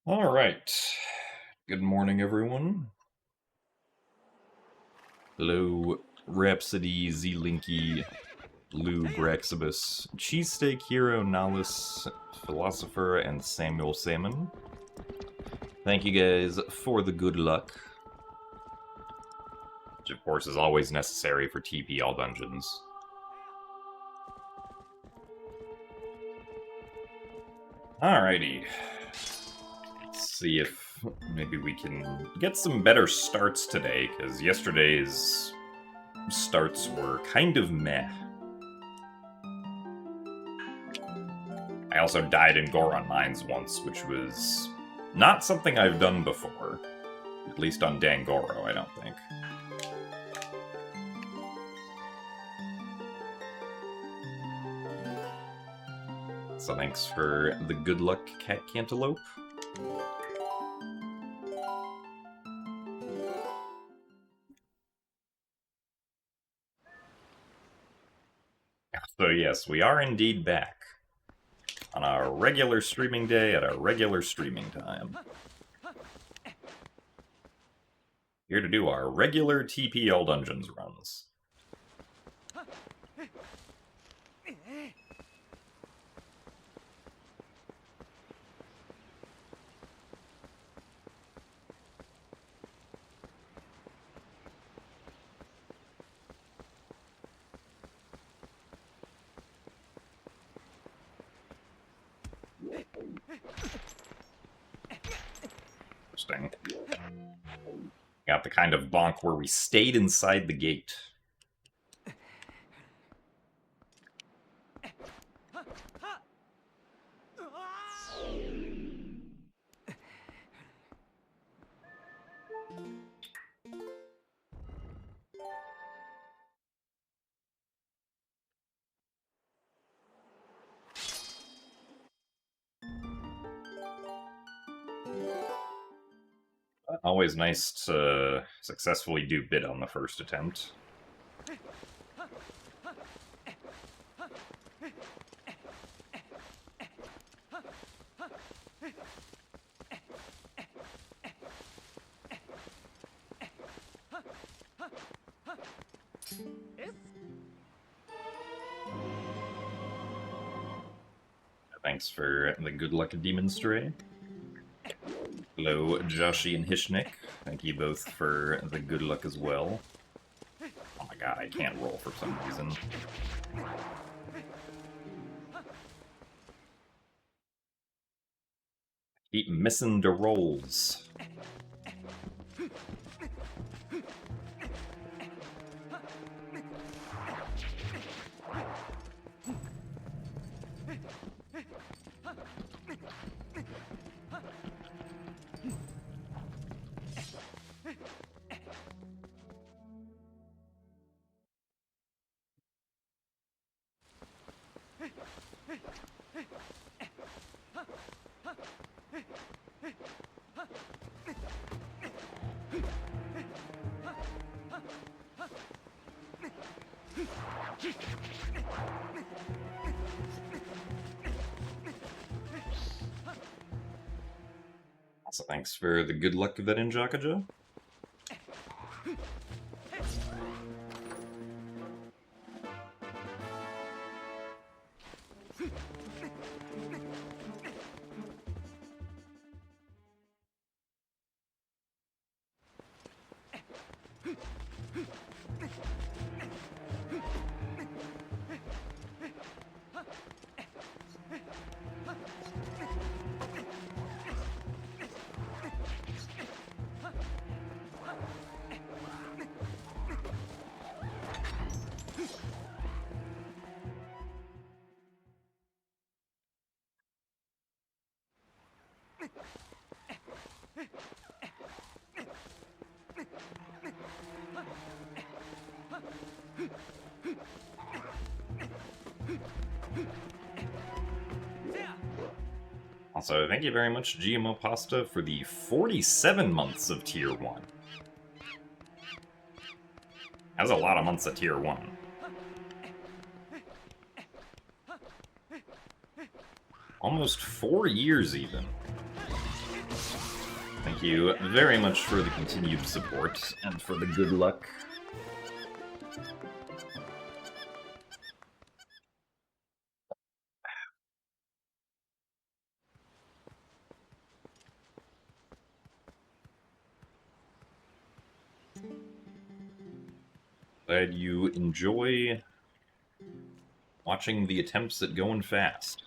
All right. Good morning, everyone. Hello, Rhapsody, Z-Linky, Lou, Braxibus, Cheesesteak Hero, Nahus, Philosopher, and Samuel Salmon. Thank you guys for the good luck. Which, of course, is always necessary for TP all dungeons. Alrighty. Let's see if maybe we can get some better starts today, because yesterday's starts were kind of meh. I also died in Goron Mines once, which was not something I've done before. At least on Dangoro, I don't think. So thanks for the good luck, Cat Cantaloupe. So yes, we are indeed back. On our regular streaming day at our regular streaming time. Here to do our regular TP All Dungeons runs. Interesting. Got the kind of bonk where we stayed inside the gate. Always nice to successfully do bid on the first attempt. Thanks for the good luck, Demon Stray. Hello, Joshi and Hishnik. Thank you both for the good luck as well. Oh my god, I can't roll for some reason. Keep missing the rolls. So thanks for the good luck, Vedin Jakaja. Also, thank you very much, GMO Pasta, for the 47 months of Tier 1. That's a lot of months at Tier 1. Almost 4 years, even. thank you very much for the continued support and for the good luck. Glad you enjoy watching the attempts at going fast.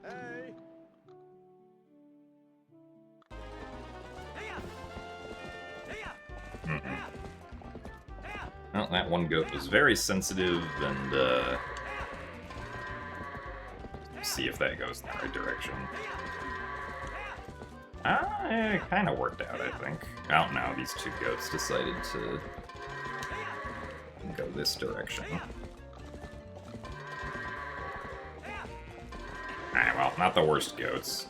Hey! Well, that one goat was very sensitive, and see if that goes in the right direction. It kind of worked out, I think. Oh no, these two goats decided to go this direction. Alright, well, not the worst goats.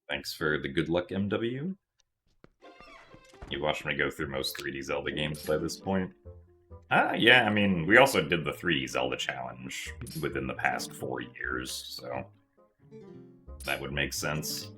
Thanks for the good luck, MW. You watched me go through most 3D Zelda games by this point. Yeah, I mean, we also did the 3D Zelda challenge within the past 4 years, so that would make sense.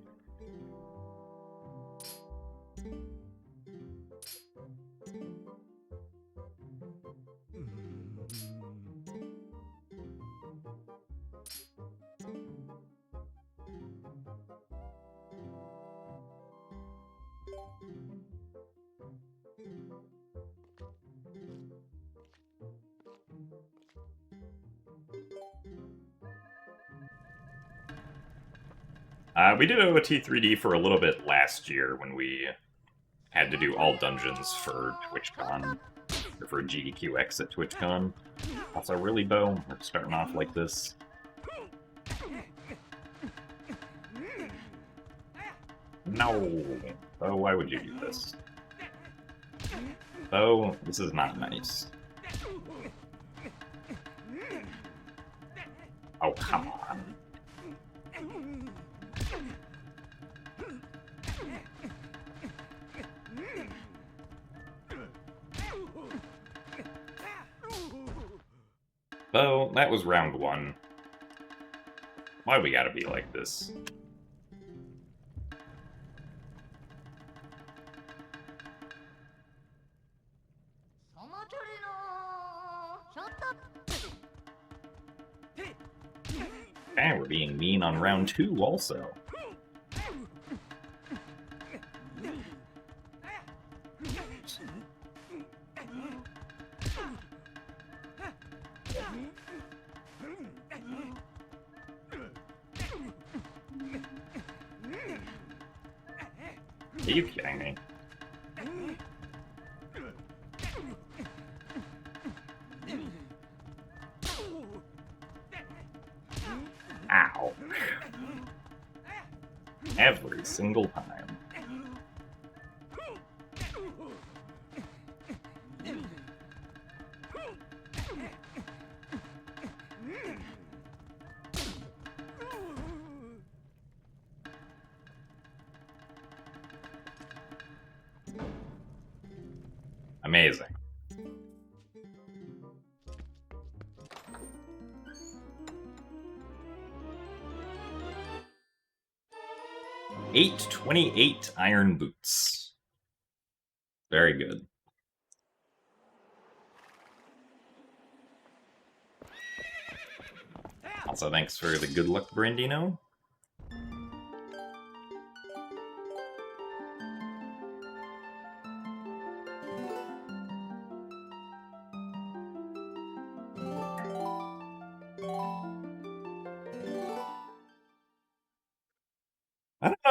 We did OOT 3D for a little bit last year when we had to do all dungeons for TwitchCon, or for GDQX at TwitchCon. Also, really, Bo, we're starting off like this. No! Bo, why would you do this? Bo, this is not nice. Oh, come on. Bo, that was round 1. Why we gotta be like this? And we're being mean on round 2 also. Are you kidding me? Ow. Every single time. Amazing. $828 iron boots. Very good. Also, thanks for the good luck, Brandino.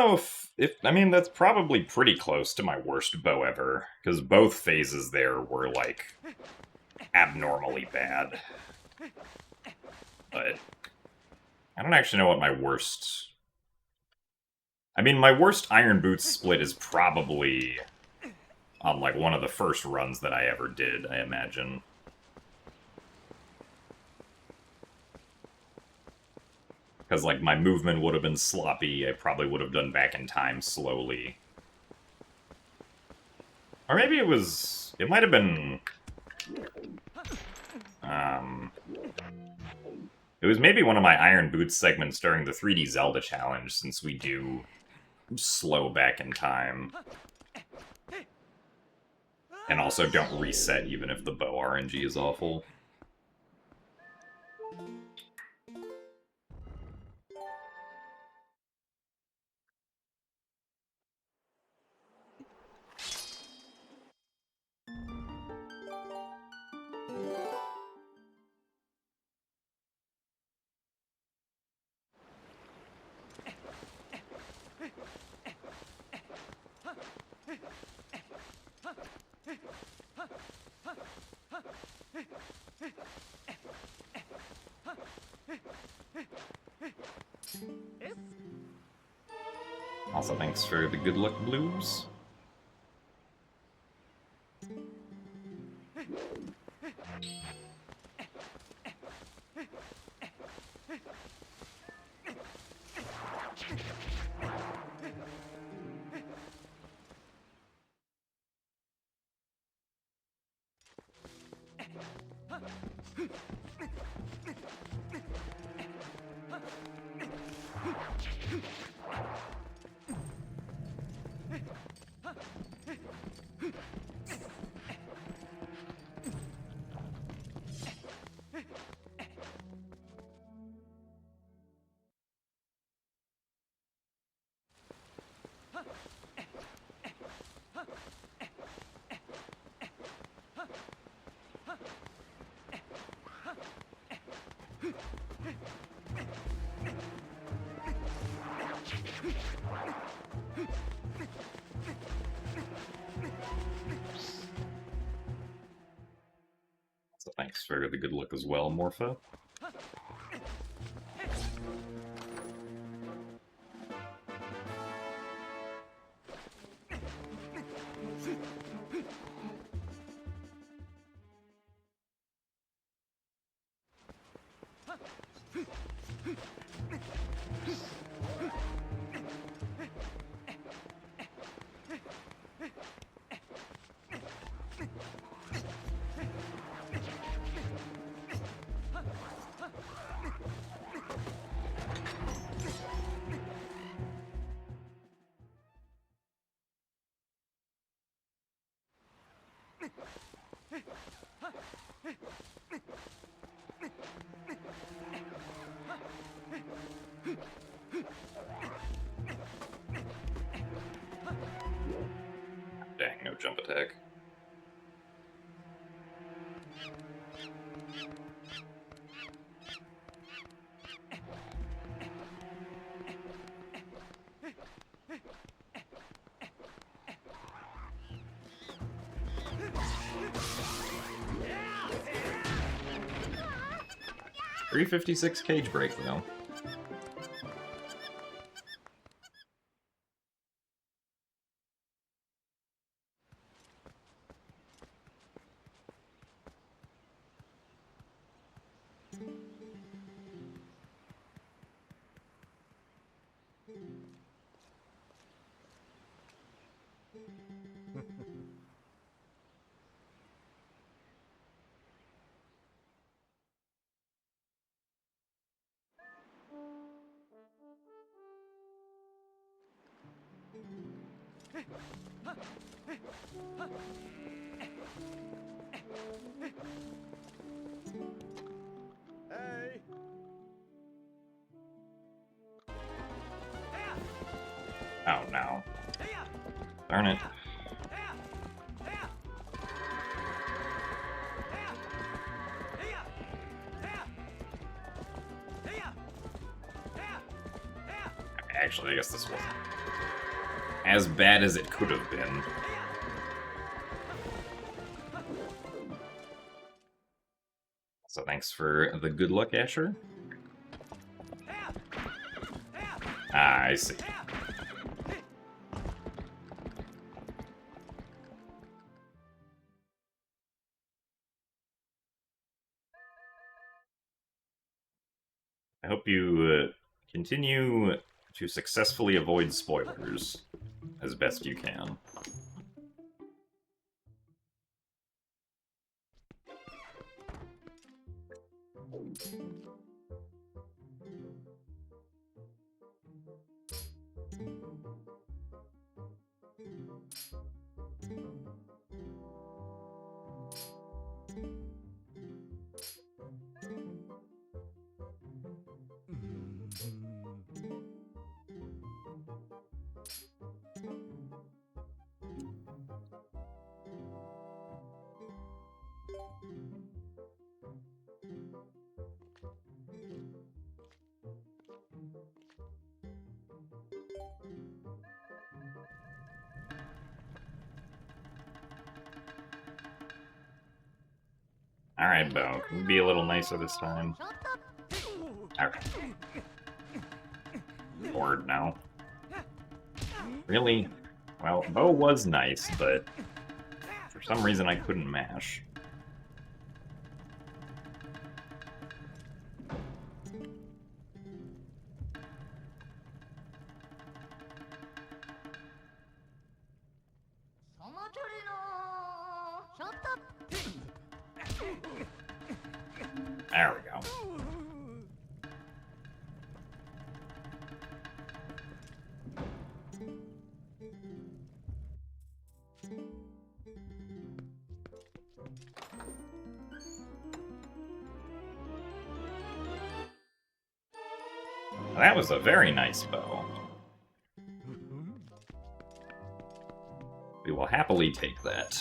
know if I mean that's probably pretty close to my worst bow ever, because both phases there were like abnormally bad. But I don't actually know what my worst. I mean, my worst Iron Boots split is probably on like one of the first runs that I ever did, I imagine. Because, like, my movement would have been sloppy, I probably would have done back in time slowly. Or maybe it was... It might have been... It was maybe one of my Iron Boots segments during the 3D Zelda challenge, since we do slow back in time. And also don't reset even if the bow RNG is awful. Also, thanks for the good luck blues. So thanks for the good luck as well, Morpho. Dang, no jump attack. $356 cage break, though. Hey! Oh no. Darn it. Actually, I guess this wasn't as bad as it could have been. So thanks for the good luck, Asher. Ah, I see. I hope you continue to successfully avoid spoilers as best you can. Alright, Bo, can you be a little nicer this time? Alright. Bored now. Really? Well, Bo was nice, but for some reason I couldn't mash. There we go. That was a very nice bow. We will happily take that.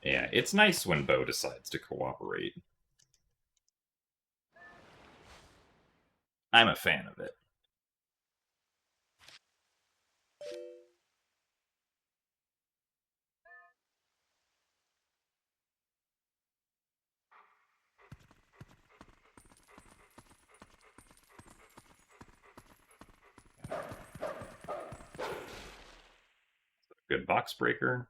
Yeah, it's nice when Bo decides to cooperate. I'm a fan of it. Good box breaker.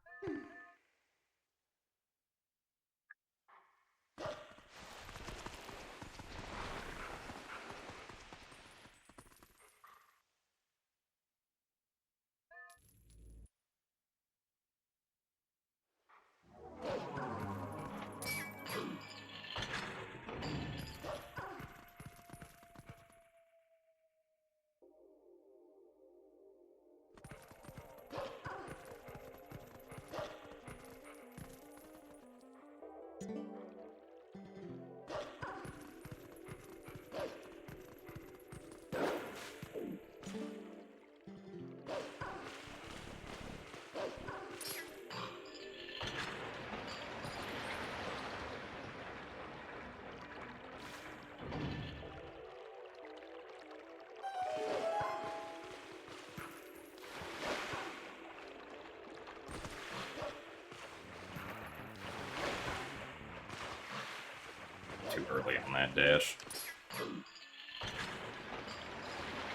Too early on that dash.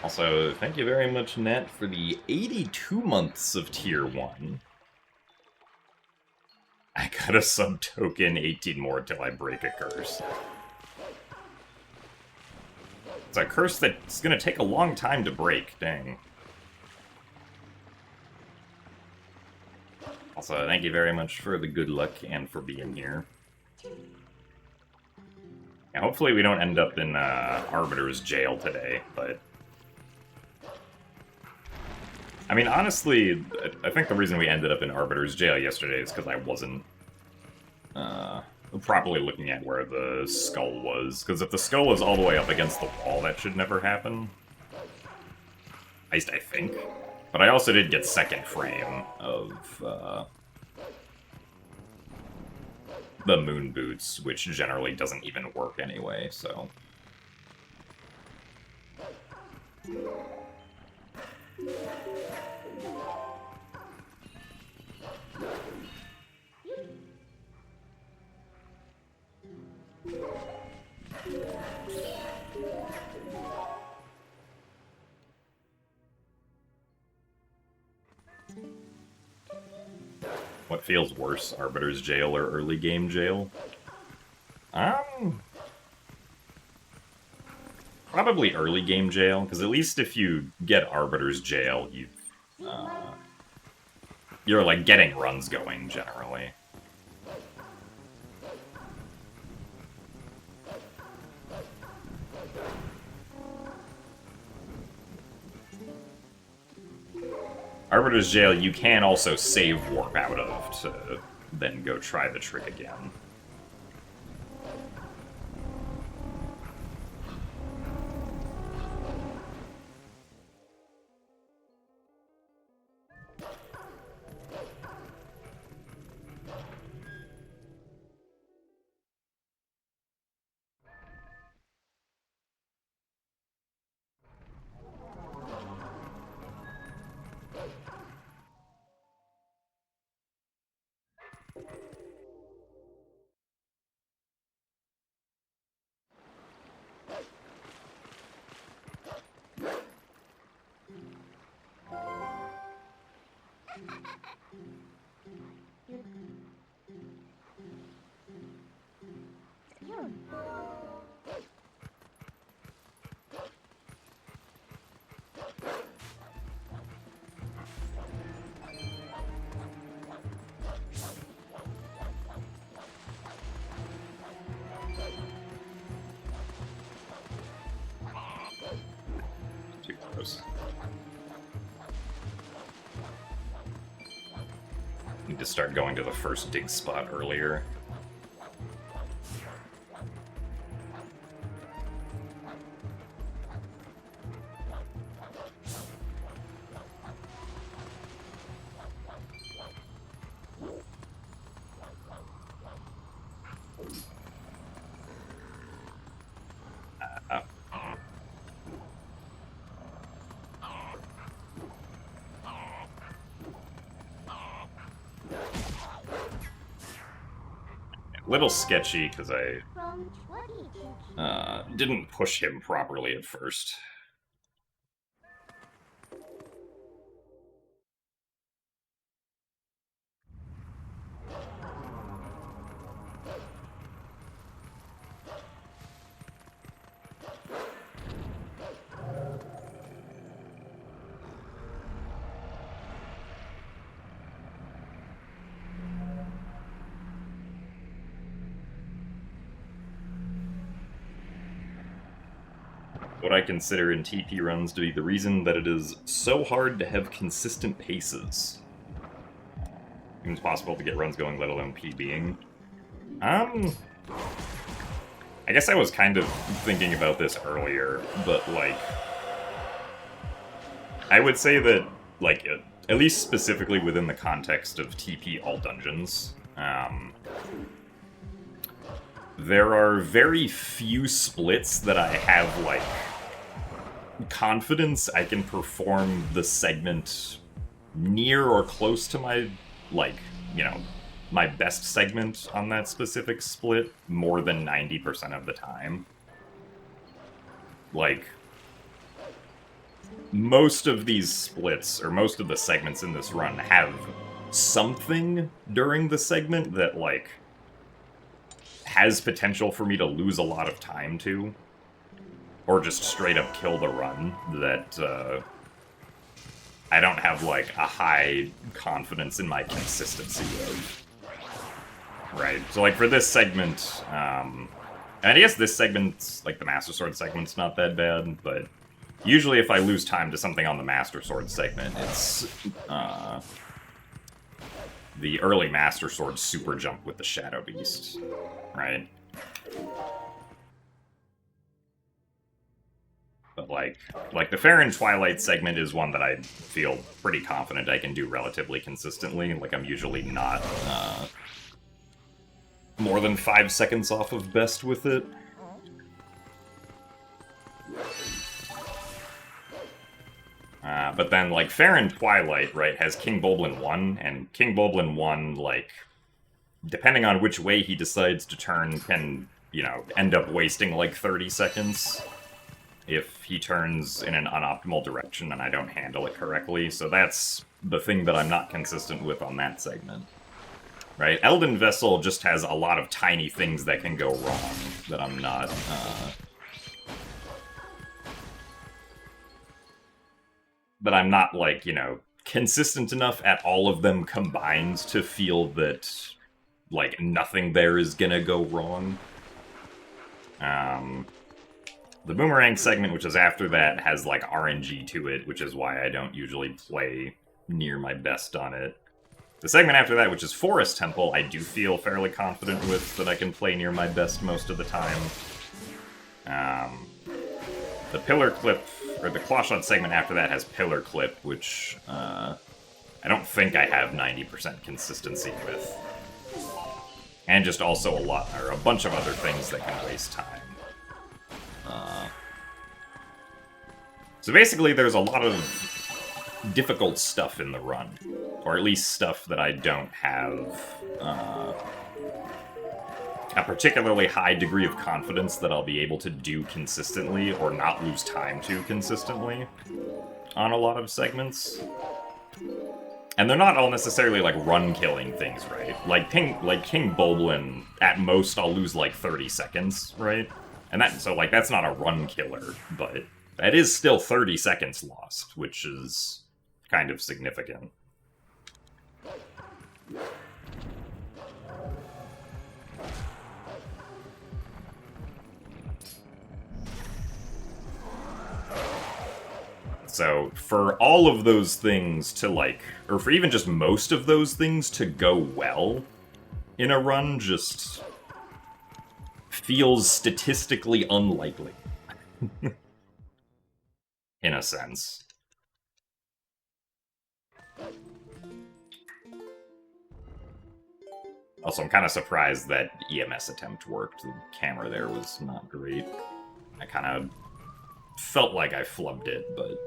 Also, thank you very much, Net, for the 82 months of Tier 1. I got a sub-token, 18 more till I break a curse. It's a curse that's gonna take a long time to break, dang. Also, thank you very much for the good luck and for being here. Yeah, hopefully we don't end up in Arbiter's jail today, but... I mean, honestly, I think the reason we ended up in Arbiter's jail yesterday is because I wasn't properly looking at where the skull was. Because if the skull is all the way up against the wall, that should never happen. At least I think. But I also did get second frame of the moon boots, which generally doesn't even work anyway, so... What feels worse, Arbiter's jail or early game jail? Probably early game jail, because at least if you get Arbiter's jail, you're like getting runs going generally. Arbiter's jail you can also save warp out of to then go try the trick again. Too close. Need to start going to the first dig spot earlier. Little sketchy because I didn't push him properly at first. What I consider in TP runs to be the reason that it is so hard to have consistent paces. It's possible to get runs going, let alone PBing. I guess I was kind of thinking about this earlier, but, like... I would say that, like, at least specifically within the context of TP all dungeons, there are very few splits that I have, like, confidence I can perform the segment near or close to my, like, you know, my best segment on that specific split more than 90% of the time. Like, most of these splits, or most of the segments in this run, have something during the segment that, like, has potential for me to lose a lot of time to. or just straight up kill the run, that I don't have, like, a high confidence in my consistency of. Right, so, like, for this segment, and I guess this segment, like, the Master Sword segment's not that bad, but usually if I lose time to something on the Master Sword segment, it's, the early Master Sword super jump with the Shadow Beast, right? But, like the Fair and Twilight segment is one that I feel pretty confident I can do relatively consistently. Like, I'm usually not, more than 5 seconds off of best with it. But then, like, Fair and Twilight, right, has King Bulblin 1, and King Bulblin 1, like, depending on which way he decides to turn, can, you know, end up wasting, like, 30 seconds if he turns in an unoptimal direction and I don't handle it correctly. So that's the thing that I'm not consistent with on that segment. Right? Elden Vessel just has a lot of tiny things that can go wrong that I'm not, but I'm not, like, you know, consistent enough at all of them combined to feel that, like, nothing there is gonna go wrong. The Boomerang segment, which is after that, has, like, RNG to it, which is why I don't usually play near my best on it. The segment after that, which is Forest Temple, I do feel fairly confident with, that I can play near my best most of the time. The Pillar Clip, or the Clawshot segment after that has Pillar Clip, which I don't think I have 90% consistency with. And just also a bunch of other things that can waste time. So basically, there's a lot of difficult stuff in the run. Or at least stuff that I don't have a particularly high degree of confidence that I'll be able to do consistently or not lose time to consistently on a lot of segments. And they're not all necessarily, like, run-killing things, right? Like King Bulblin, at most I'll lose, like, 30 seconds, right? And so, like, that's not a run killer, but that is still 30 seconds lost, which is kind of significant. So, for all of those things to, like, or for even just most of those things to go well in a run, just feels statistically unlikely. In a sense. Also, I'm kind of surprised that EMS attempt worked. The camera there was not great. I kind of felt like I flubbed it, but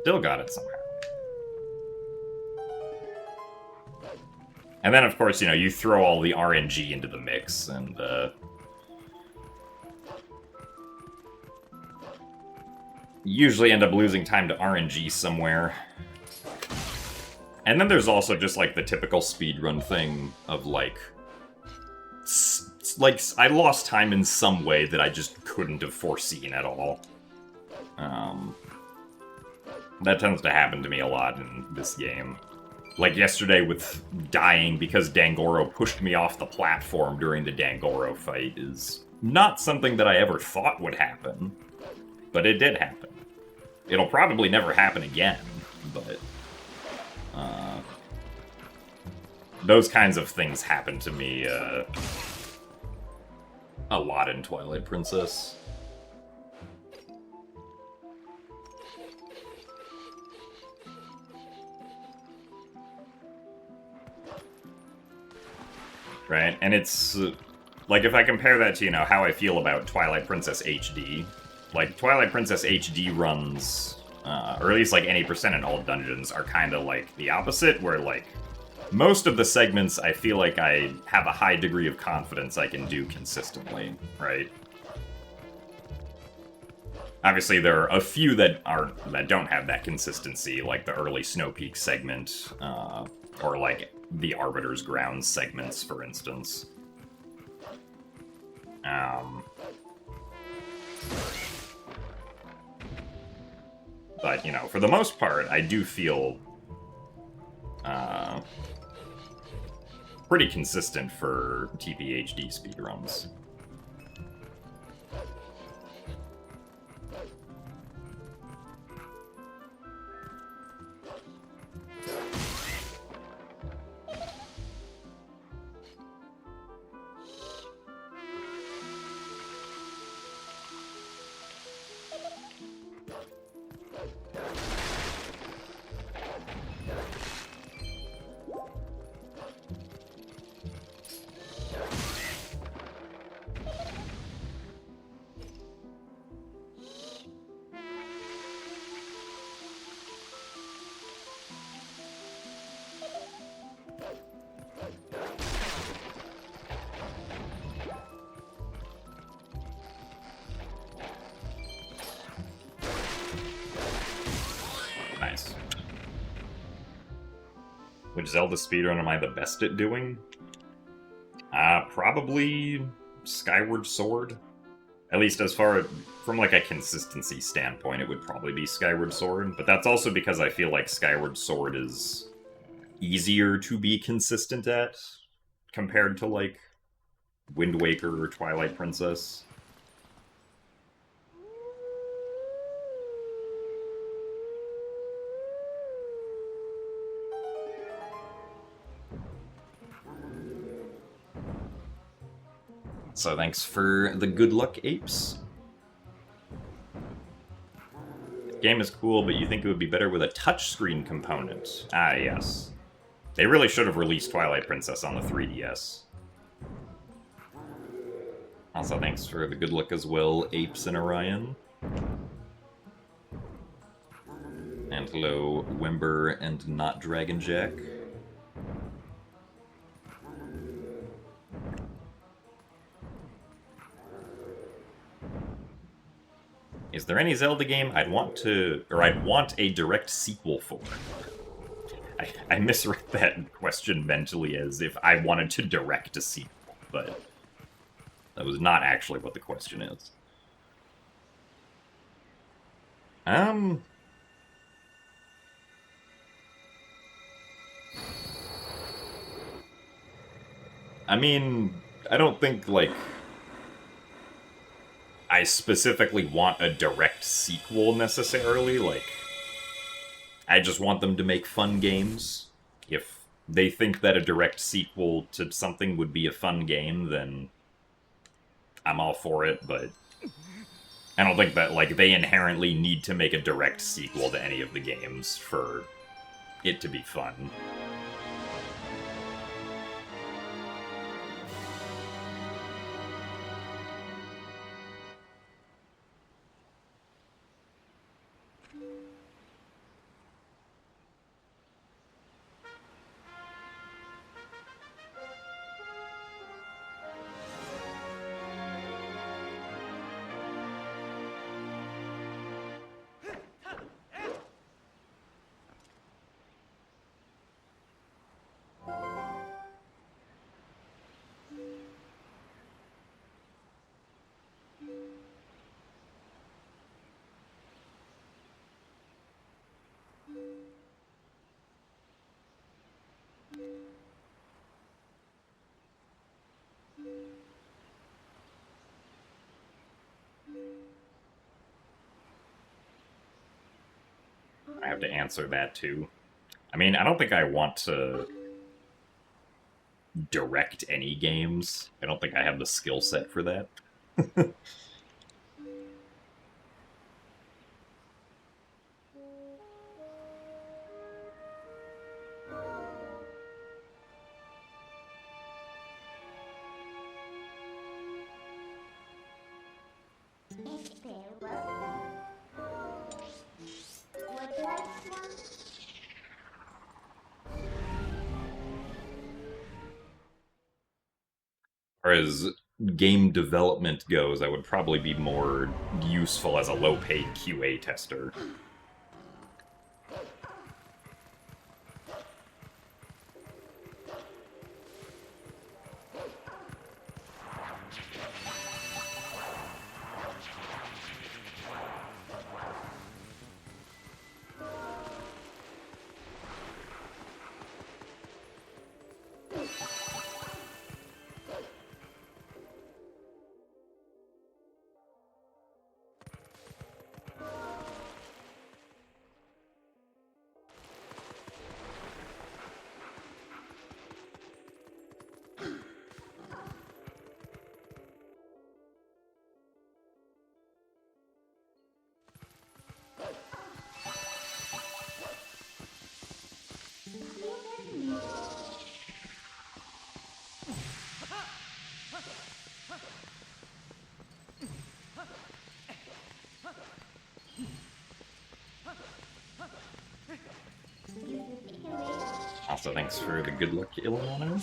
still got it somehow. And then, of course, you know, you throw all the RNG into the mix, and usually end up losing time to RNG somewhere. And then there's also just, like, the typical speedrun thing of, like, I lost time in some way that I just couldn't have foreseen at all. That tends to happen to me a lot in this game. Like yesterday with dying because Dangoro pushed me off the platform during the Dangoro fight is not something that I ever thought would happen, but it did happen. It'll probably never happen again, but those kinds of things happen to me a lot in Twilight Princess. Right, and it's, like, if I compare that to, you know, how I feel about Twilight Princess HD, like, Twilight Princess HD runs, or at least, like, any percent in all dungeons are kind of, like, the opposite, where, like, most of the segments I feel like I have a high degree of confidence I can do consistently, right? Obviously, there are a few that don't have that consistency, like the early Snow Peak segment, or, like, the Arbiter's Grounds segments, for instance. But, you know, for the most part, I do feel pretty consistent for TPHD speedruns. Nice. Which Zelda speedrun am I the best at doing? Probably Skyward Sword. At least as far from like a consistency standpoint, it would probably be Skyward Sword. But that's also because I feel like Skyward Sword is easier to be consistent at compared to like Wind Waker or Twilight Princess. So thanks for the good luck, apes. The game is cool, but you think it would be better with a touchscreen component? Ah, yes. They really should have released Twilight Princess on the 3DS. Also, thanks for the good luck as well, Apes and Orion. And hello, Wimber and Not Dragon Jack. Is there any Zelda game I'd want a direct sequel for? I misread that question mentally as if I wanted to direct a sequel, but that was not actually what the question is. I mean, I don't think, like, I specifically want a direct sequel necessarily. Like, I just want them to make fun games. If they think that a direct sequel to something would be a fun game, then I'm all for it, but I don't think that, like, they inherently need to make a direct sequel to any of the games for it to be fun. I have to answer that too. I mean, I don't think I want to direct any games. I don't think I have the skill set for that. As game development goes, I would probably be more useful as a low-paid QA tester. So thanks for the good luck, Ileana.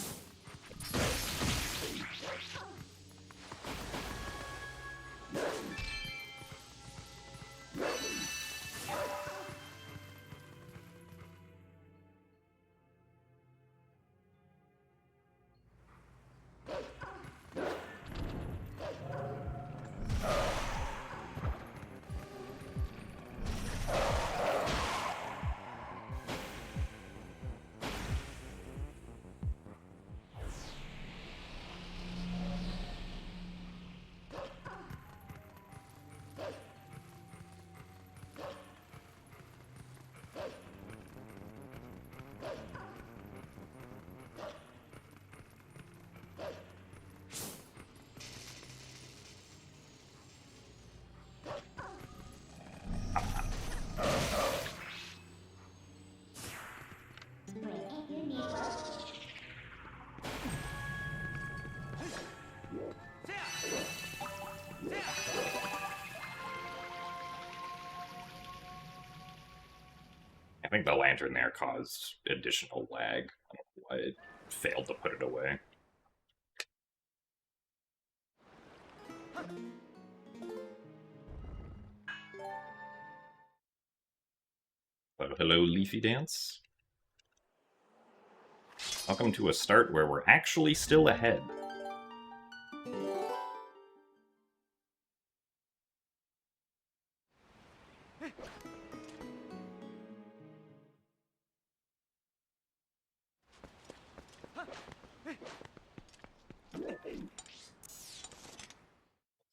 I think the lantern there caused additional lag. I don't know why it failed to put it away. So, hello, Leafy Dance. Welcome to a start where we're actually still ahead.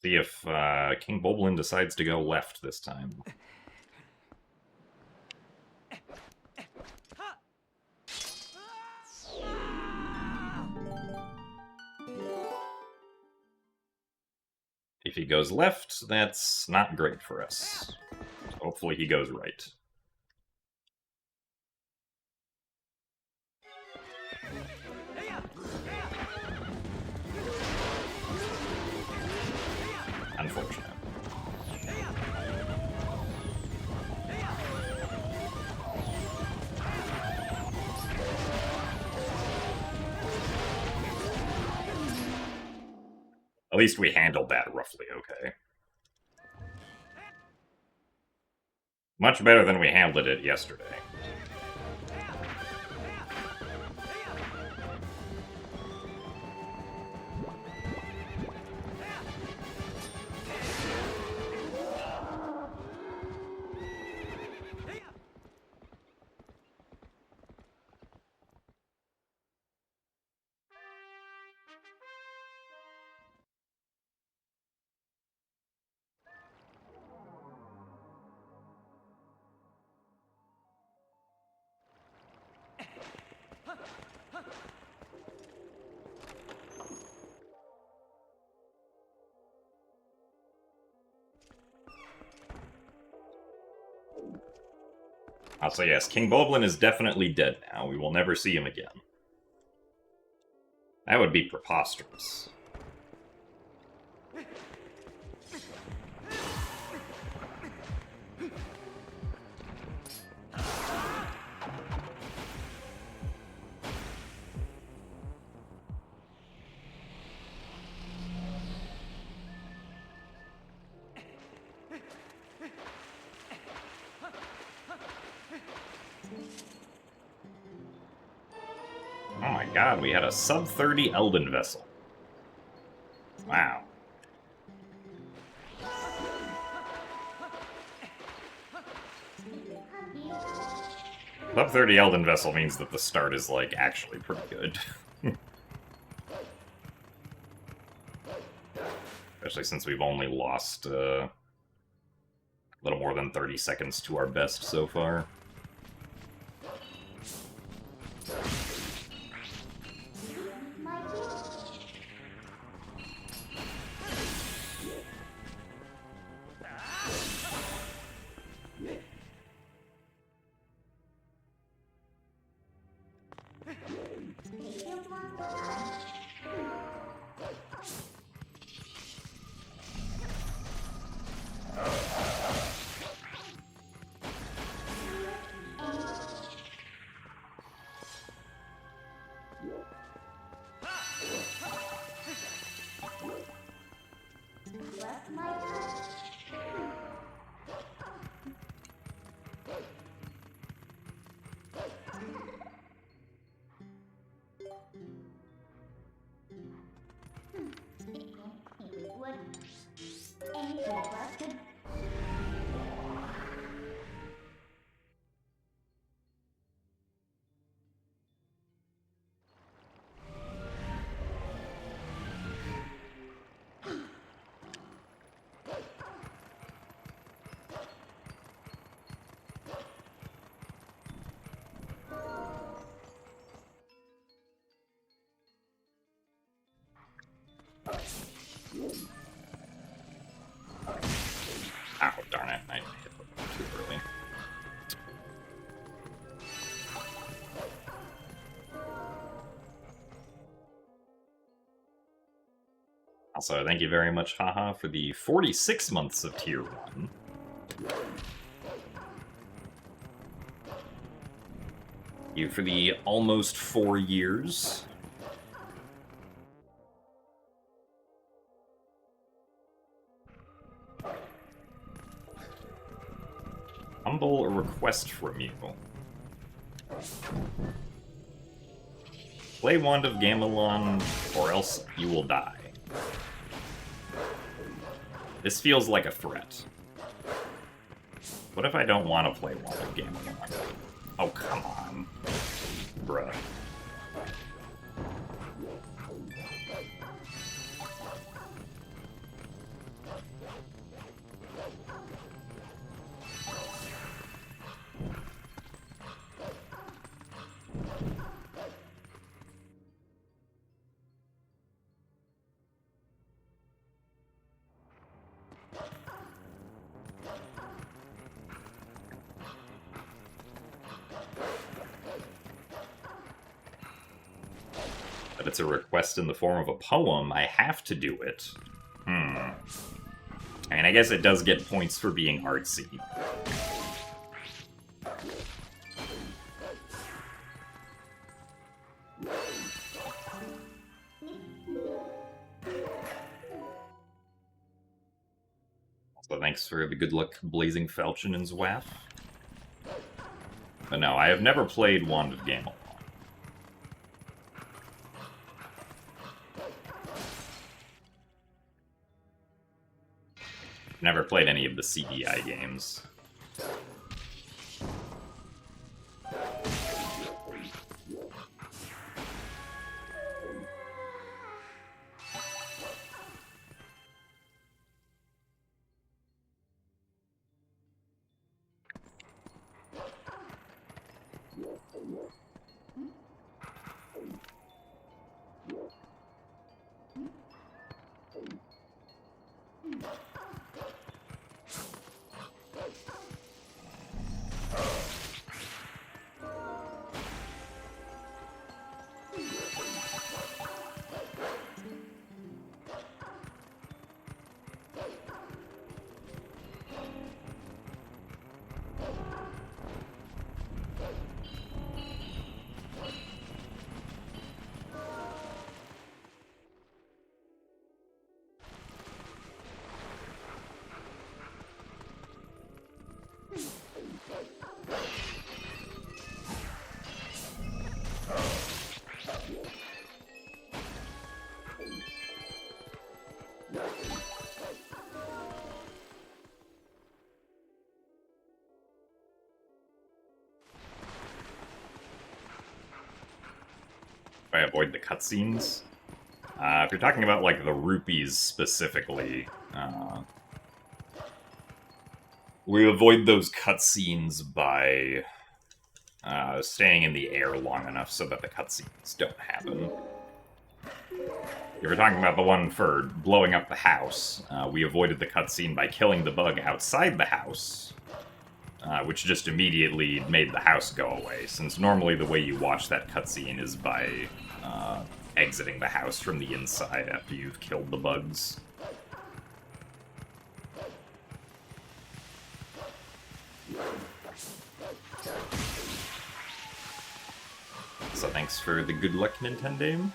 See if King Boblin decides to go left this time. If he goes left, that's not great for us. Hopefully he goes right. Unfortunate. At least we handled that roughly okay. Much better than we handled it yesterday. So yes, King Boblin is definitely dead now. We will never see him again. That would be preposterous. Oh my god, we had a sub-30 Elden Vessel. Wow. Sub-30 Elden Vessel means that the start is, like, actually pretty good. Especially since we've only lost a little more than 30 seconds to our best so far. darn it, I hit the button too early. Also, thank you very much, haha, for the 46 months of Tier 1. You for the almost 4 years. Humble request from you. Play Wand of Gamelon, or else you will die. This feels like a threat. What if I don't want to play Wand of Gamelon? Oh, come on. Bruh. But it's a request in the form of a poem. I have to do it. I mean, I guess it does get points for being artsy. So thanks for the good luck, Blazing Falchion and Zwaf. But no, I have never played Wand of Gamelon. Never played any of the CDI games. I avoid the cutscenes. If you're talking about, like, the rupees specifically, we avoid those cutscenes by staying in the air long enough so that the cutscenes don't happen. If you're talking about the one for blowing up the house, we avoided the cutscene by killing the bug outside the house, which just immediately made the house go away, since normally the way you watch that cutscene is by exiting the house from the inside after you've killed the bugs. So thanks for the good luck, Nintendo.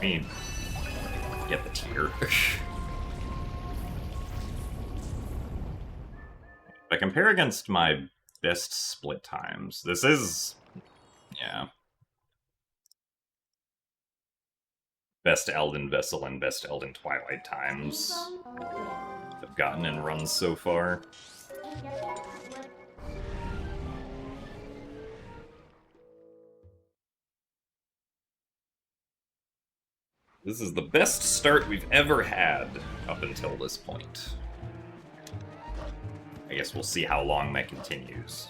I mean, get the tier. If I compare against my best split times, this is... yeah. Best Elden Vessel and best Elden Twilight times I've gotten in runs so far. This is the best start we've ever had up until this point. I guess we'll see how long that continues.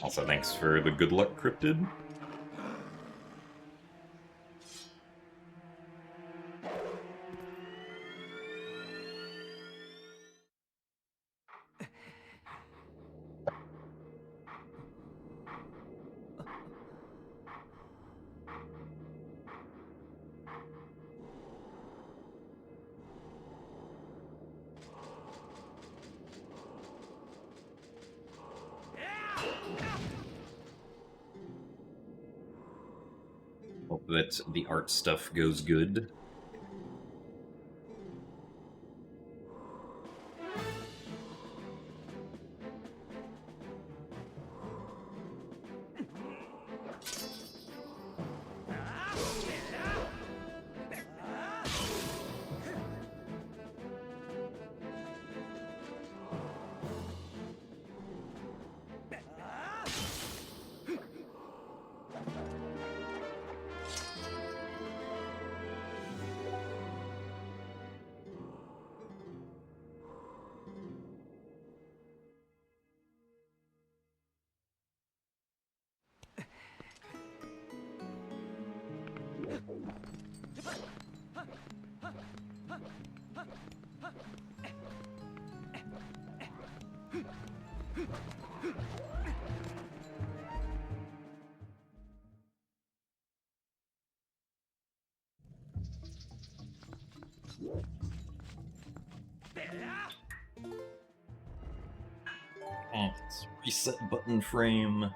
Also, thanks for the good luck, Cryptid. Hope that the art stuff goes good. Let's reset button frame.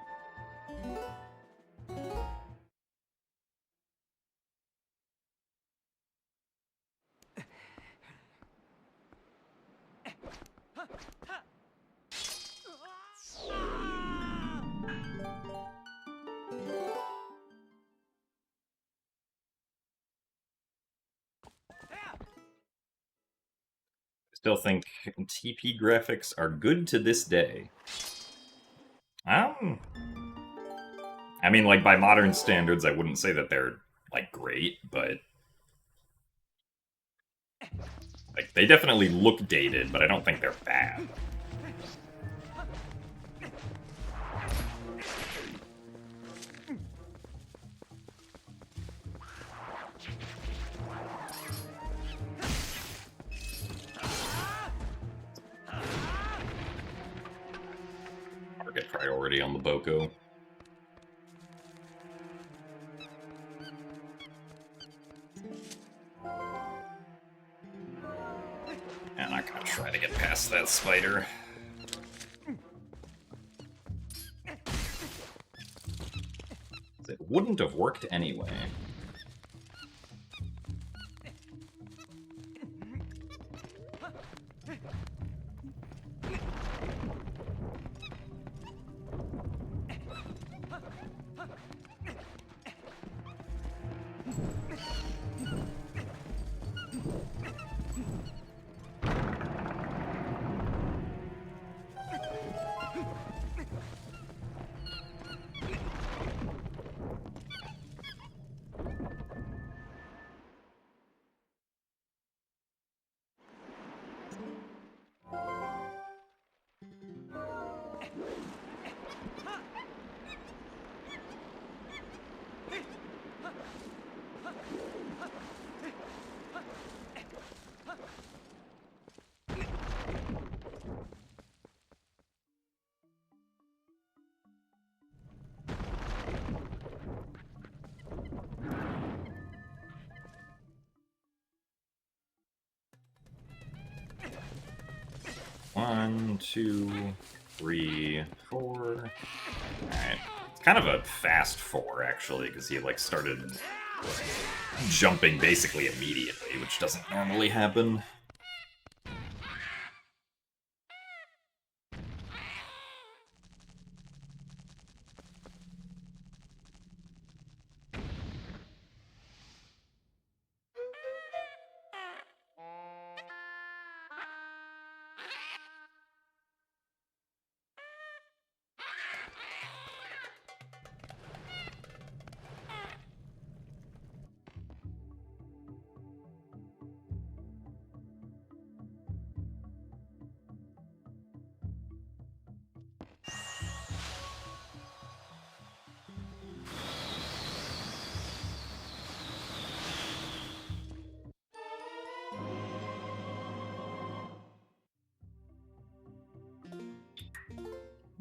Still think TP graphics are good to this day. I mean, like, by modern standards, I wouldn't say that they're, like, great, but... like, they definitely look dated, but I don't think they're bad. Target priority on the Boko. And I'm gonna try to get past that spider. It wouldn't have worked anyway. 1, 2, 3, 4. Alright. It's kind of a fast 4, actually, because he, like, started jumping basically immediately, which doesn't normally happen.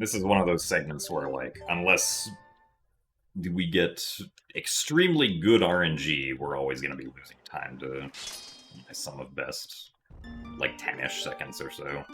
This is one of those segments where, like, unless we get extremely good RNG, we're always going to be losing time to my sum of best, like 10-ish seconds or so.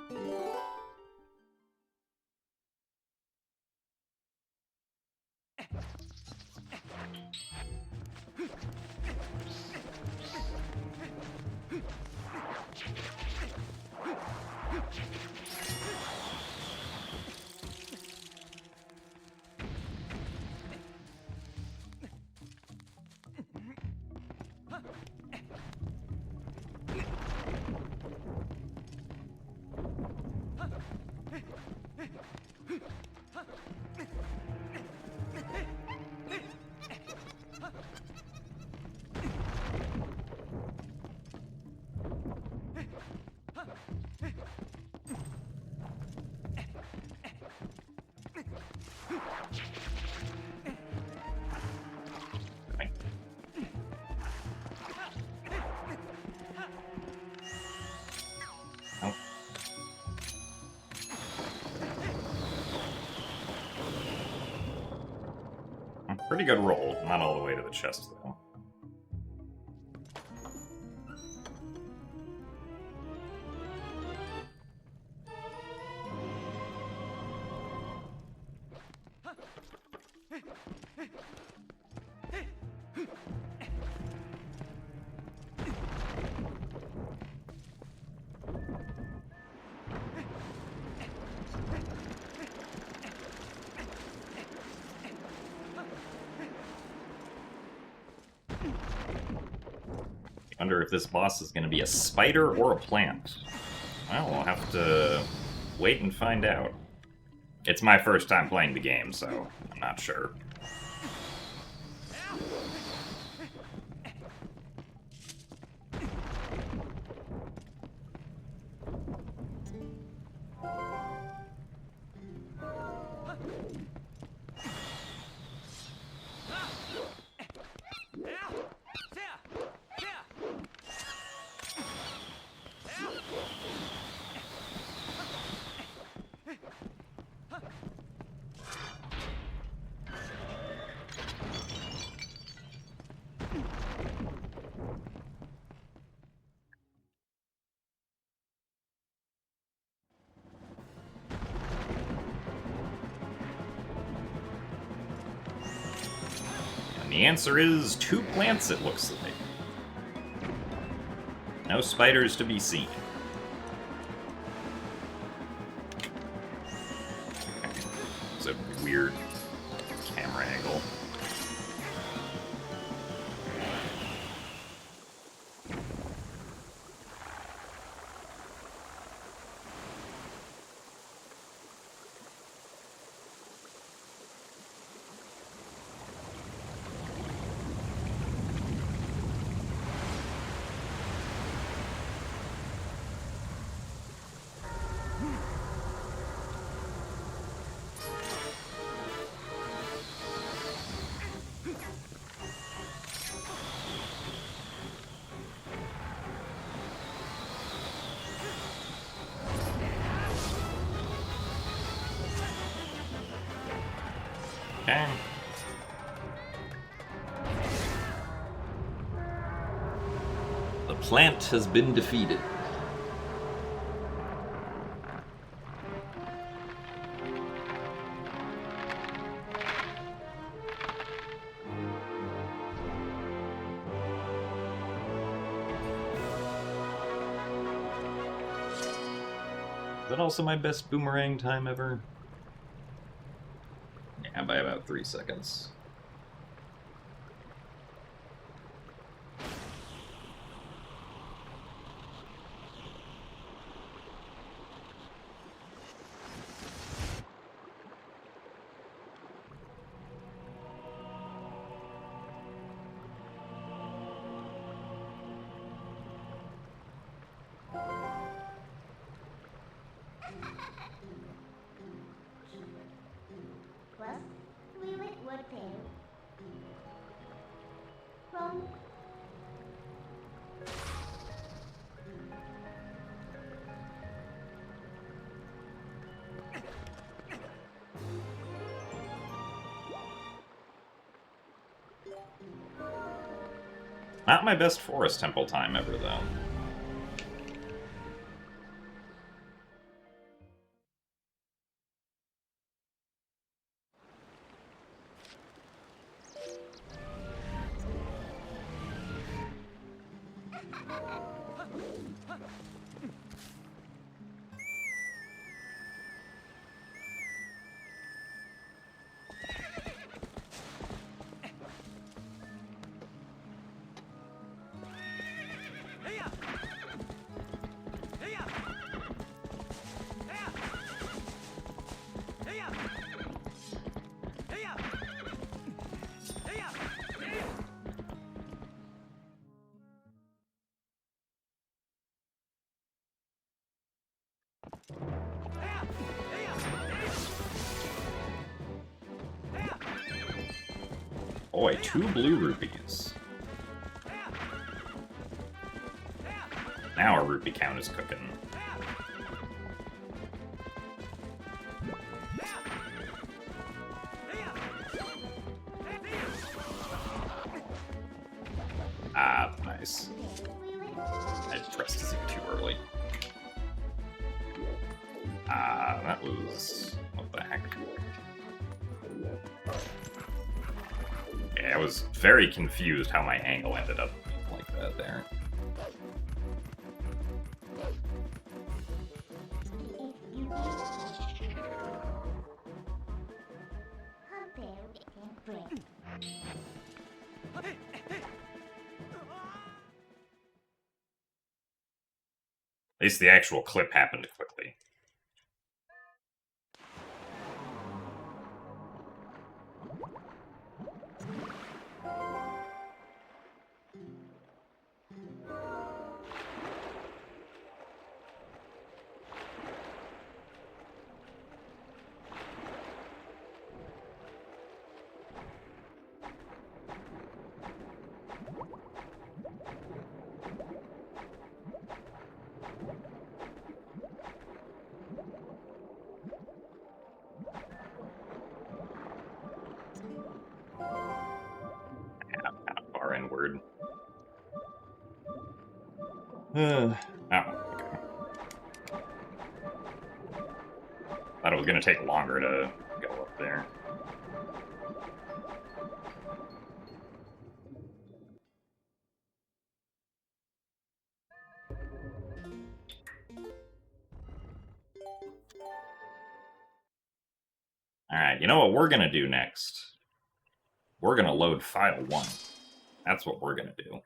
Pretty good roll, not all the way to the chest, though. I wonder if this boss is going to be a spider or a plant. Well, we'll have to wait and find out. It's my first time playing the game, so I'm not sure. The answer is 2 plants, it looks like. No spiders to be seen. It's a weird camera angle. Okay. The plant has been defeated. that also my best boomerang time ever? Yeah, by about 3 seconds. Not my best forest temple time ever, though. Boy, 2 blue rupees. Now our rupee count is cooking. Ah, nice. I pressed Z too early. Ah, that was... what the heck? Yeah, I was very confused how my angle ended up like that there. At least the actual clip happened quickly. Far inward. Oh, okay. Thought it was gonna take longer to go up there. Alright, you know what we're gonna do next? We're gonna load file 1. That's what we're gonna do.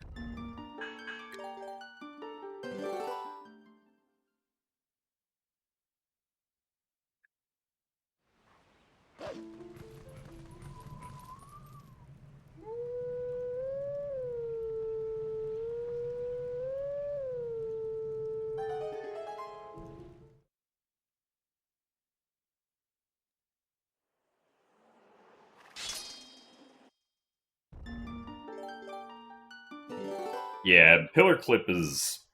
Yeah, pillar clip is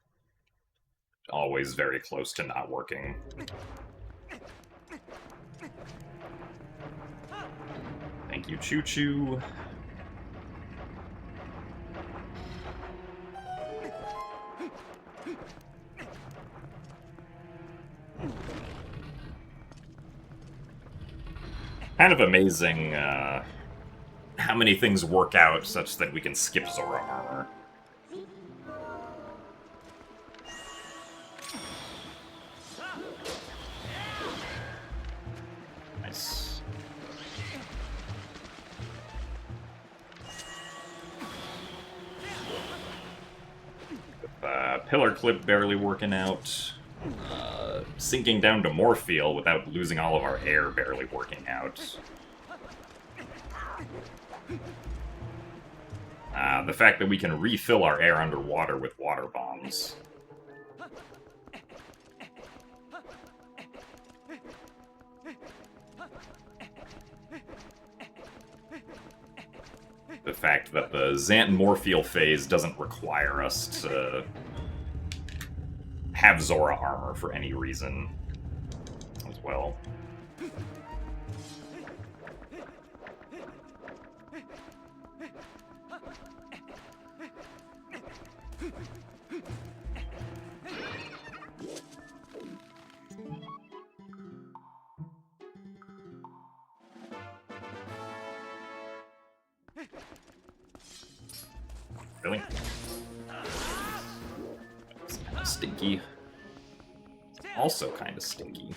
always very close to not working. Thank you, Choo Choo. Kind of amazing how many things work out such that we can skip Zora armor. pillar clip barely working out. Sinking down to Morpheal without losing all of our air barely working out. The fact that we can refill our air underwater with water bombs. The fact that the Xanten Morpheal phase doesn't require us to have Zora armor for any reason as well. Really? That's kind of stinky. Also kind of stinky.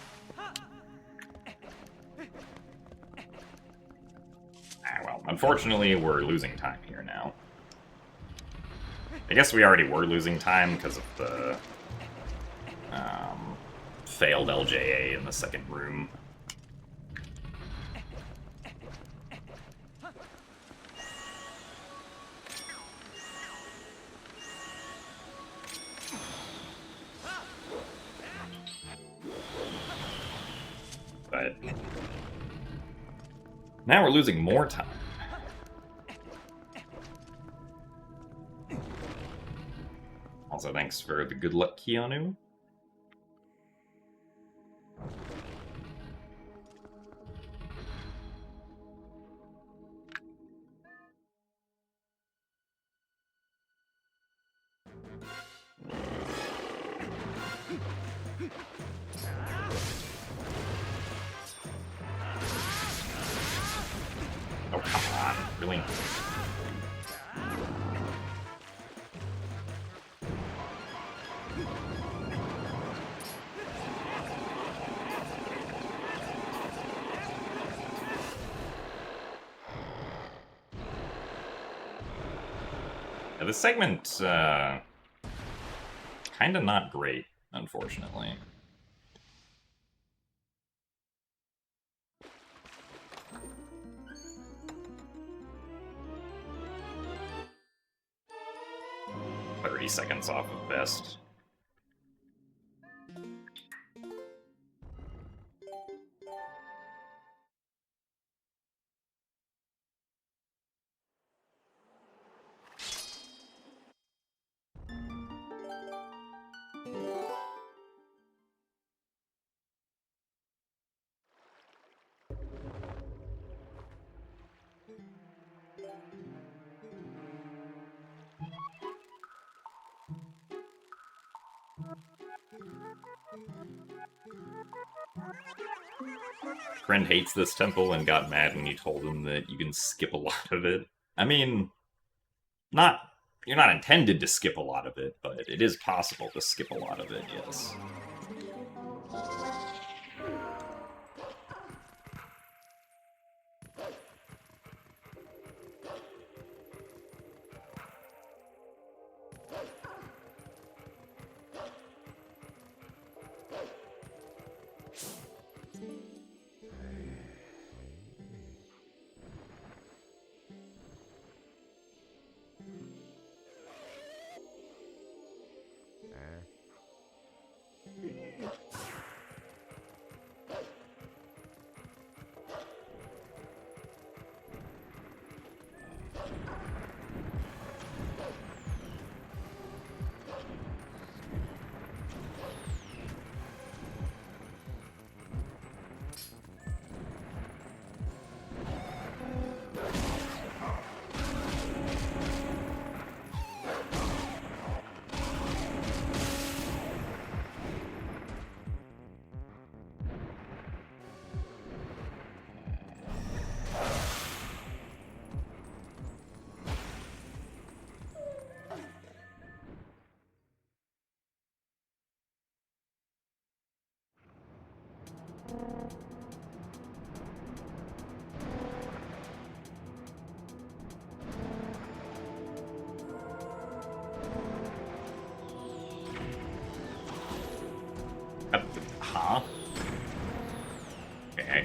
Well, unfortunately, we're losing time here now. I guess we already were losing time because of the failed LJA in the second room. But now we're losing more time. Also, thanks for the good luck, Keanu. Oh, come on. Really? Yeah, this segment, kinda not great, unfortunately. Seconds off of best. Friend hates this temple and got mad when you told him that you can skip a lot of it. I mean, you're not intended to skip a lot of it, but it is possible to skip a lot of it, yes.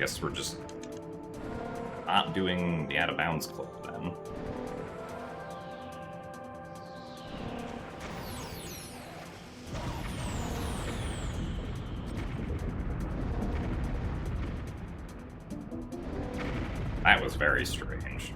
guess we're just not doing the out-of-bounds clip then. That was very strange.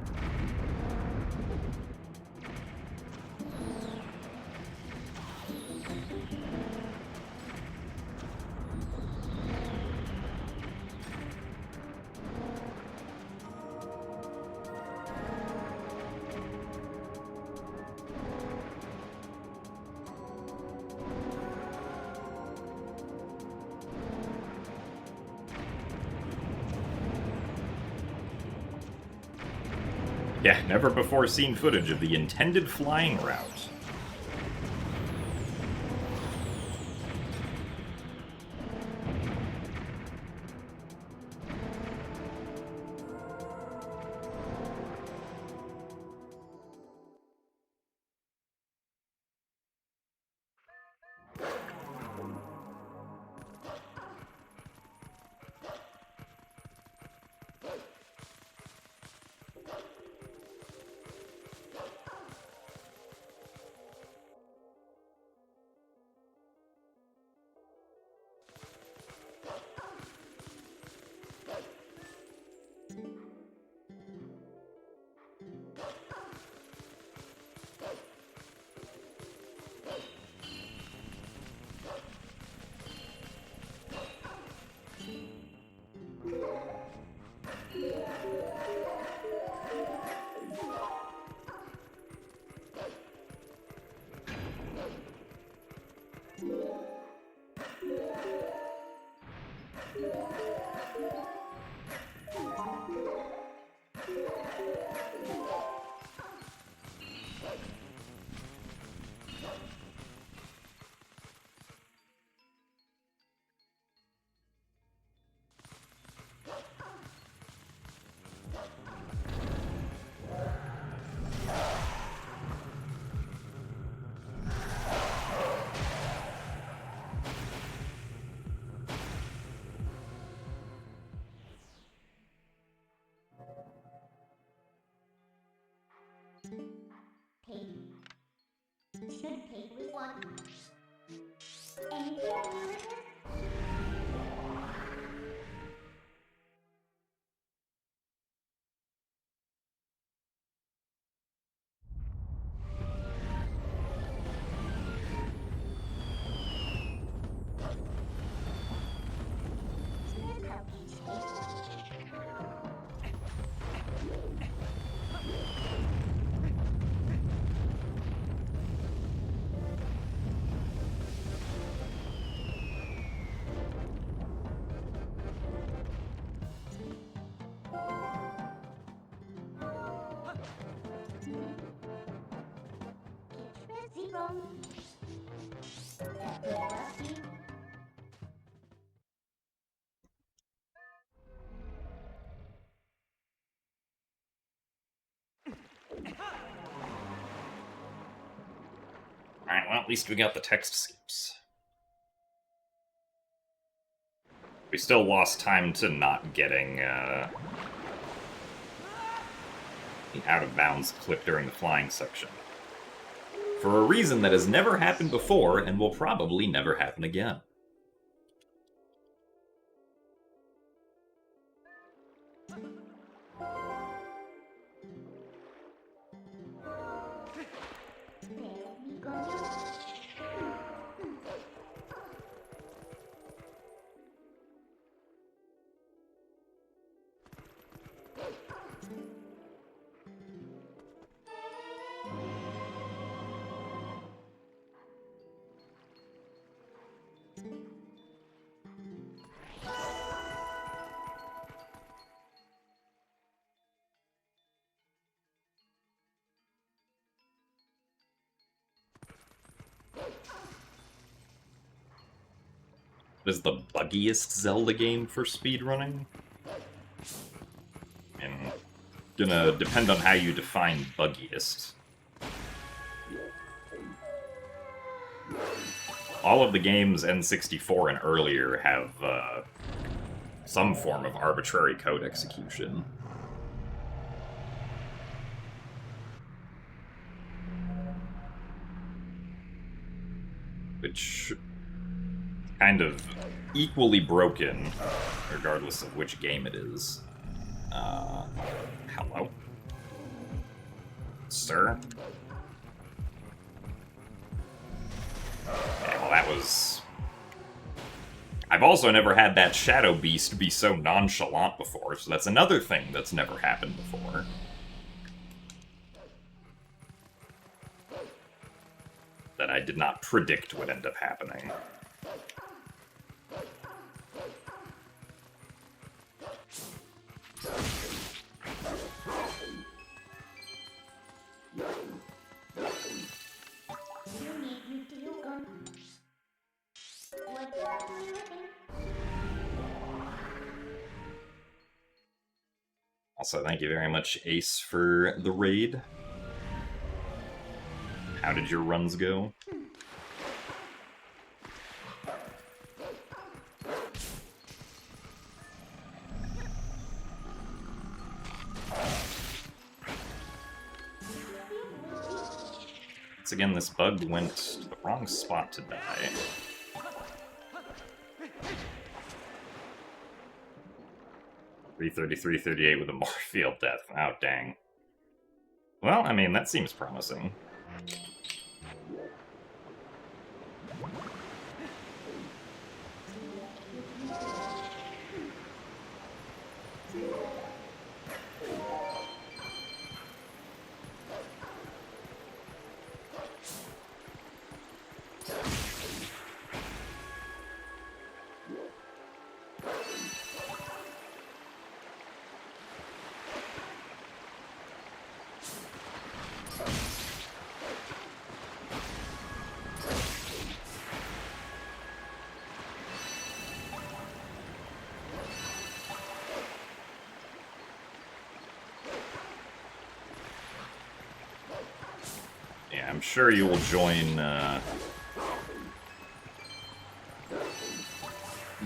Yeah, never before seen footage of the intended flying route. Should pay with one. Anything new with it? Alright, well, at least we got the text skips. We still lost time to not getting, the out-of-bounds clip during the flying section. For a reason that has never happened before, and will probably never happen again. What is the buggiest Zelda game for speedrunning? And gonna depend on how you define buggiest. All of the games N64 and earlier have some form of arbitrary code execution. Which kind of equally broken, regardless of which game it is. Hello? Sir? Okay, well that was... I've also never had that Shadow Beast be so nonchalant before, so that's another thing that's never happened before. That I did not predict would end up happening. Also, thank you very much, Ace, for the raid. How did your runs go? Once again, this bug went to the wrong spot to die. 333, 38 with a more field death. Oh, dang. Well, I mean, that seems promising. Yeah, I'm sure you will join the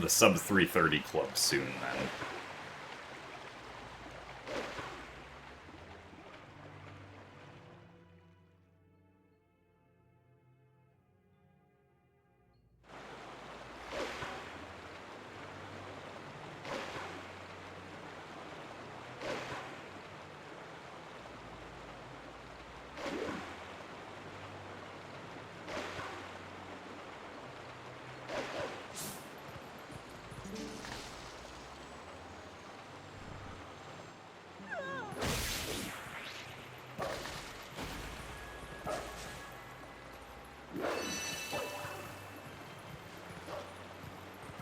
sub 330 club soon, then.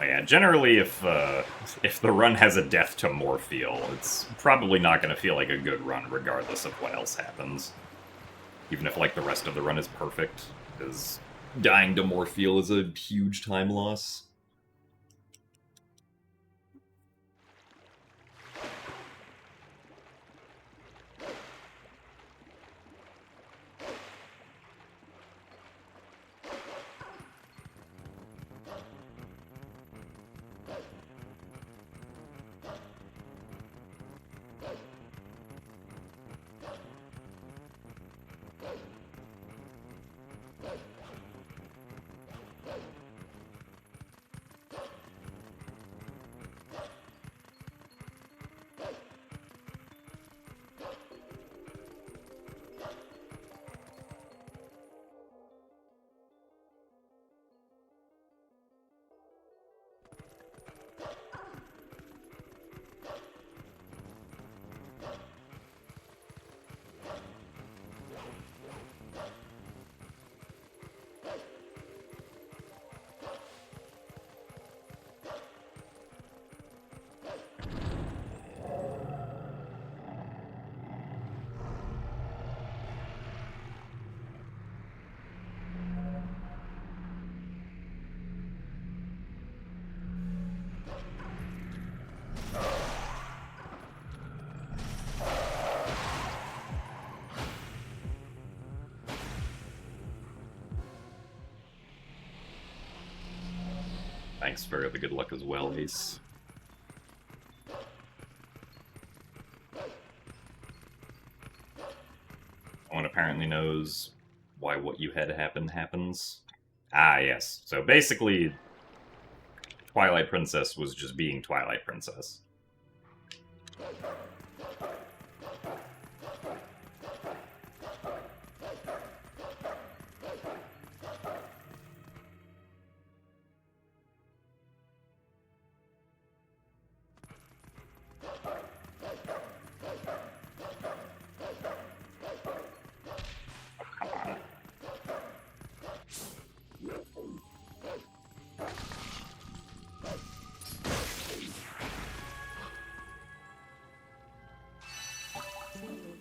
Yeah, generally, if the run has a death to Morpheal, it's probably not going to feel like a good run, regardless of what else happens. Even if, like, the rest of the run is perfect, because dying to Morpheal is a huge time loss. Thanks for the good luck as well, Ace. apparently knows why what you had happen happens. Ah, yes. So basically, Twilight Princess was just being Twilight Princess.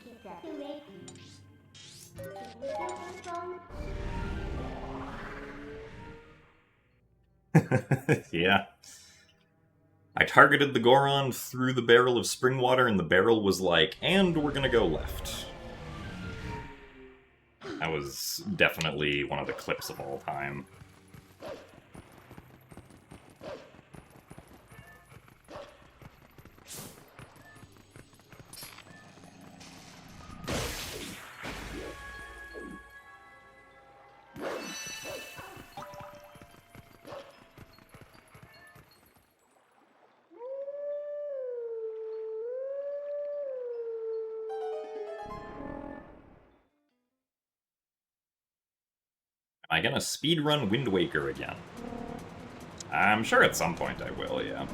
Keep that to it. Can we get this wrong? Yeah. I targeted the Goron through the barrel of spring water, and the barrel was like, and we're gonna go left. That was definitely one of the clips of all time. Am I gonna speedrun Wind Waker again? I'm sure at some point I will, yeah.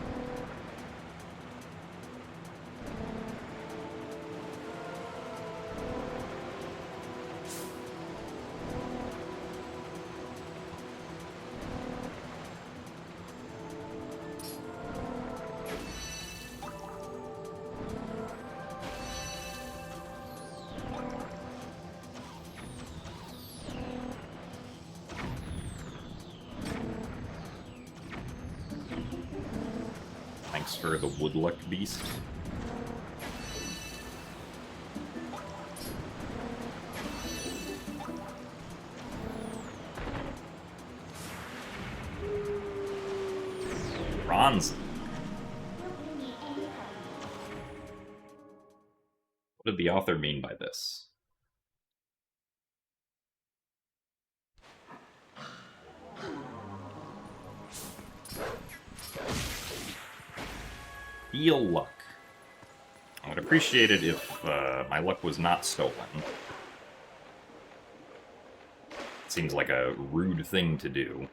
Thanks for the Woodluck Beast. Bronze. What did the author mean by this? Feel luck. I would appreciate it if my luck was not stolen. Seems like a rude thing to do.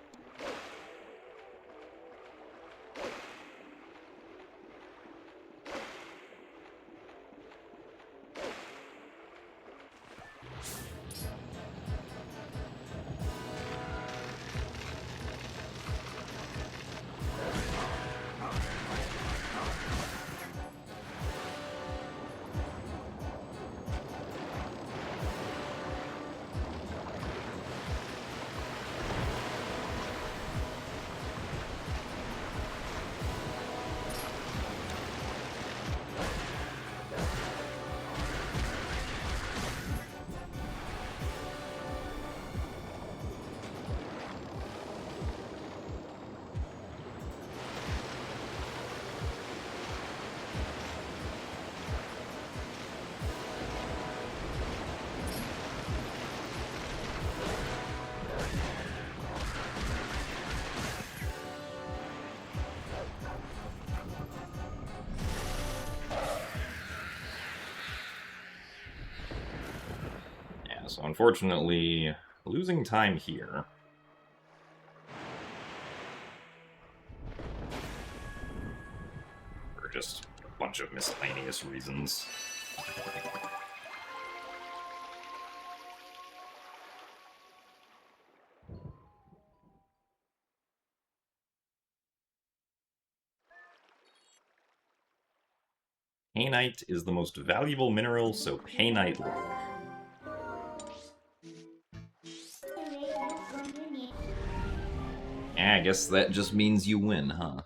So unfortunately, losing time here. For just a bunch of miscellaneous reasons. Painite is the most valuable mineral, so painite luck. Yeah, I guess that just means you win, huh?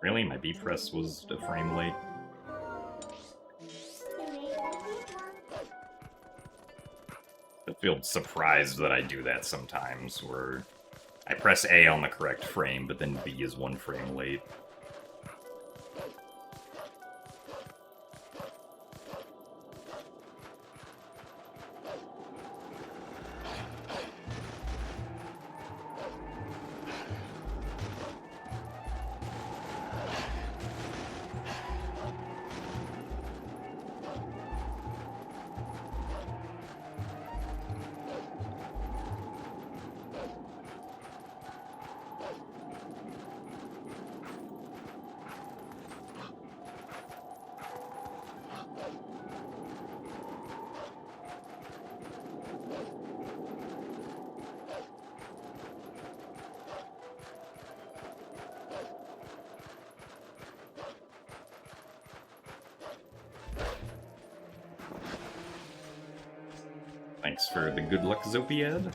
Really? My B press was a frame late? I feel surprised that I do that sometimes, where I press A on the correct frame, but then B is 1 frame late. Thanks for the good luck, Zopiad.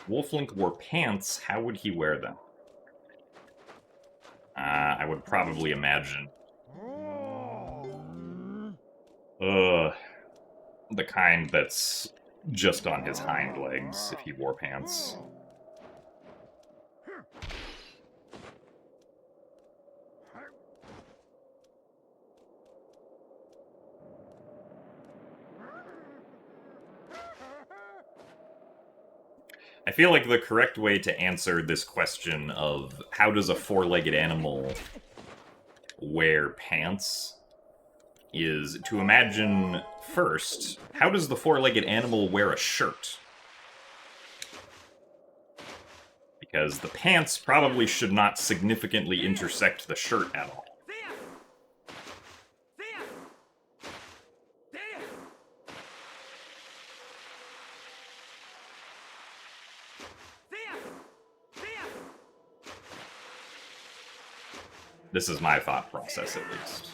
Wolflink wore pants, how would he wear them? I would probably imagine. The kind that's just on his hind legs, if he wore pants. I feel like the correct way to answer this question of how does a four-legged animal wear pants is to imagine first, how does the four-legged animal wear a shirt? Because the pants probably should not significantly intersect the shirt at all. This is my thought process, at least.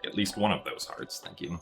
At least one of those hearts, thank you.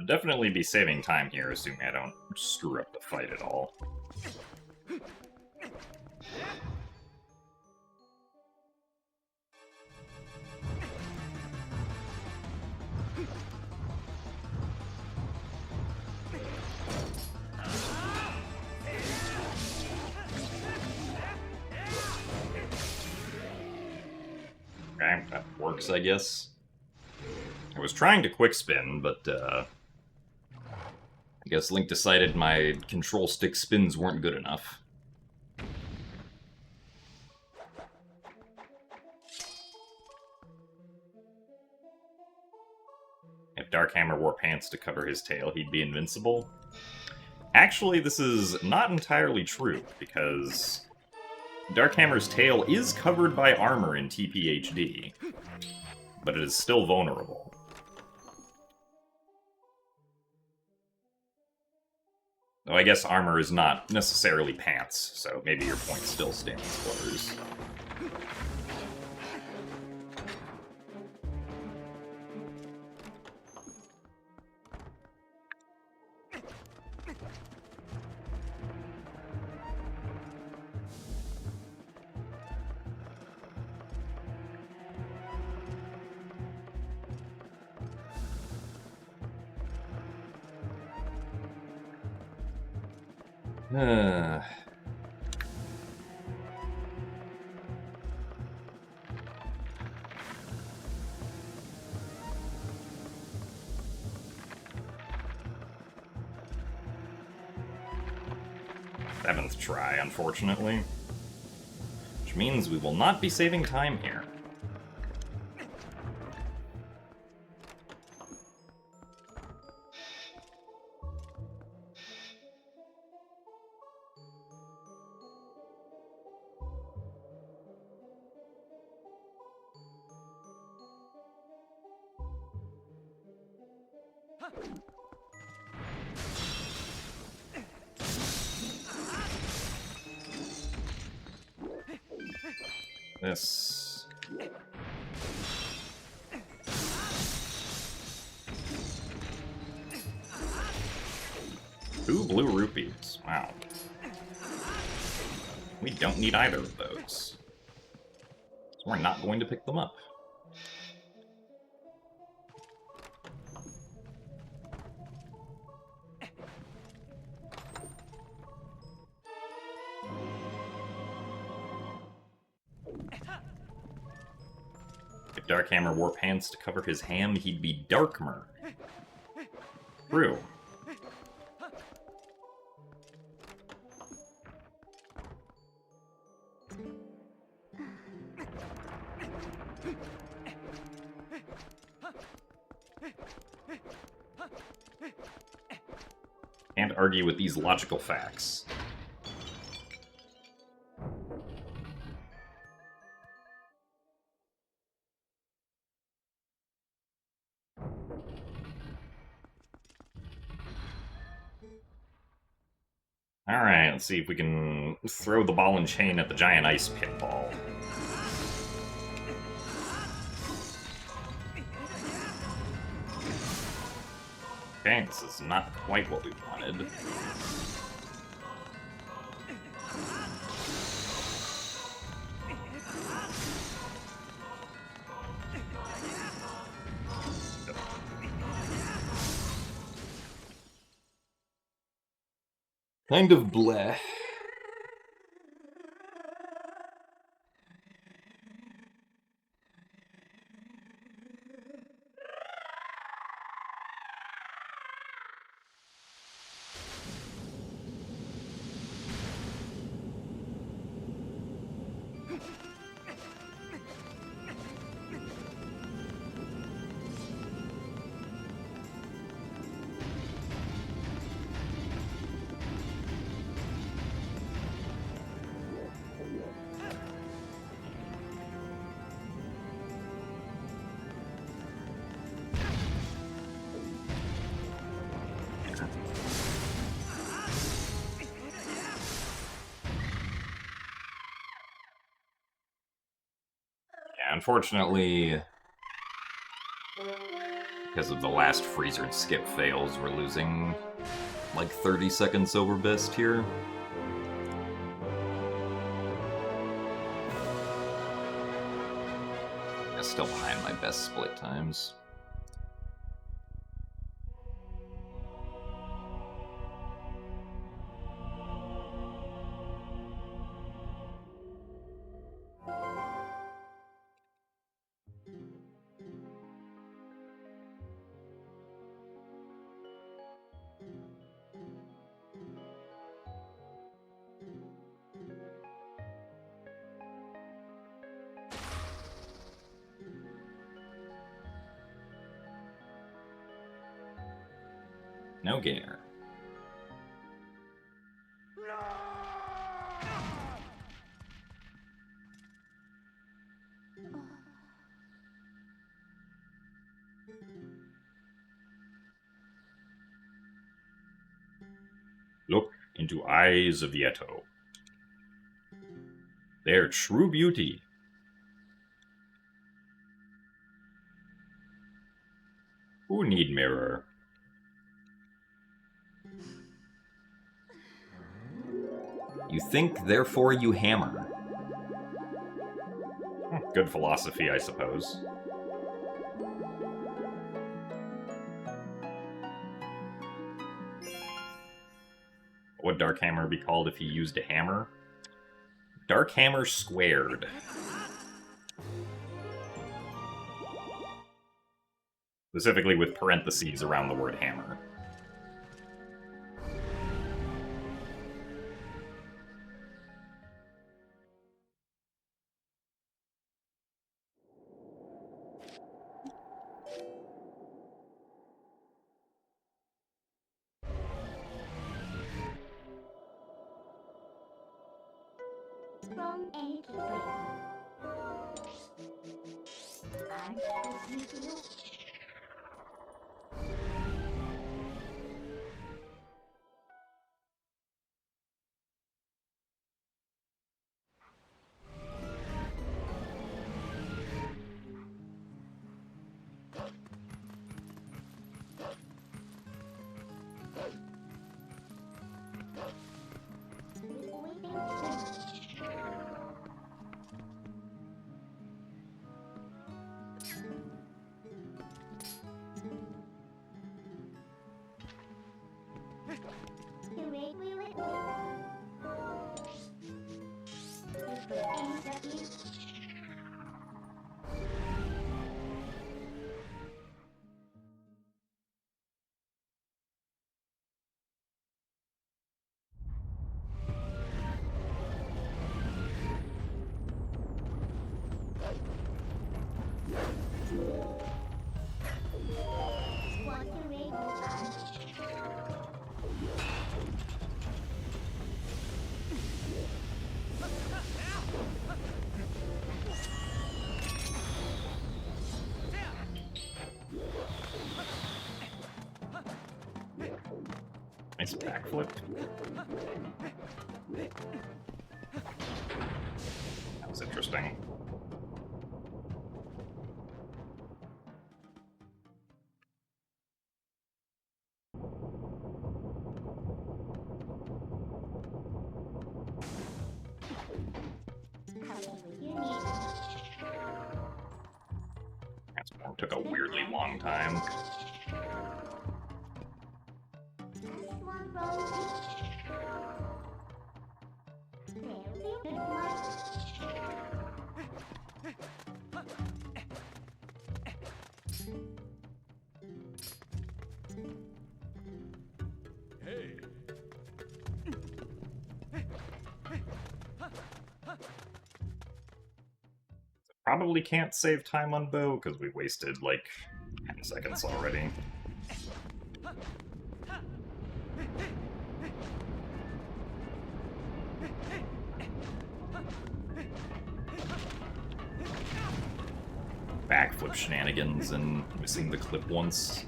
definitely be saving time here, assuming I don't screw up the fight at all. Okay, that works, I guess. I was trying to quick spin, but I guess Link decided my control stick spins weren't good enough. If Dark Hammer wore pants to cover his tail, he'd be invincible. Actually, this is not entirely true, because Dark Hammer's tail is covered by armor in TPHD, but it is still vulnerable. Though I guess armor is not necessarily pants, so maybe your point still stands, Butters. Uh... 7th try, unfortunately. Which means we will not be saving time here. This. 2 blue rupees. Wow. We don't need either of those. So we're not going to pick them up. If Dark Hammer wore pants to cover his ham, he'd be Darkmer. True. Can't argue with these logical facts. Alright, let's see if we can throw the ball and chain at the giant ice pinball. Okay, this is not quite what we wanted. Kind of bleh. Unfortunately, Because of the last freezer skip fails, we're losing like 30 seconds over best here. I'm still behind my best split times. No gainer. Look into eyes of Yeto. Their true beauty. Who need mirror? You think, therefore you hammer. Good philosophy, I suppose. What would Dark Hammer be called if he used a hammer? Dark Hammer squared. Specifically with parentheses around the word hammer. From any keeper. I'm listening to you. Nice backflip. That was interesting. Transform took a weirdly long time. Probably can't save time on bow, because we wasted, like, 10 seconds already. Backflip shenanigans and missing the clip once.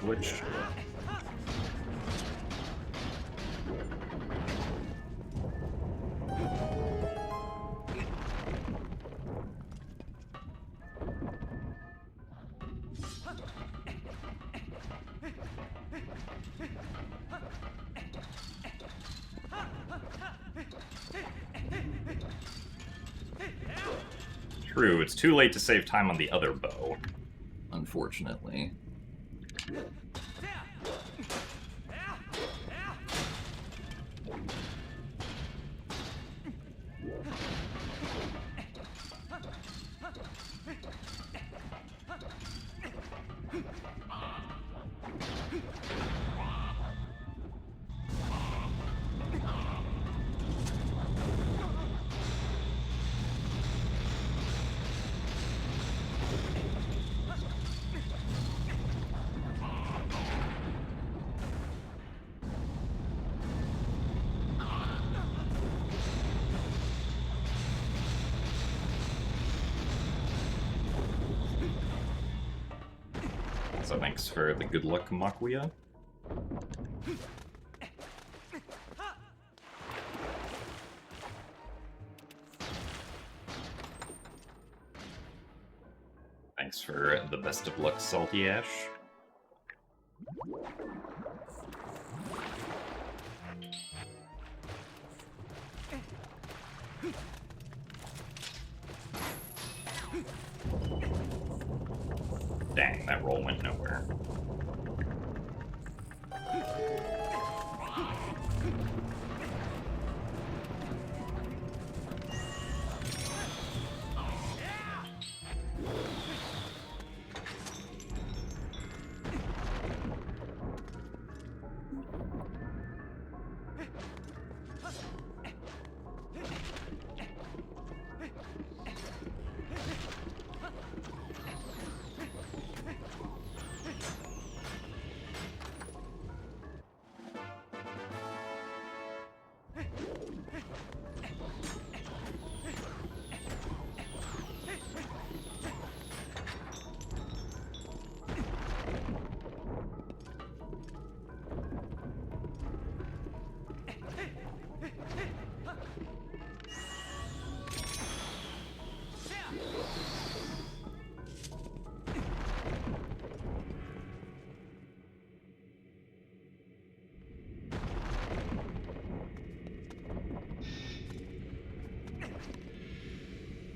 Glitch. True, it's too late to save time on the other bow, unfortunately. So thanks for the good luck, Makuya. Thanks for the best of luck, Salty Ash. Dang, that roll went nowhere.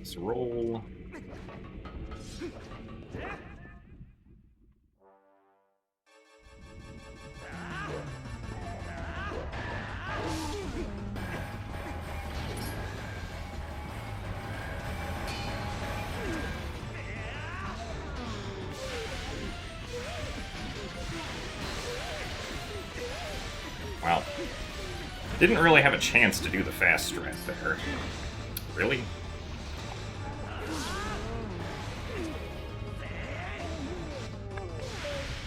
Let's roll. Wow. Didn't really have a chance to do the fast strat there. Really?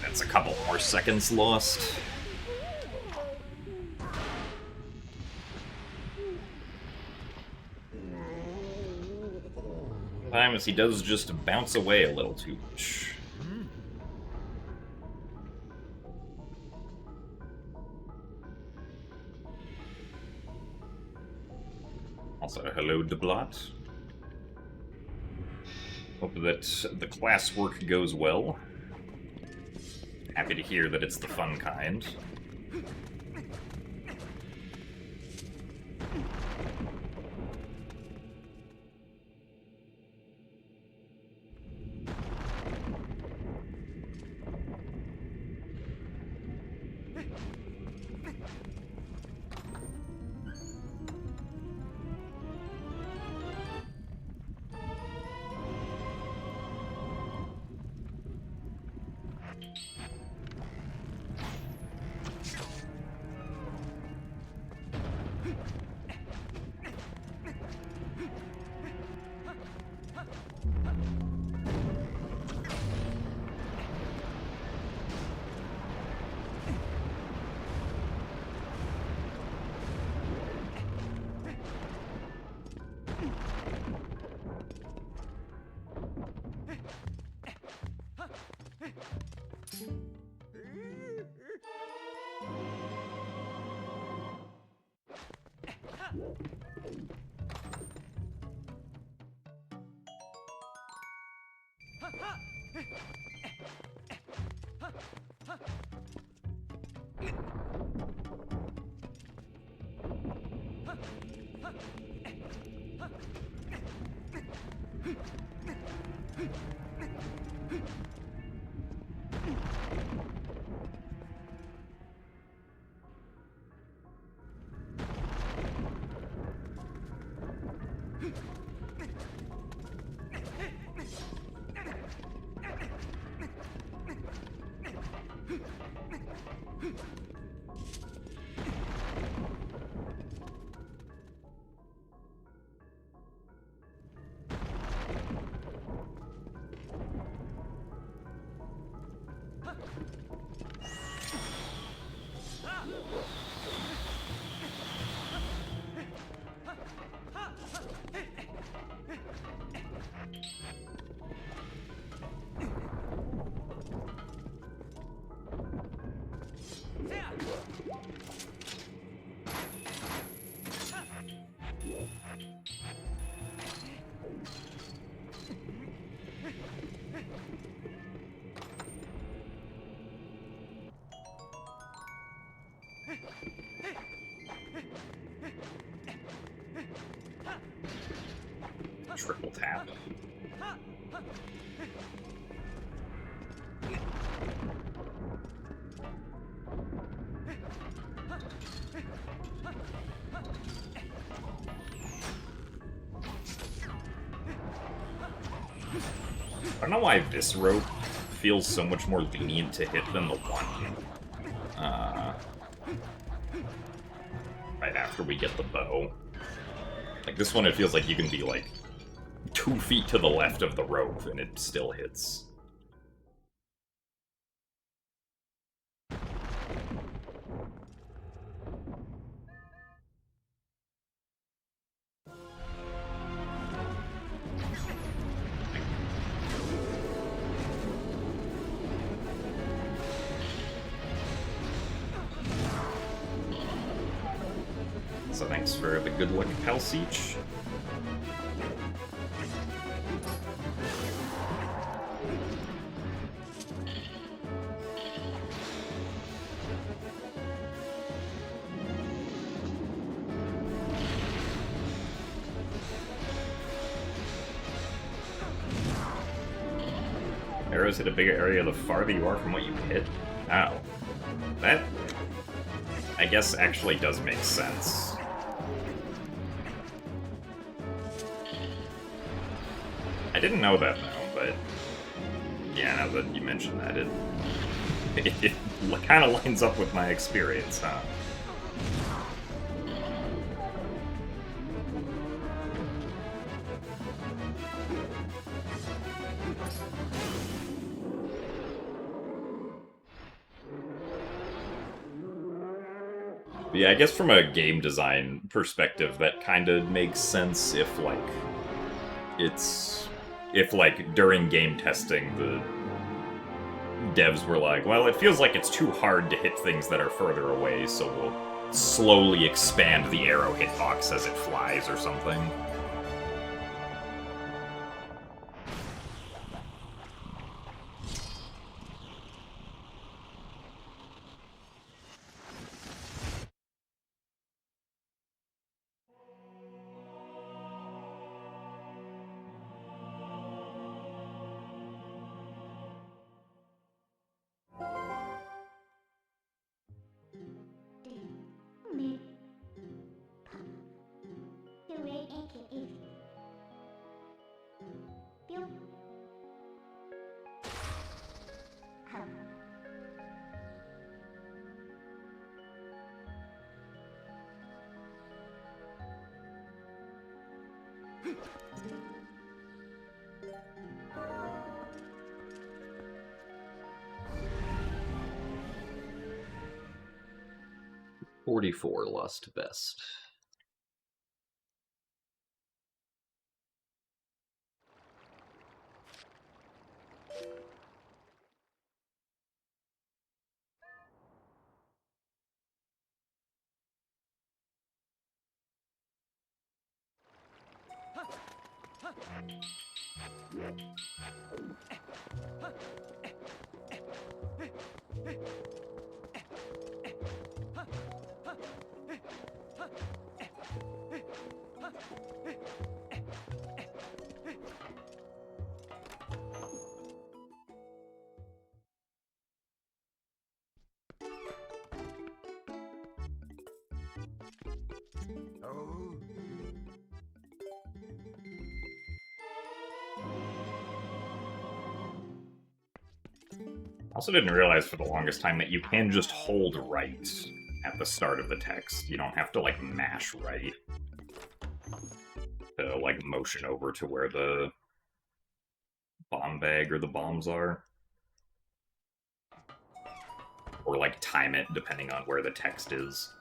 That's a couple more seconds lost. Sometimes he does just bounce away a little too much. Also, hello, Deblot. Hope that the classwork goes well. Happy to hear that it's the fun kind. Triple tap. I don't know why this rope feels so much more lenient to hit than the one right after we get the bow. Like, this one, it feels like you can be, like, 2 feet to the left of the rope, and it still hits. So thanks for the good luck, Palseach. Arrows hit a bigger area the farther you are from what you hit? Oh. That, I guess, actually does make sense. I didn't know that, though, but yeah, now that you mention that, it kind of lines up with my experience, huh? Yeah, I guess from a game design perspective, that kind of makes sense if, like, if, like, during game testing, the devs were like, well, it feels like it's too hard to hit things that are further away, so we'll slowly expand the arrow hitbox as it flies or something. Me. The way ink is. Pew. Hum. .44 lost best. Oh. I also didn't realize for the longest time that you can just hold right at the start of the text. You don't have to, like, mash right to, like, motion over to where the bomb bag or the bombs are. Or, like, time it depending on where the text is.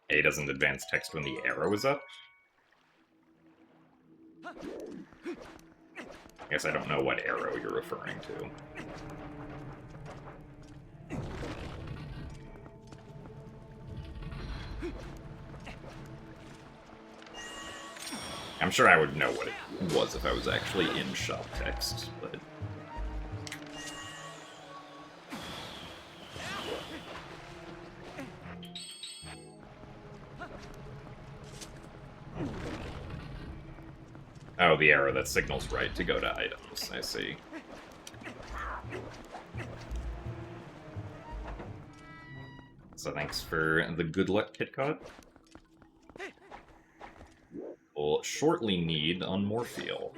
A doesn't advance text when the arrow is up? I guess I don't know what arrow you're referring to. I'm sure I would know what it was if I was actually in shop text, but... Oh, the arrow that signals right to go to items, I see. So thanks for the good luck, KitKat. We'll shortly need on Morpheal.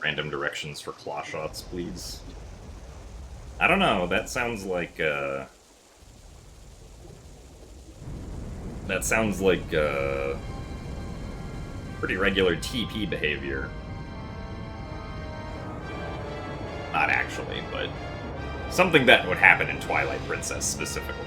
Random directions for claw shots, please. I don't know, that sounds like, pretty regular TP behavior. Not actually, but something that would happen in Twilight Princess specifically.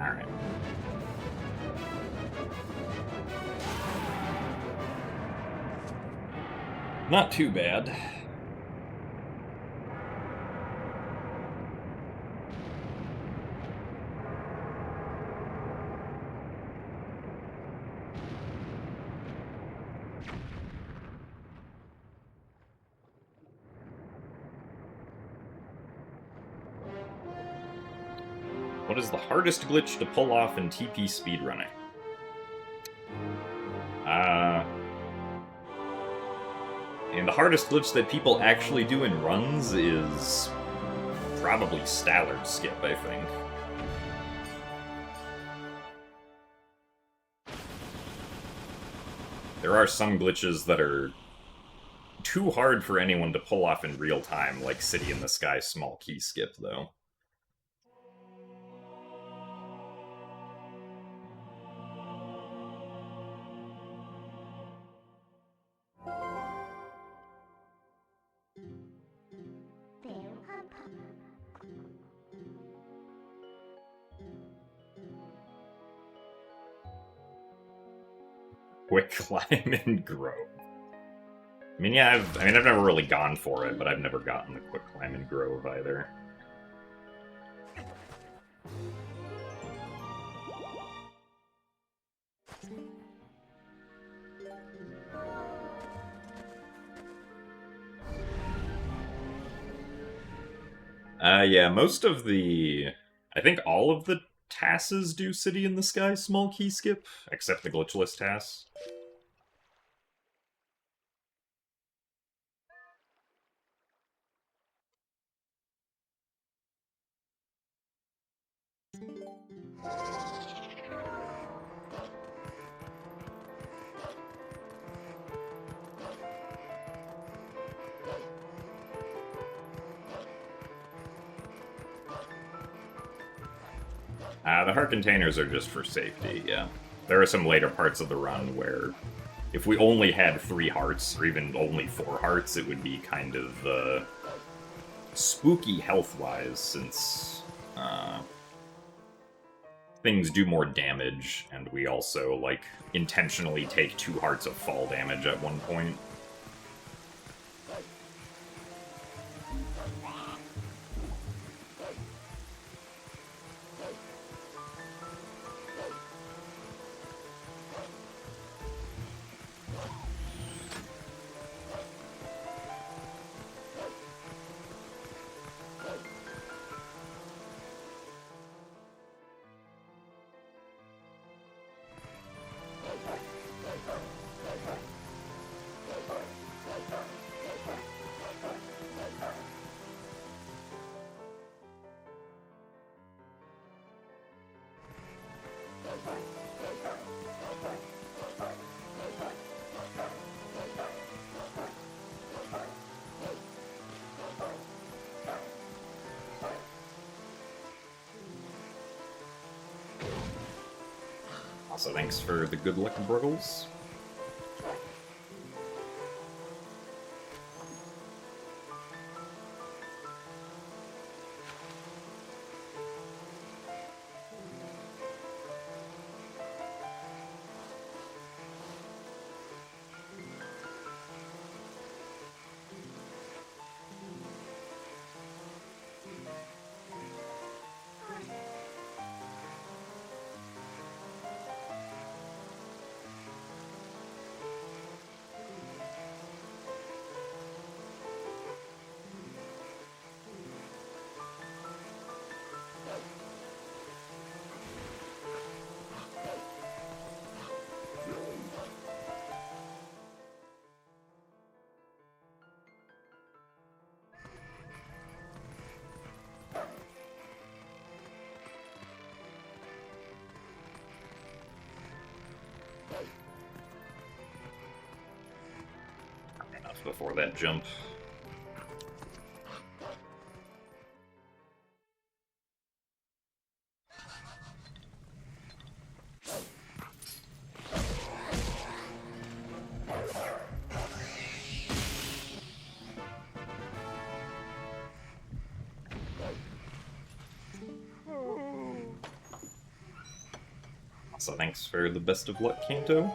Alright. Not too bad. What is the hardest glitch to pull off in TP speedrunning? And the hardest glitch that people actually do in runs is probably Stallard Skip, I think. There are some glitches that are too hard for anyone to pull off in real time, like City in the Sky small key skip, though. Quick climb and Grove. I mean, yeah, I've never really gone for it, but I've never gotten the quick climb and Grove either. Yeah, most of the... I think all of the TASs do City in the Sky small key skip, except the glitchless TAS. The heart containers are just for safety, yeah. there are some later parts of the run where if we only had 3 hearts, or even only 4 hearts, it would be kind of spooky health-wise, since things do more damage, and we also, like, intentionally take 2 hearts of fall damage at one point. Also, thanks for the good luck, Bruggles. Enough before that jump. So thanks for the best of luck, Kanto.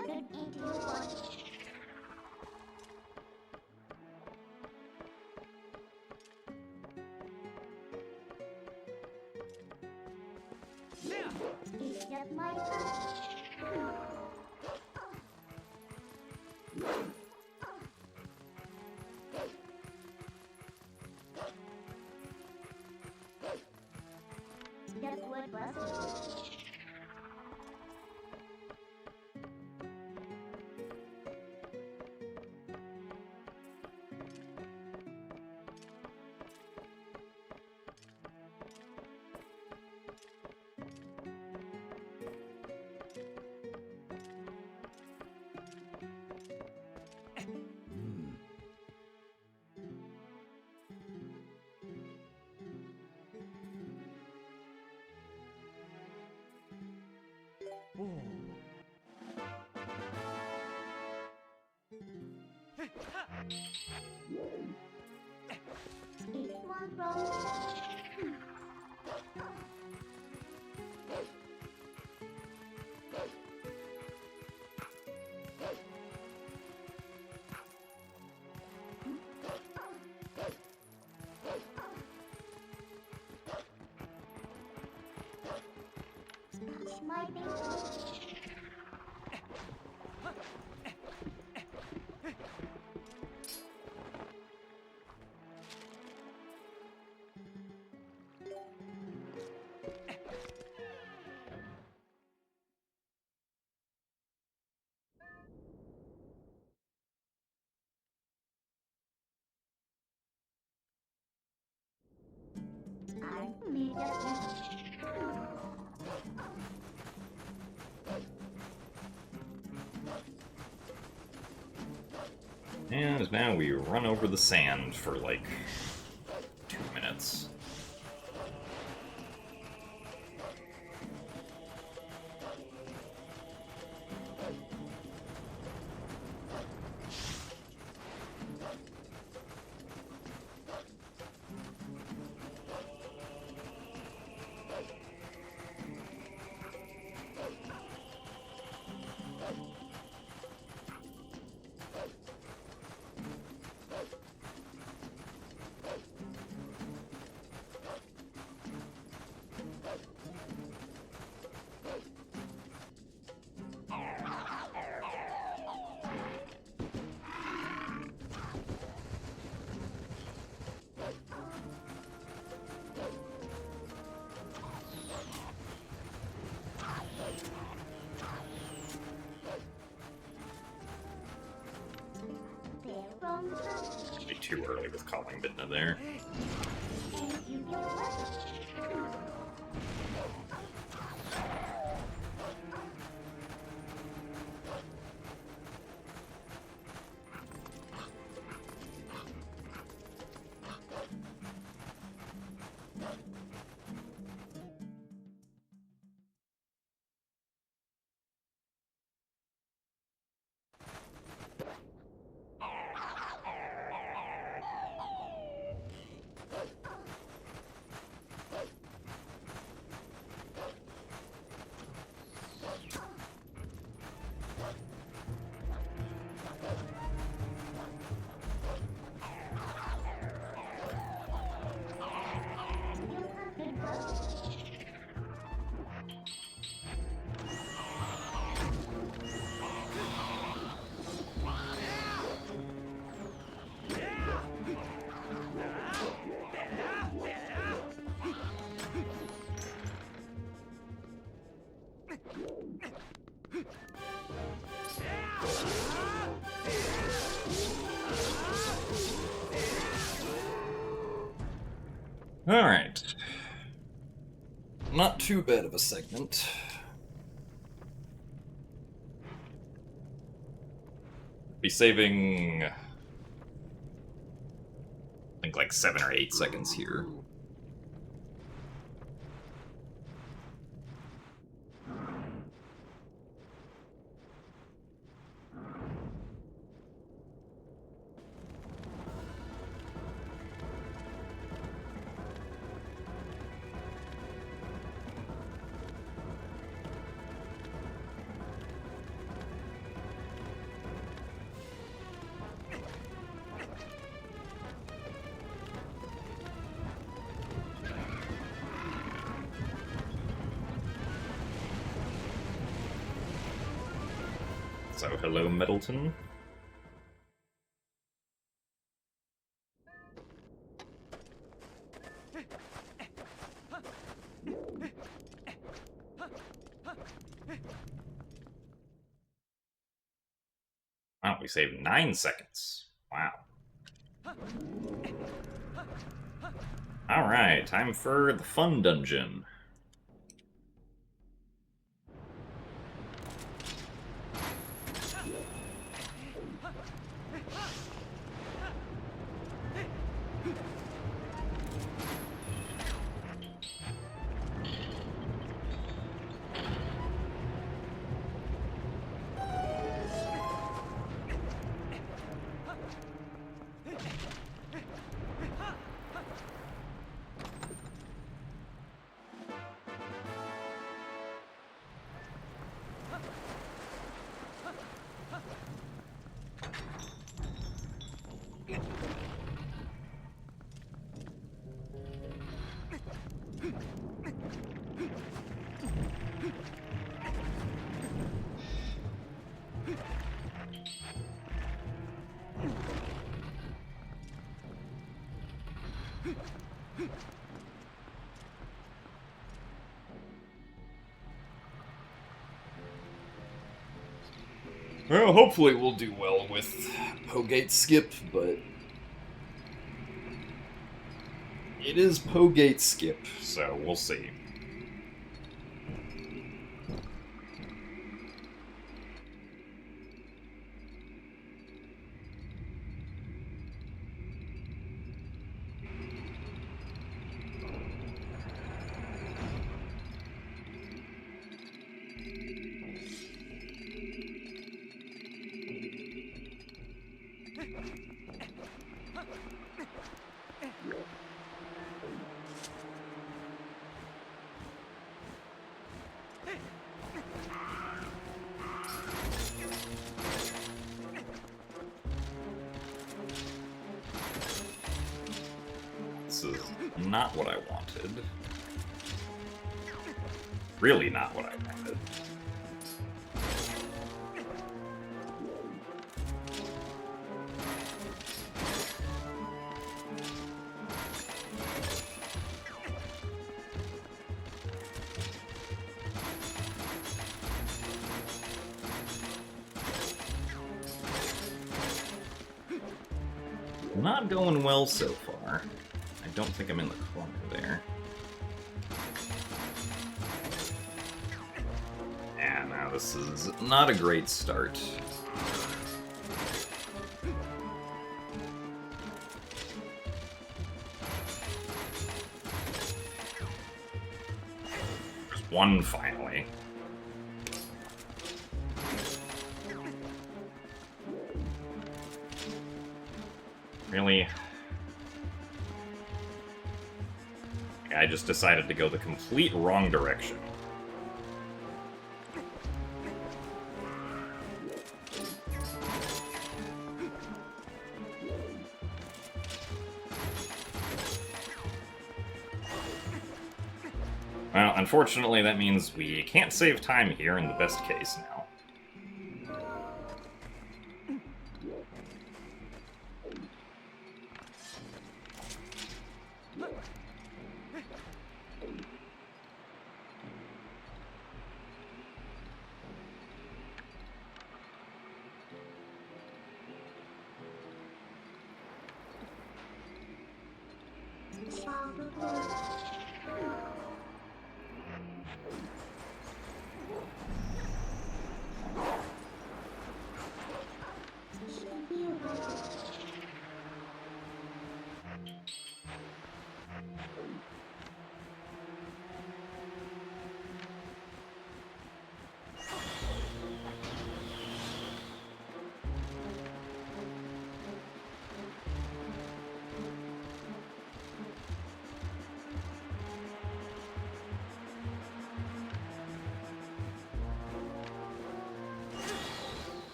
good into your one. It's just my turn. Just word busted. It's one from. Touch my baby. I may just. And now we run over the sand for like 2 minutes. Be too early with calling Bitna there. Alright. Not too bad of a segment. Be saving, I think, like 7 or 8 seconds here. So, hello, Middleton. Wow, we saved 9 seconds. Wow. Alright, time for the fun dungeon. Well, hopefully we'll do well with Pogate Skip, but it is Pogate Skip. So, we'll see. This is not what I wanted. Really not what I wanted. Not going well so far. I don't think I'm in the corner there. Yeah, now this is not a great start. There's one finally. Really? I just decided to go the complete wrong direction. Well, unfortunately, that means we can't save time here in the best case now.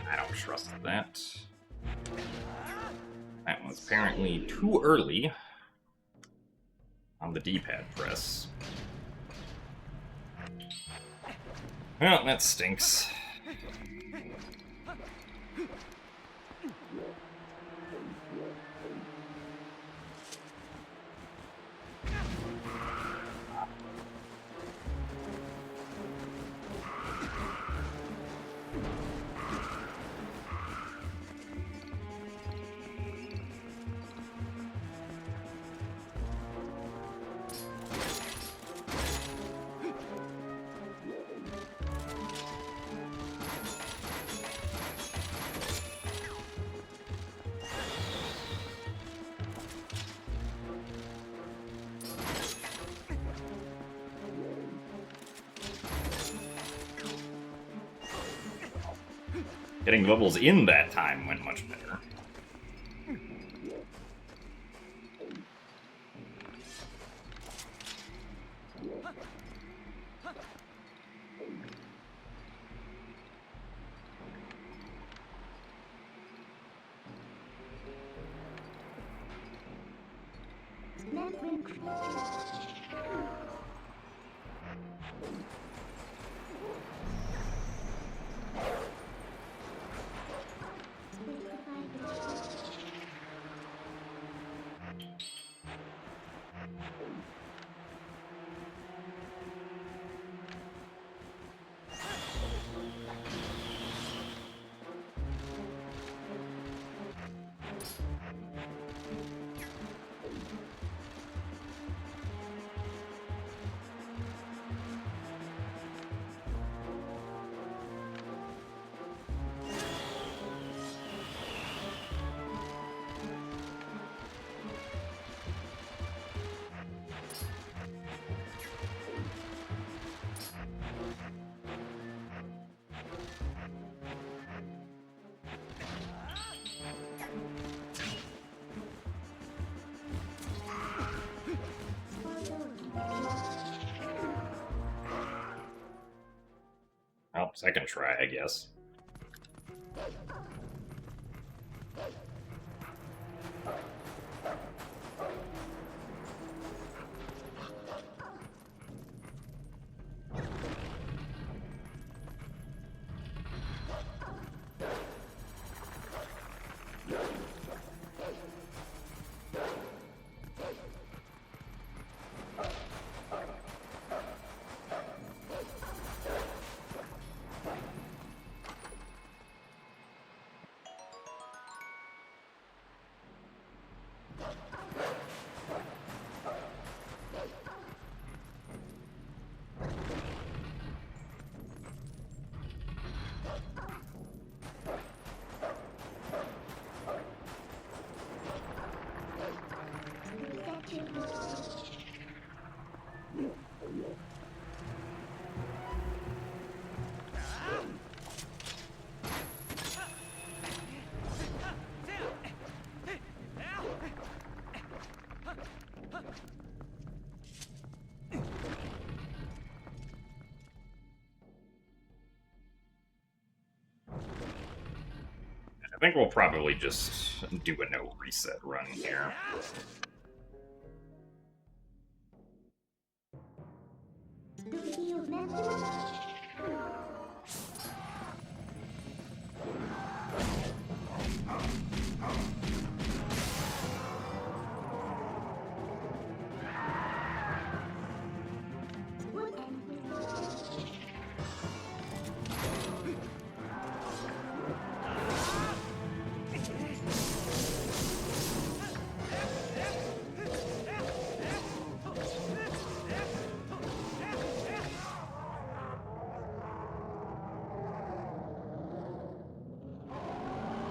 I don't trust that. That was apparently too early on the D-pad press. Well, that stinks. Getting levels in that time went much better. Well, second try, I guess. I think we'll probably just do a no reset run here.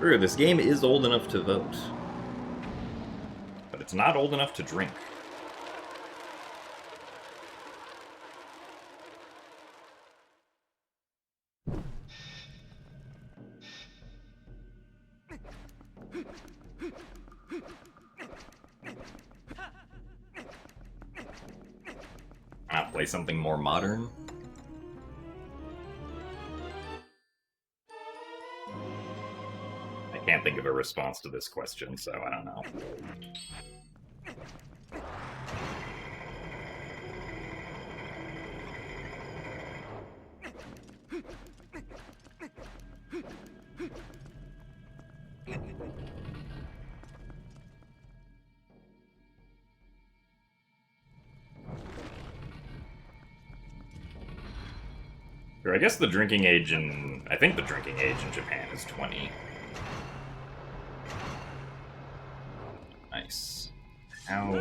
True, this game is old enough to vote, but it's not old enough to drink. I'll play something more modern. I can't think of a response to this question, so I don't know. Or I guess the drinking age in... I think the drinking age in Japan is 20. Nice. How...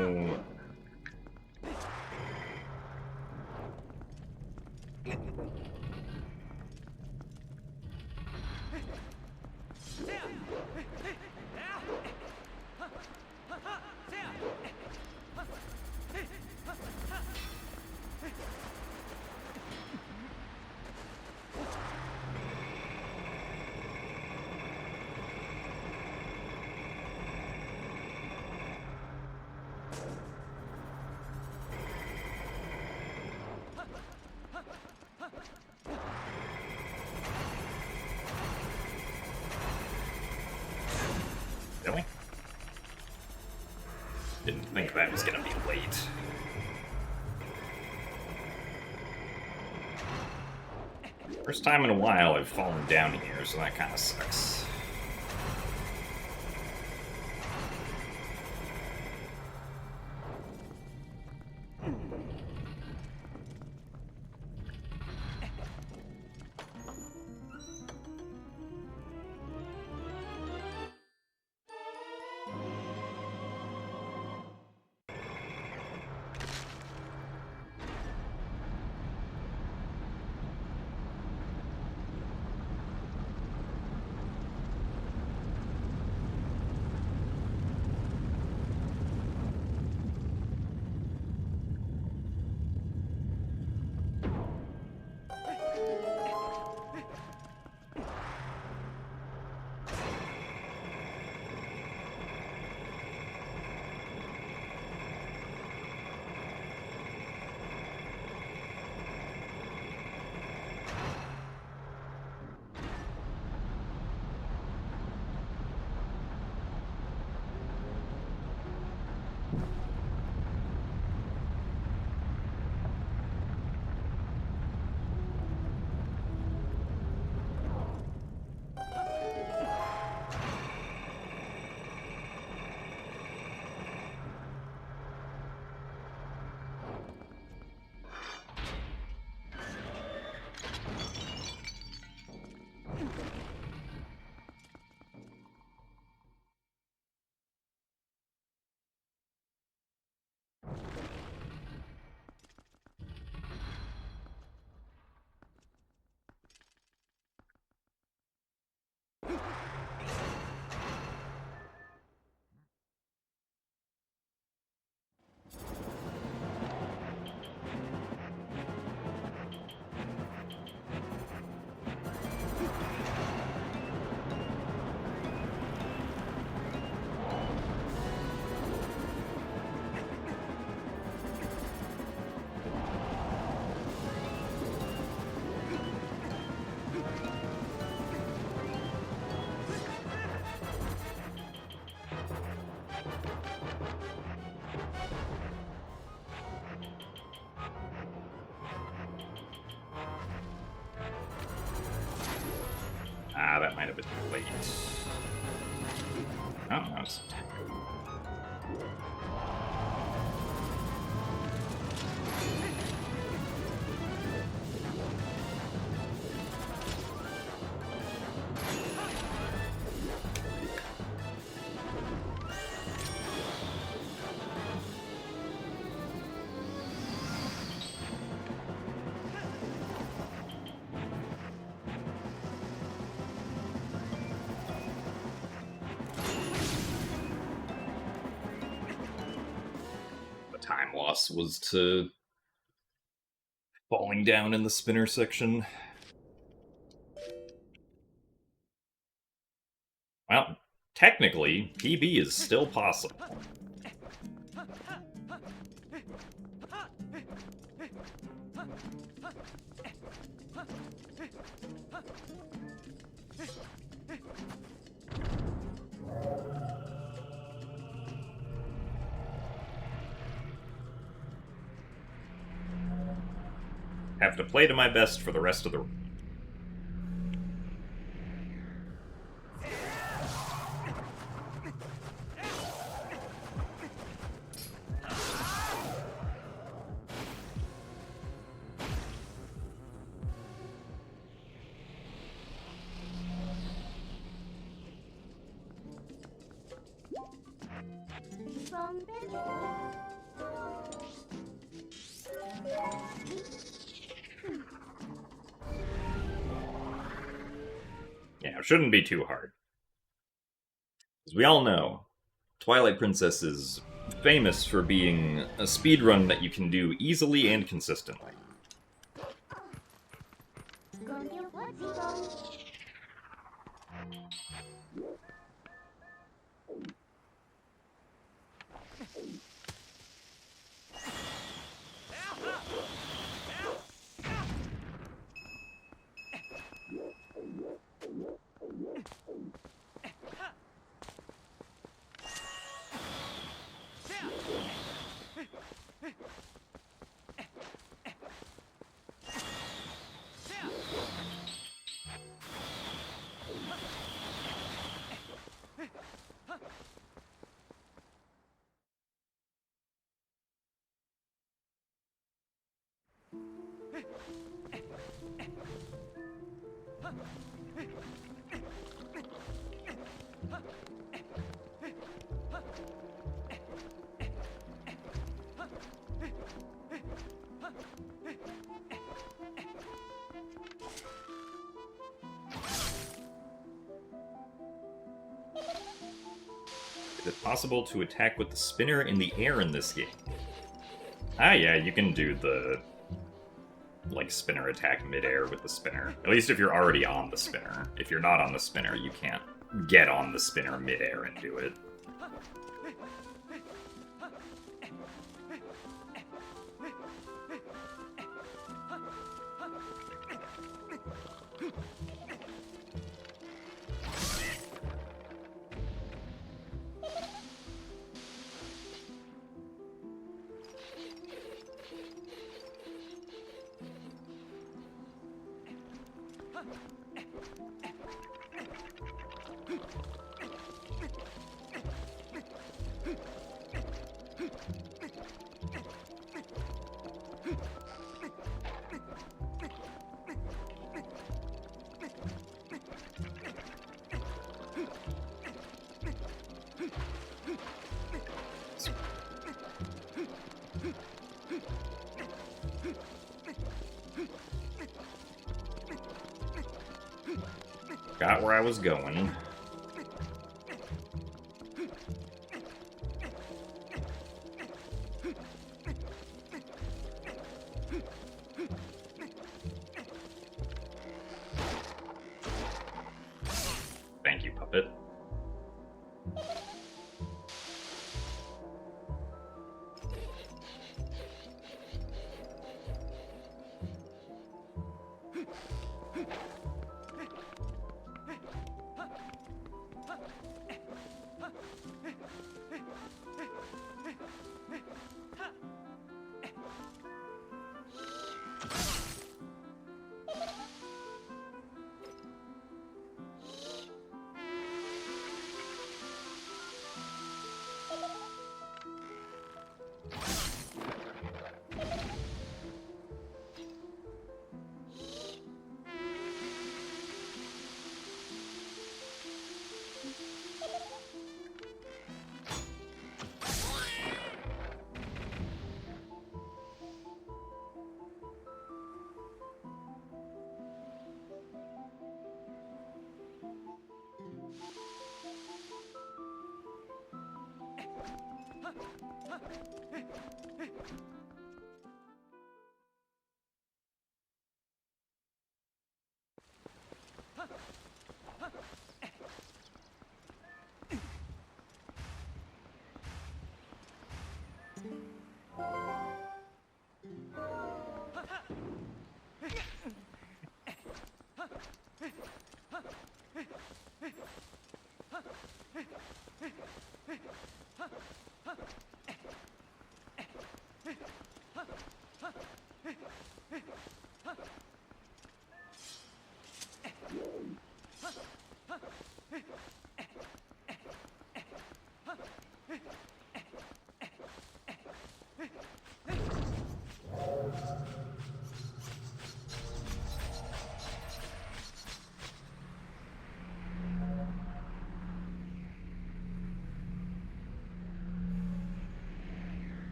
Really? Didn't think that was gonna be late. First time in a while I've fallen down here, so that kinda sucks. Ah, that might have been late. Oh, that was... time loss was to falling down in the spinner section. Well, technically, PB is still possible. Have to play to my best for the rest of the. From Yeah, it shouldn't be too hard. As we all know, Twilight Princess is famous for being a speedrun that you can do easily and consistently. Is it possible to attack with the spinner in the air in this game? Ah, yeah, you can do the like spinner attack midair with the spinner. At least if you're already on the spinner. If you're not on the spinner, you can't get on the spinner midair and do it. Got where I was going. Thank you, puppet.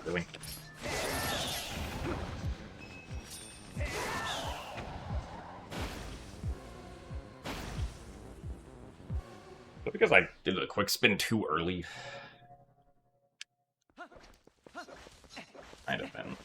Really? But because I did a quick spin too early. Might have been.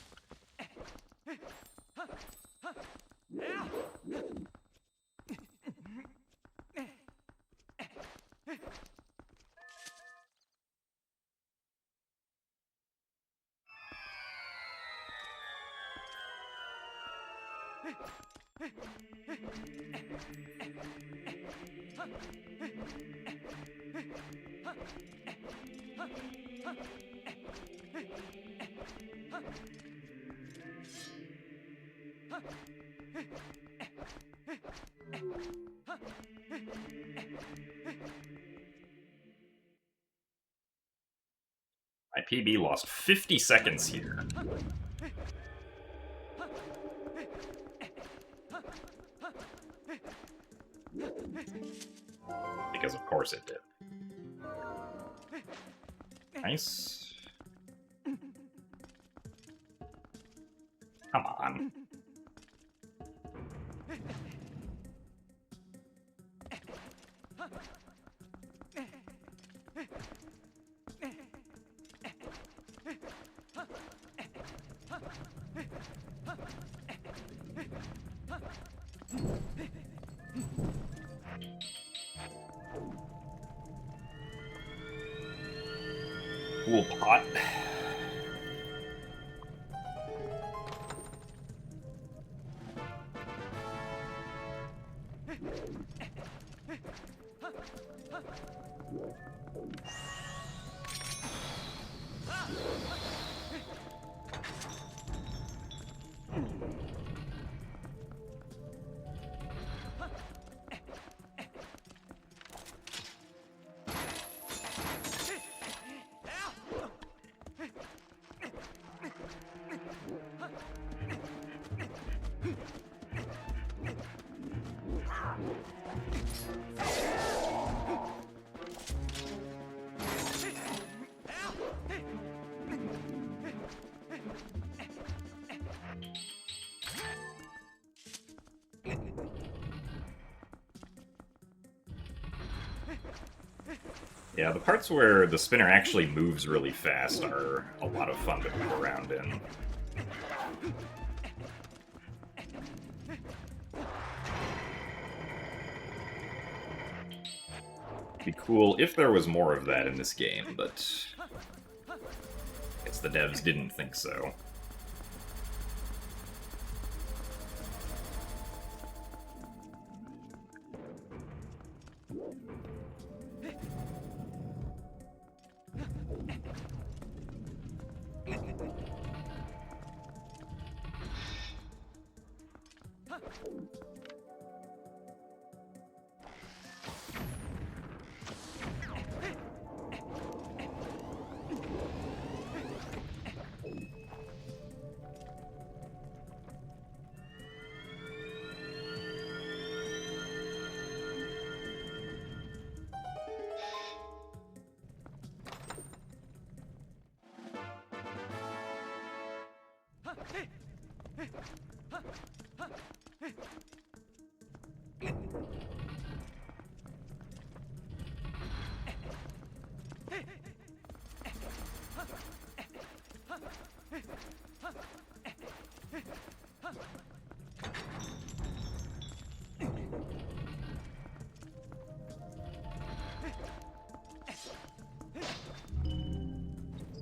My PB lost 50 seconds here. Because of course it did. Nice. Come on. Cool pot. Yeah, the parts where the spinner actually moves really fast are a lot of fun to move around in. Be cool if there was more of that in this game, but I guess the devs didn't think so.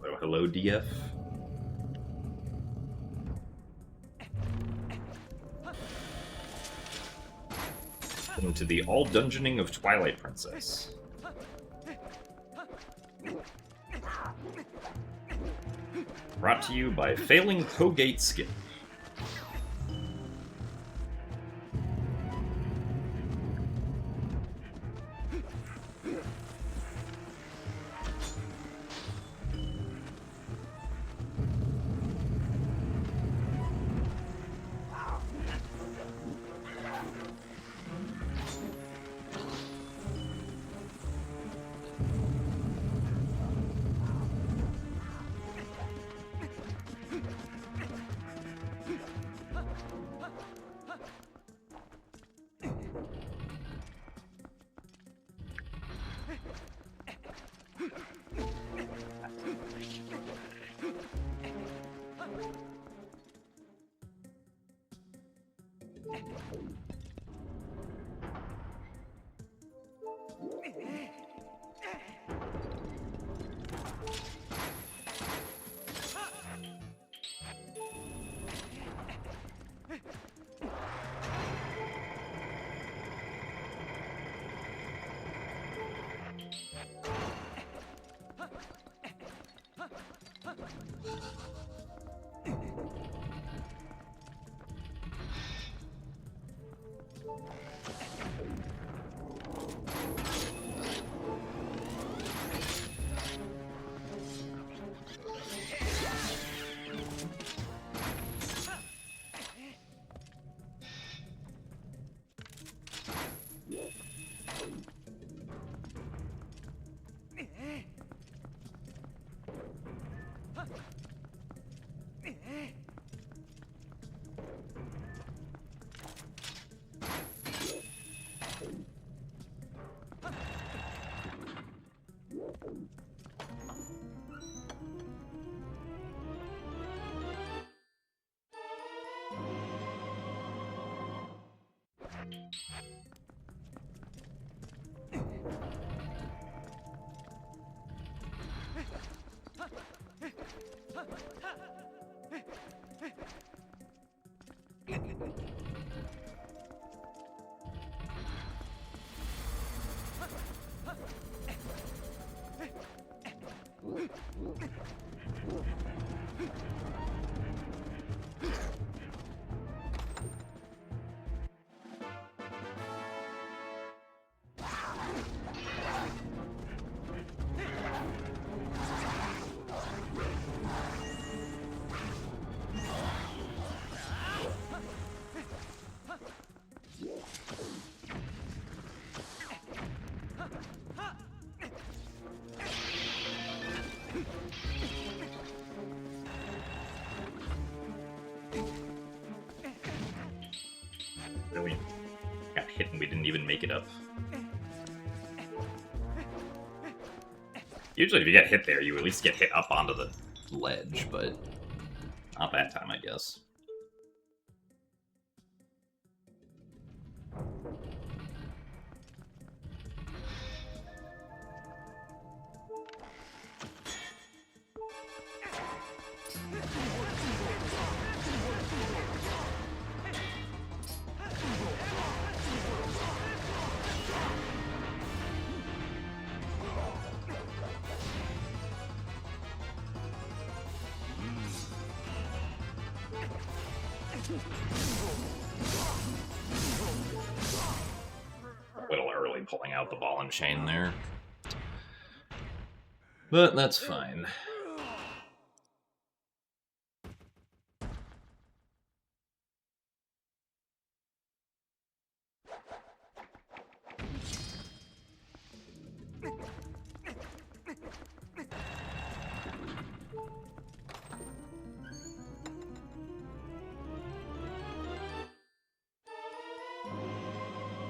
So, hello, DF. Welcome to the all dungeoning of Twilight Princess. Brought to you by Failing Hogate Skip. Really got hit and we didn't even make it up. Usually if you get hit there, you at least get hit up onto the ledge, but not that time, I guess. A little early pulling out the ball and chain there. But that's fine.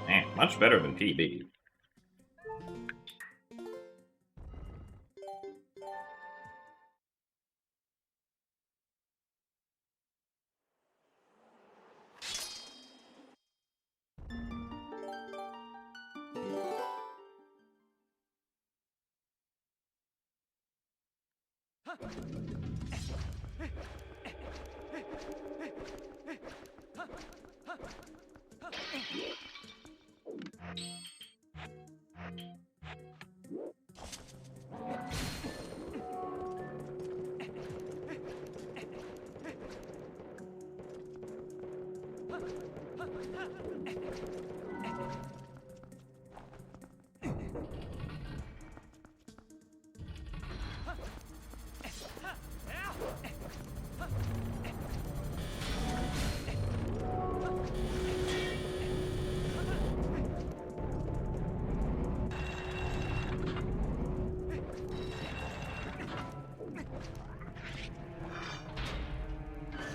Man, much better than PB.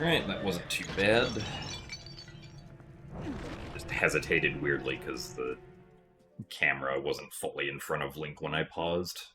Alright, that wasn't too bad. Just hesitated weirdly because the camera wasn't fully in front of Link when I paused.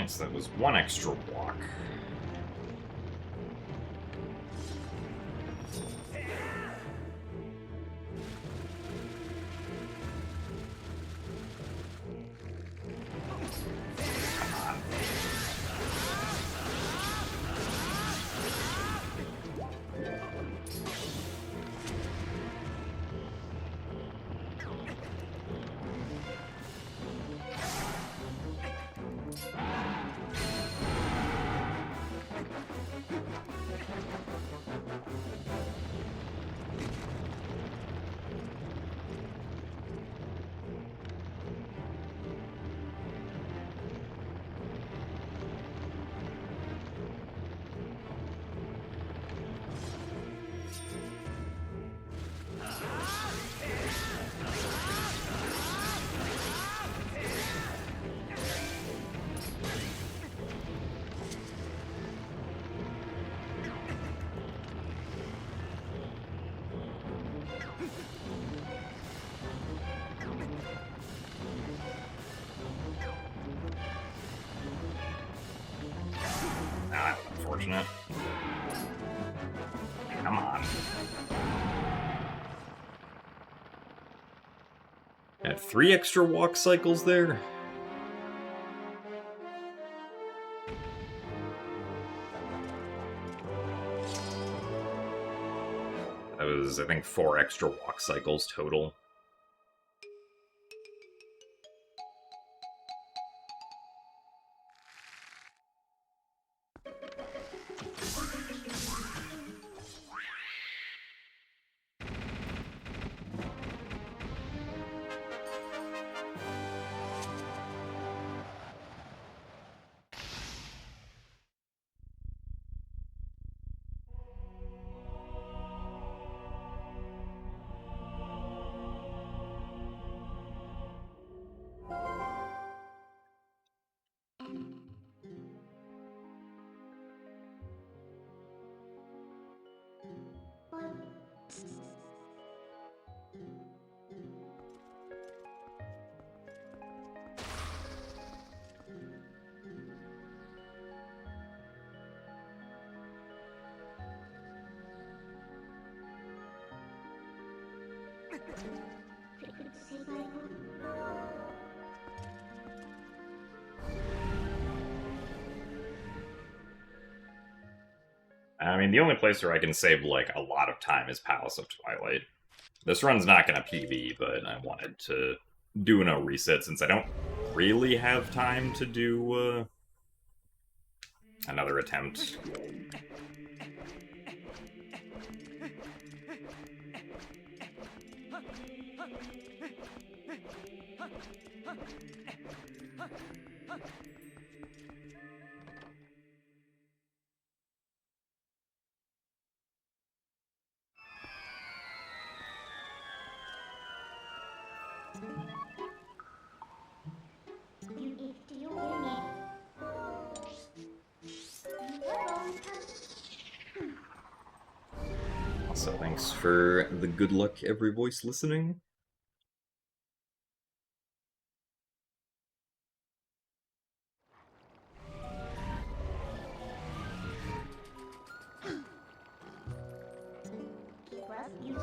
So that was one extra walk. Unfortunate. Come on. Got 3 extra walk cycles there. That was, I think, 4 extra walk cycles total. I mean, the only place where I can save, like, a lot of time is Palace of Twilight. This run's not gonna PB, but I wanted to do no reset since I don't really have time to do, another attempt. Also, thanks for the good luck, every voice listening. love you too.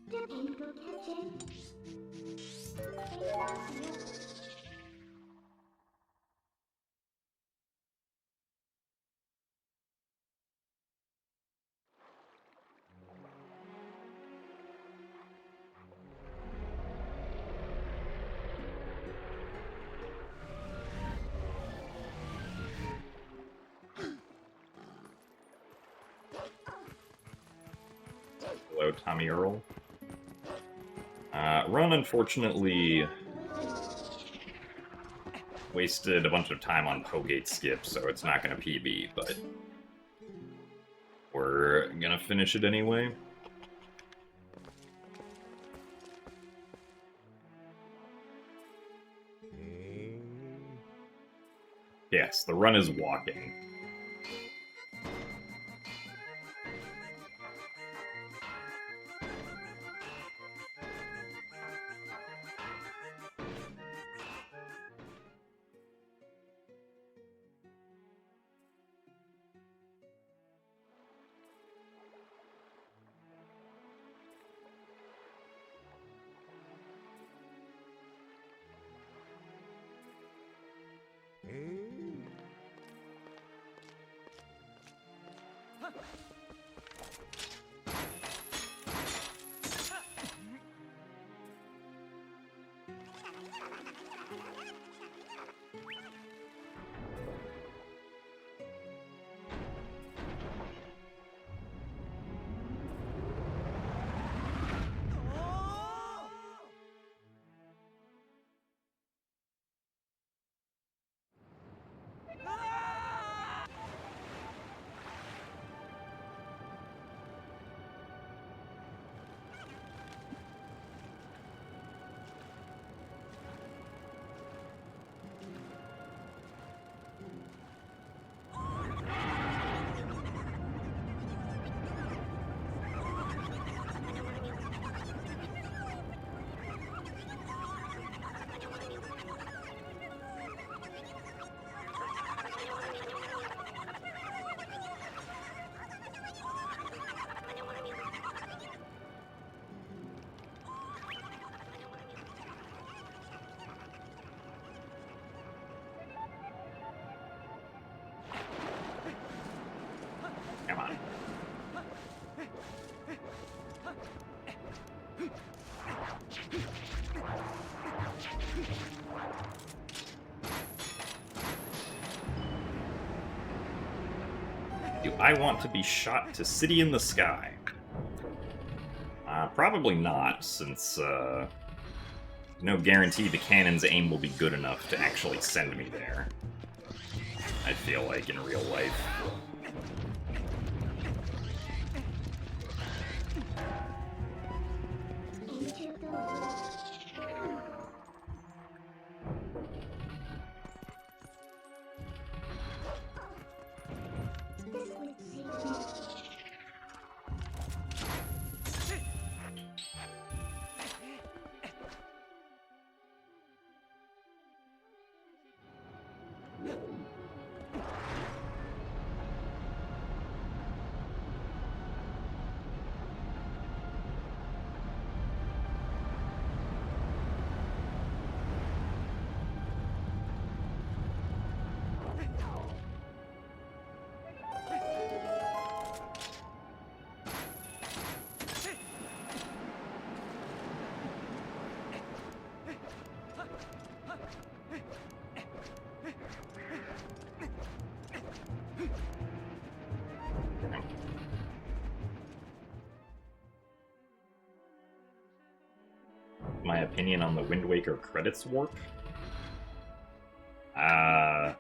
Did Pink go catch it? It's not you. Hello, Tommy Earl. Run, unfortunately, wasted a bunch of time on Pogate skip, so it's not going to PB, but we're going to finish it anyway. Yes, the run is walking. Come on. Do I want to be shot to City in the Sky? Probably not, since no guarantee the cannon's aim will be good enough to actually send me there. I feel like in real life. Into the this would save me. my opinion on the Wind Waker credits warp. I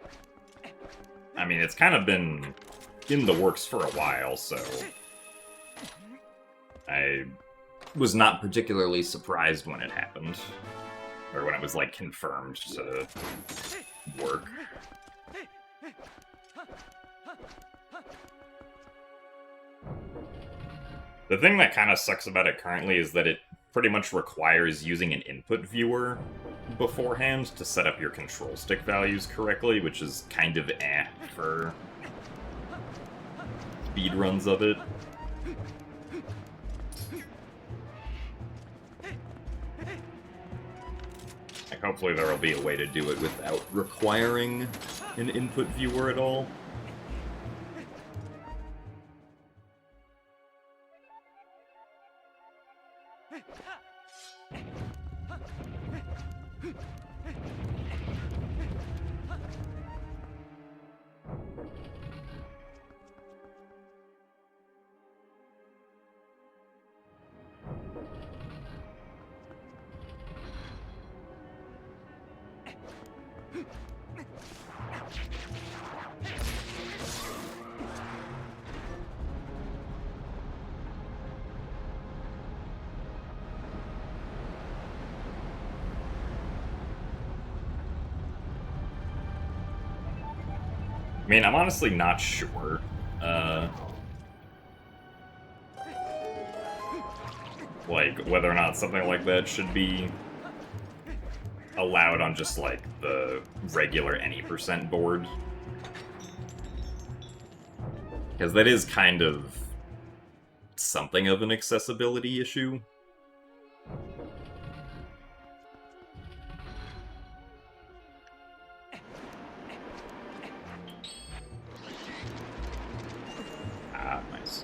mean, it's kind of been in the works for a while, so I was not particularly surprised when it happened, or when it was, like, confirmed to work. The thing that kind of sucks about it currently is that it pretty much requires using an input viewer beforehand to set up your control stick values correctly, which is kind of for speedruns of it. Like, hopefully there will be a way to do it without requiring an input viewer at all. I mean, I'm honestly not sure. Like, whether or not something like that should be allowed on just, like, the regular any percent board. Because that is kind of something of an accessibility issue. Ah, nice.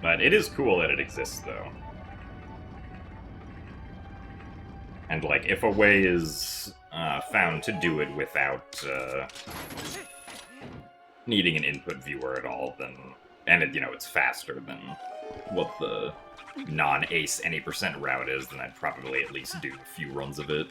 But it is cool that it exists, though. And, like, if a way is found to do it without needing an input viewer at all, then... And, it, you know, it's faster than what the non-ace any percent route is, then I'd probably at least do a few runs of it.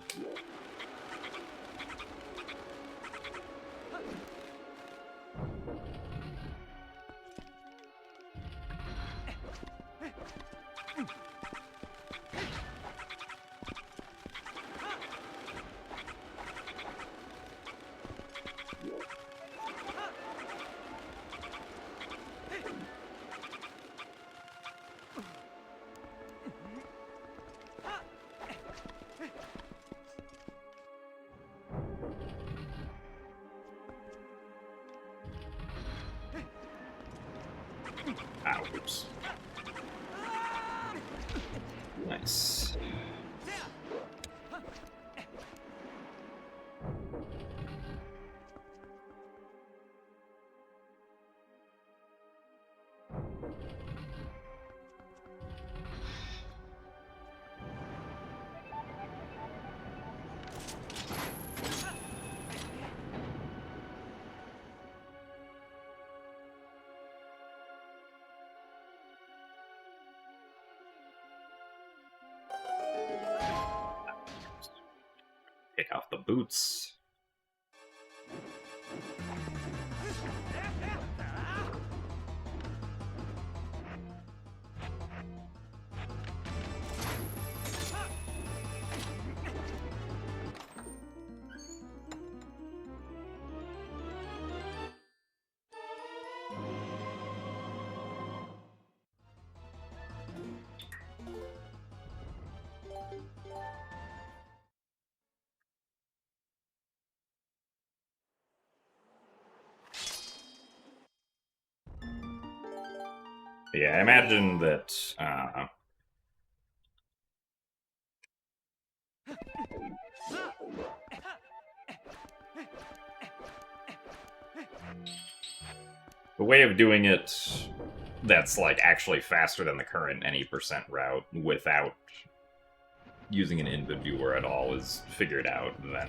Ow, oops. Nice. Pick off the boots. Yeah, I imagine that the way of doing it that's like actually faster than the current any percent route without using an input viewer at all is figured out, then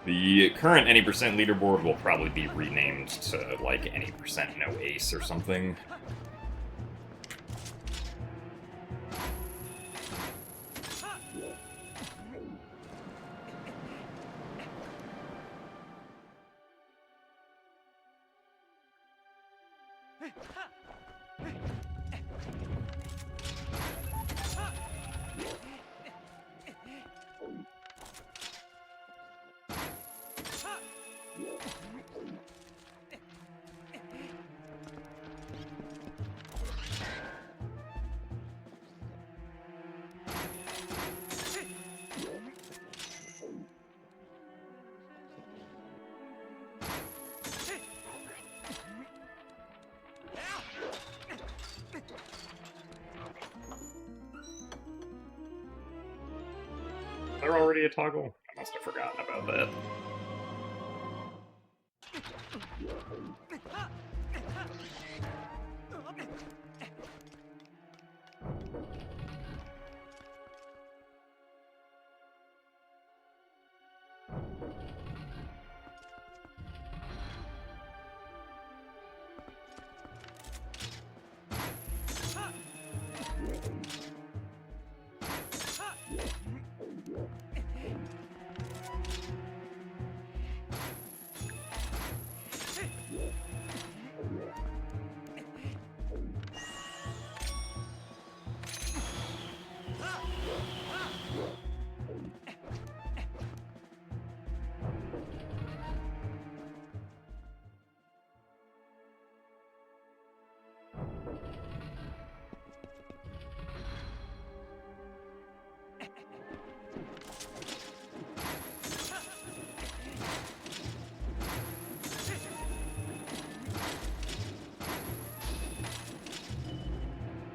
the current any percent leaderboard will probably be renamed to like any percent no ace or something. Is there already a toggle? I must have forgotten about that.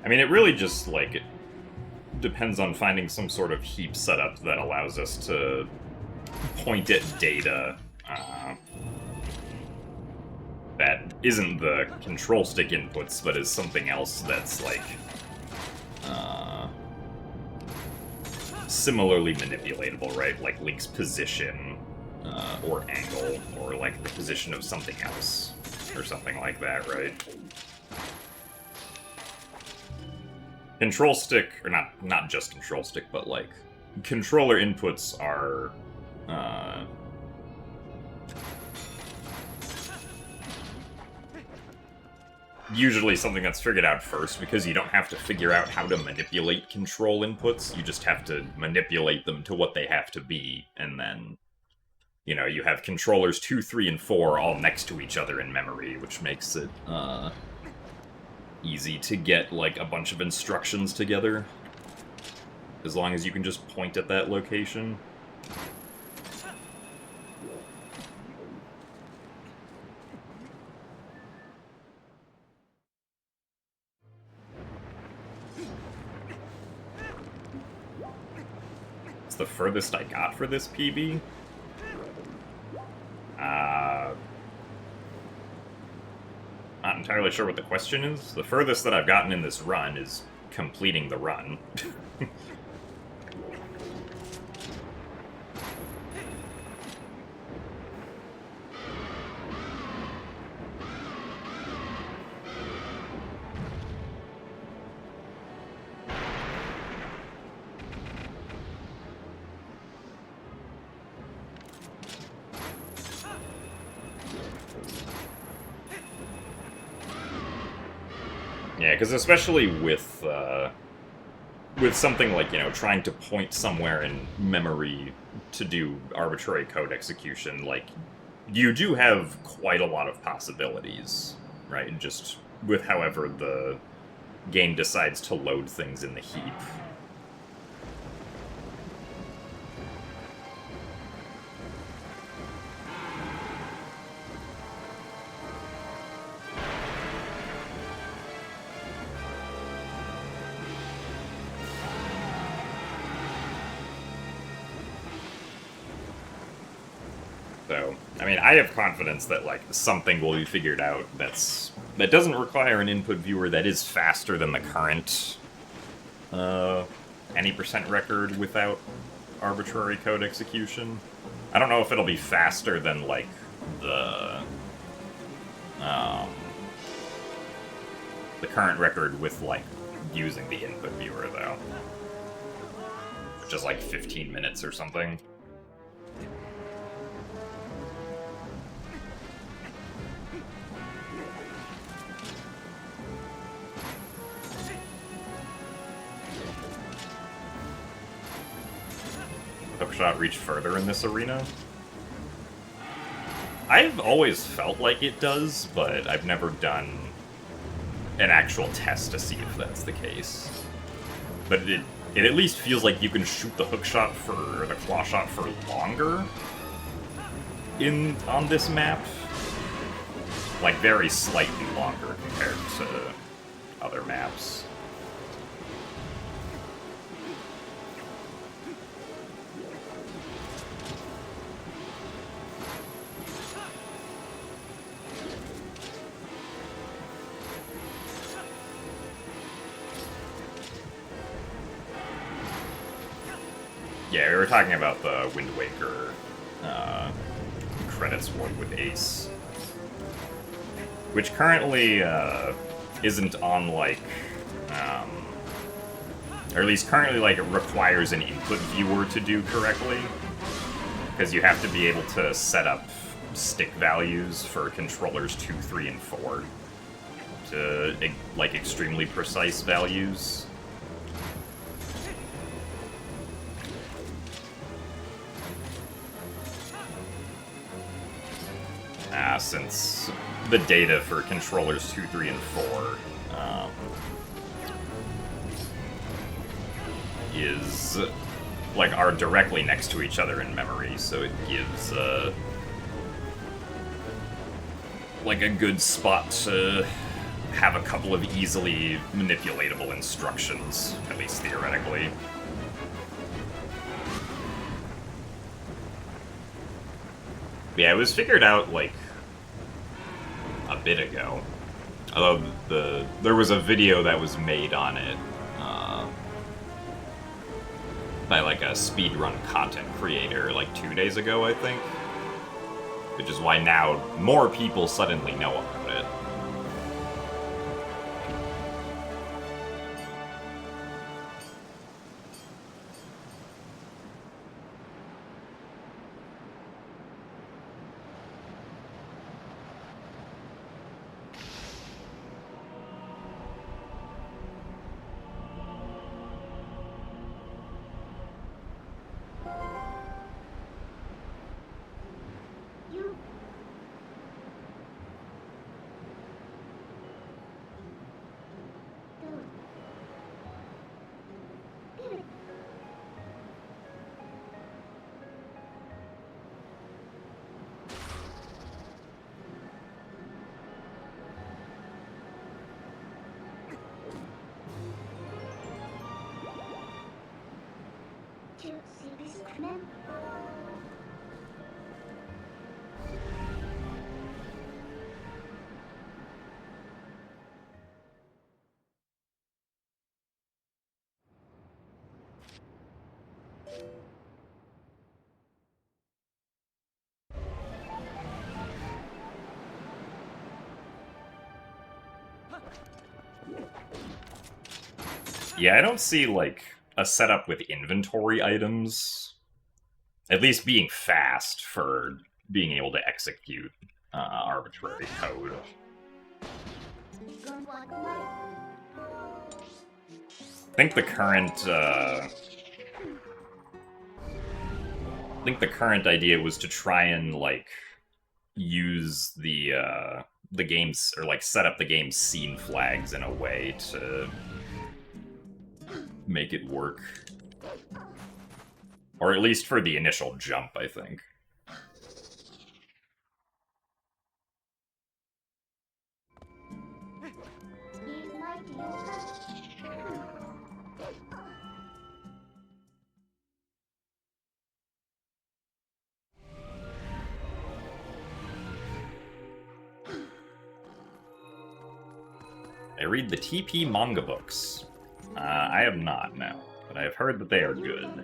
I mean, it really just, like, it depends on finding some sort of heap setup that allows us to point at data that isn't the control stick inputs, but is something else that's, like, similarly manipulatable, right? Like Link's position, or angle, or, like, the position of something else, or something like that, right? Control stick, or not just control stick, but like controller inputs are usually something that's figured out first, because you don't have to figure out how to manipulate control inputs. You just have to manipulate them to what they have to be, and then, you know, you have controllers 2, 3, and 4 all next to each other in memory, which makes it easy to get, like, a bunch of instructions together, as long as you can just point at that location. It's the furthest I got for this PB. Not entirely sure what the question is. The furthest that I've gotten in this run is completing the run. Yeah, because especially with something like, you know, trying to point somewhere in memory to do arbitrary code execution, like, you do have quite a lot of possibilities, right? Just with however the game decides to load things in the heap. though. I mean, I have confidence that like something will be figured out that doesn't require an input viewer that is faster than the current any percent record without arbitrary code execution. I don't know if it'll be faster than like the current record with like using the input viewer though, which is like 15 minutes or something. Hookshot reach further in this arena? I've always felt like it does, but I've never done an actual test to see if that's the case. But it at least feels like you can shoot the hookshot for the claw shot for longer on this map. Like very slightly longer compared to other maps. Yeah, we were talking about the Wind Waker credits one with Ace, which currently isn't on like, or at least currently like it requires an input viewer to do correctly, because you have to be able to set up stick values for controllers 2, 3, and 4 to like extremely precise values. Since the data for controllers 2, 3, and 4 are directly next to each other in memory, so it gives like a good spot to have a couple of easily manipulatable instructions, at least theoretically. Yeah, it was figured out like a bit ago. Although there was a video that was made on it by like a speedrun content creator like 2 days ago, I think. Which is why now more people suddenly know about it. Yeah, I don't see, like, a setup with inventory items, at least being fast for being able to execute arbitrary code. I think the current idea was to try and, like, use the game's, or, like, set up the game's scene flags in a way to make it work. Or at least for the initial jump, I think. I read the TP manga books. I have not, no. But I have heard that they are good.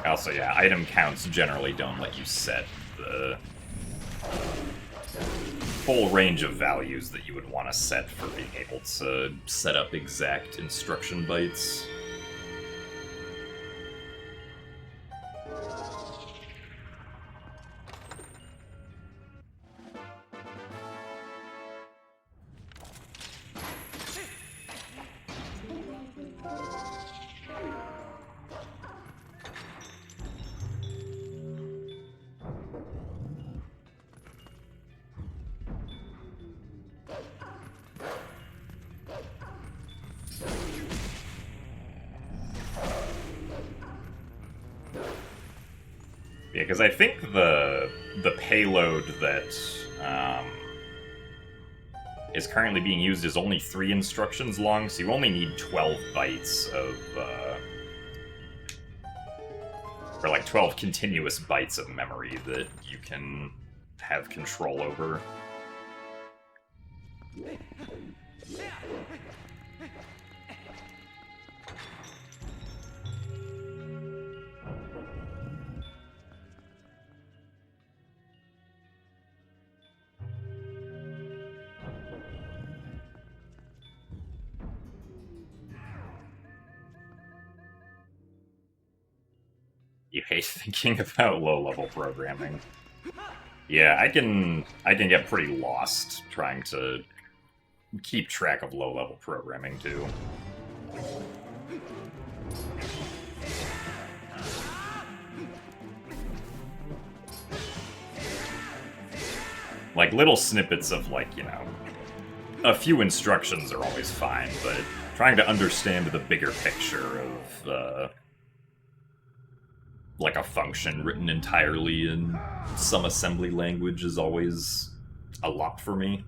Also, yeah, item counts generally don't let you set the full range of values that you would want to set for being able to set up exact instruction bytes. Yeah, because I think the payload that is currently being used is only 3 instructions long, so you only need 12 bytes of, or like 12 continuous bytes of memory that you can have control over. You hate thinking about low-level programming. Yeah, I can get pretty lost trying to keep track of low-level programming, too. Like, little snippets of, like, you know, a few instructions are always fine, but trying to understand the bigger picture of, like a function written entirely in some assembly language is always a lot for me.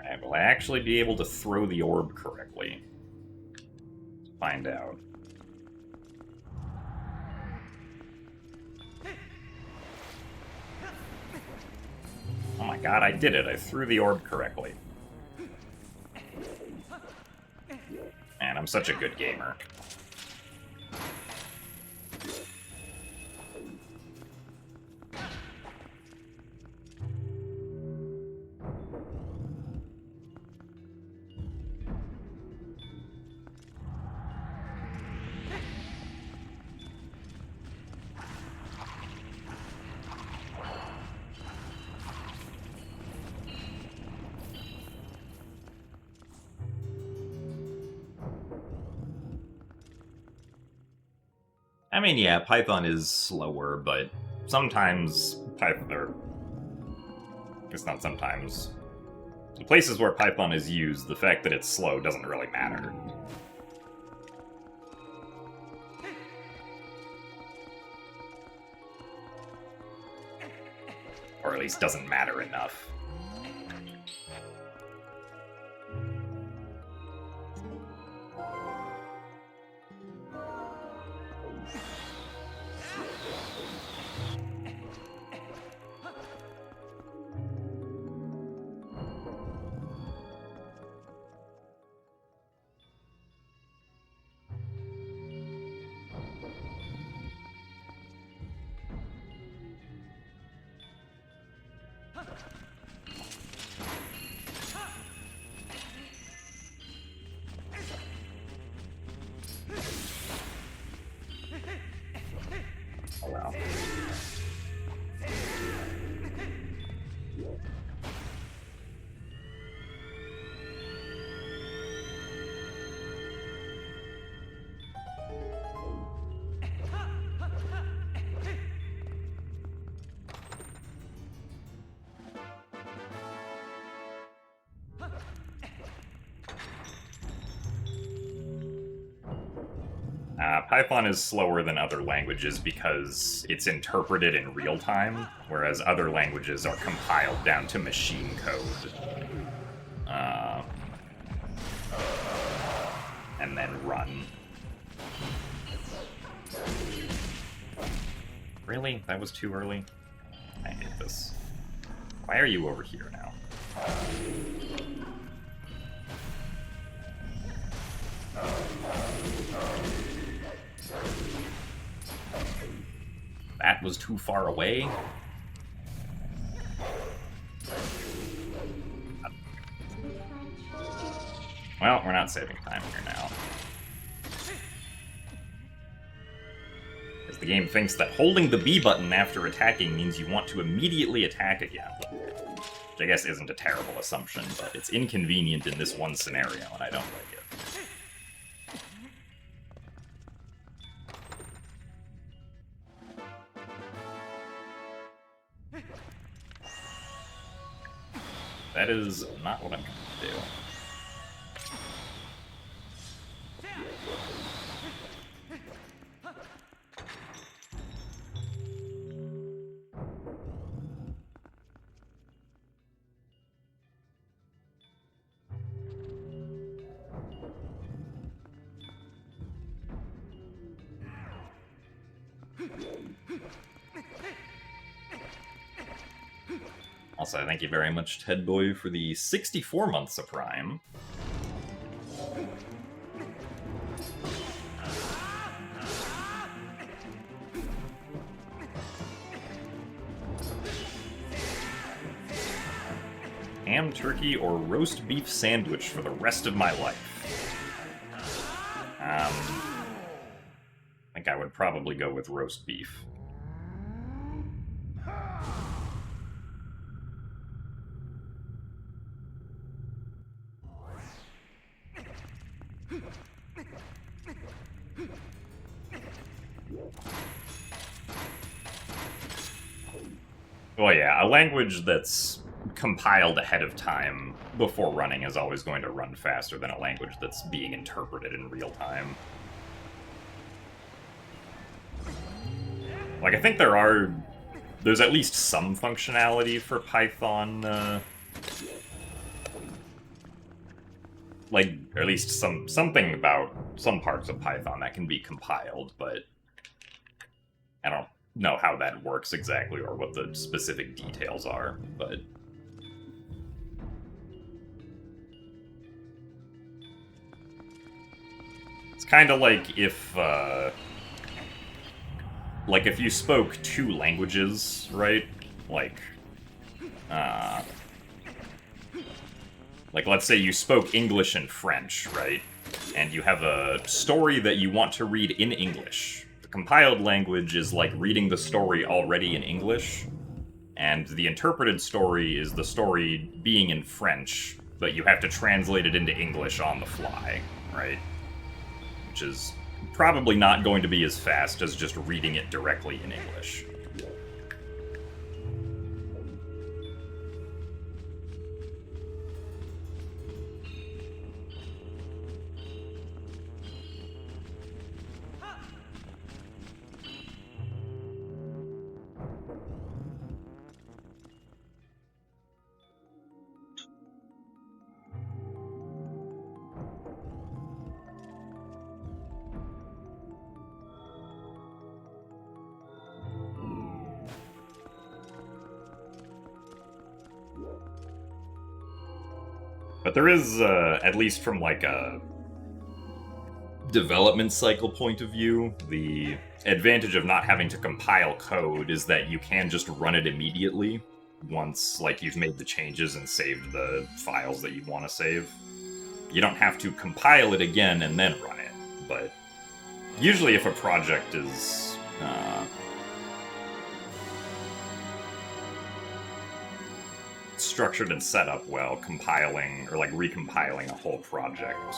Alright, will I actually be able to throw the orb correctly? Let's find out. Oh my god, I did it. I threw the orb correctly. Man, I'm such a good gamer. I mean, yeah, Python is slower, but sometimes Python, or it's not sometimes. The places where Python is used, the fact that it's slow doesn't really matter. Or at least doesn't matter enough. Python is slower than other languages because it's interpreted in real time, whereas other languages are compiled down to machine code. And then run. Really? That was too early? I hate this. Why are you over here now? That was too far away? Well, we're not saving time here now. As the game thinks that holding the B button after attacking means you want to immediately attack again. Which I guess isn't a terrible assumption, but it's inconvenient in this one scenario, and I don't like it. That is not what I'm going to do. Also, thank you very much, Ted Boy, for the 64 months of Prime. Ham, turkey, or roast beef sandwich for the rest of my life. I think I would probably go with roast beef. Well, yeah, a language that's compiled ahead of time before running is always going to run faster than a language that's being interpreted in real time. Like, I think there's at least some functionality for Python, like, or at least something about some parts of Python that can be compiled, but I don't know how that works exactly or what the specific details are, but it's kind of like if you spoke two languages, right? Like let's say you spoke English and French, right? And you have a story that you want to read in English. The compiled language is like reading the story already in English, and the interpreted story is the story being in French, but you have to translate it into English on the fly, right? Which is probably not going to be as fast as just reading it directly in English. But there is, at least from like a development cycle point of view, the advantage of not having to compile code is that you can just run it immediately once like you've made the changes and saved the files that you want to save. You don't have to compile it again and then run it, but usually if a project is structured and set up well, compiling or like recompiling a whole project,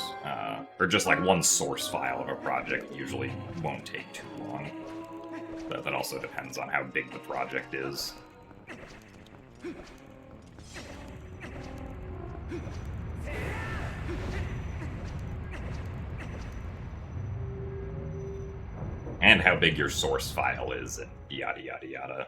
or just like one source file of a project usually won't take too long. But that also depends on how big the project is. understand how big your source file is, and yada yada yada.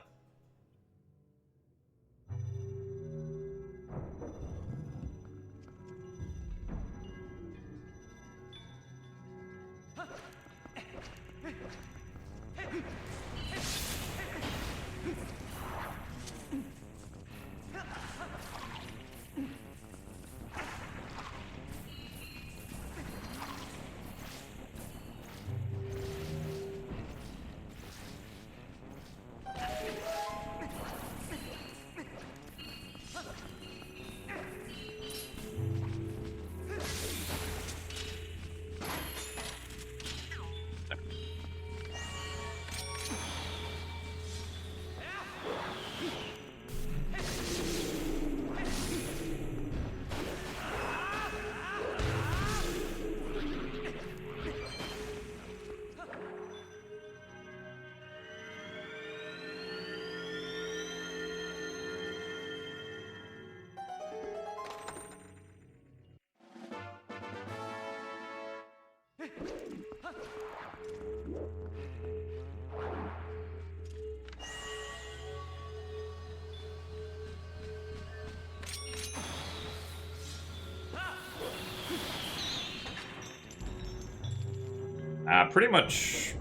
Pretty much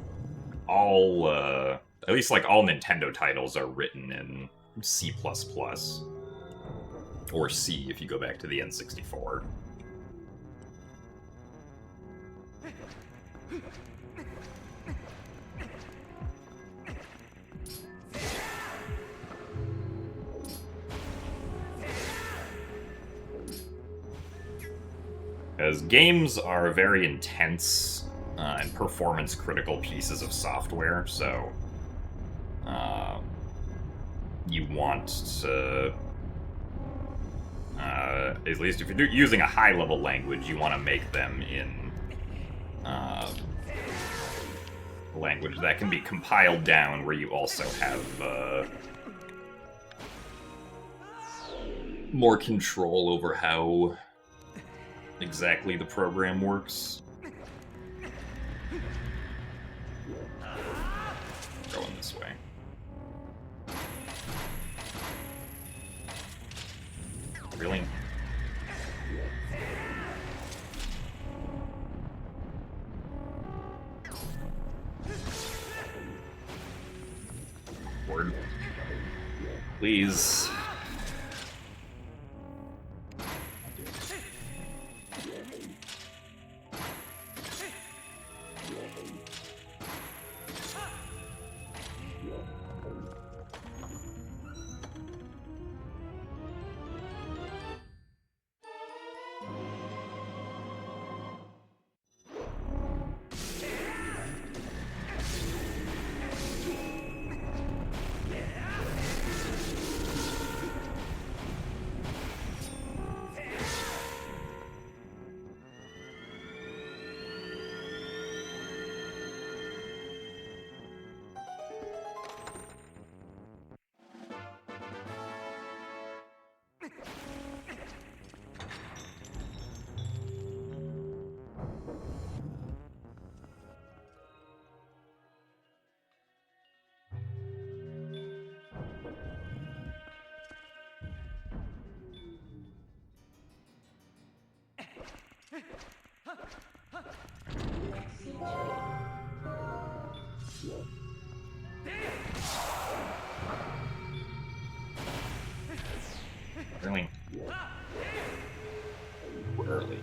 all, at least like all Nintendo titles are written in C++. Or C if you go back to the N64. As games are very intense and performance-critical pieces of software, so you want to, at least if you're using a high-level language, you want to make them in language that can be compiled down, where you also have more control over how exactly the program works. Going this way. Really? Word. Please. Really? We're early.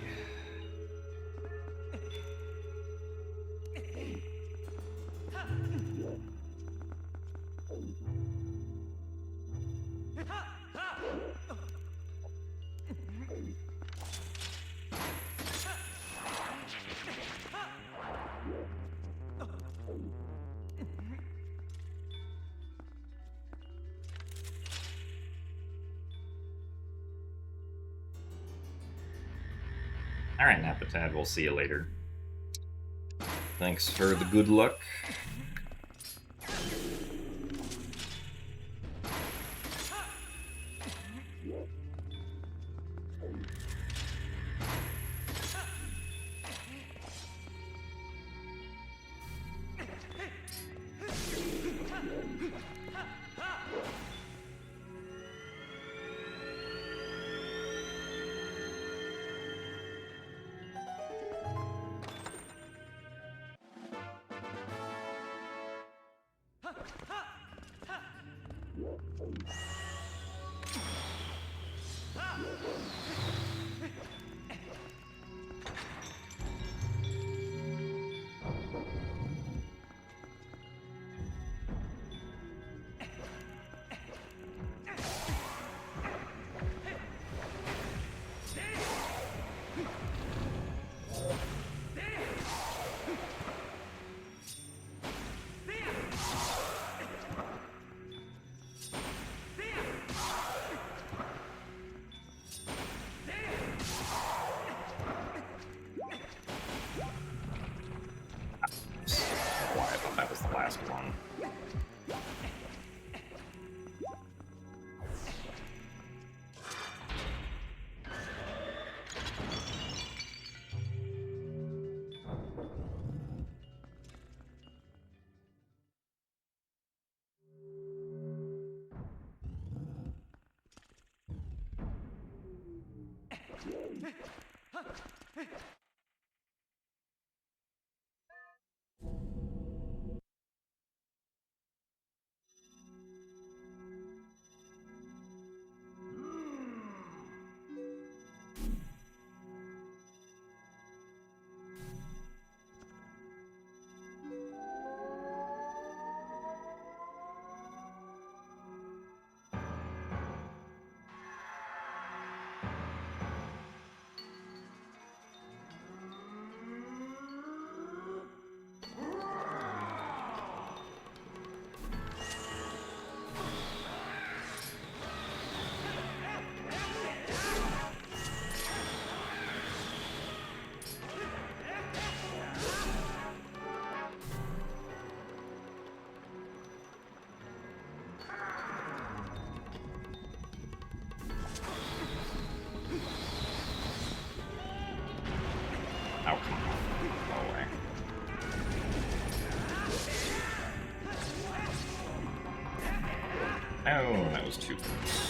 Alright, Napatad, we'll see you later. Thanks for the good luck. Oh, come on. Go away. Oh, that was too close.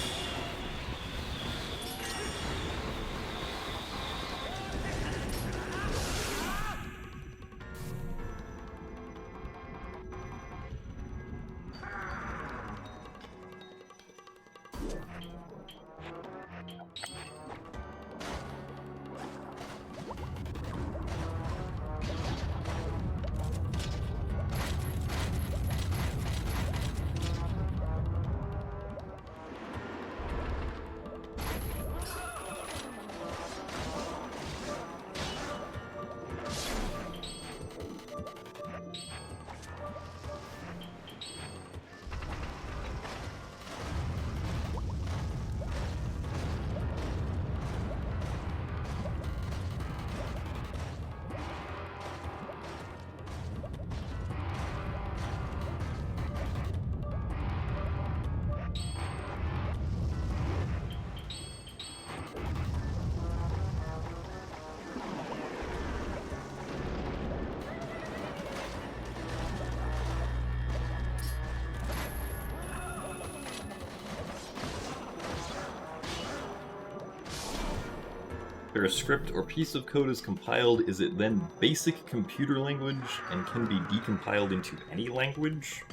If a script or piece of code is compiled, is it then basic computer language and can be decompiled into any language?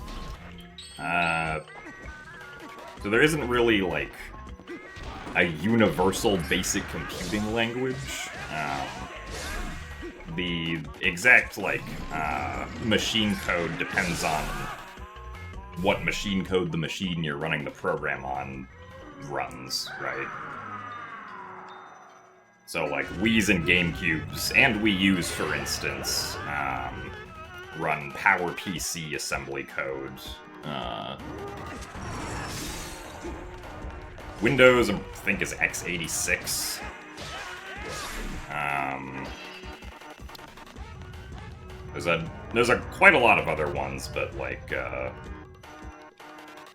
So there isn't really, like, a universal basic computing language. The exact, like, machine code depends on what machine code the machine you're running the program on runs, right? So, like, Wii's and GameCubes, and Wii U's, for instance, run PowerPC assembly code. Windows, I think, is x86. There's quite a lot of other ones, but, like,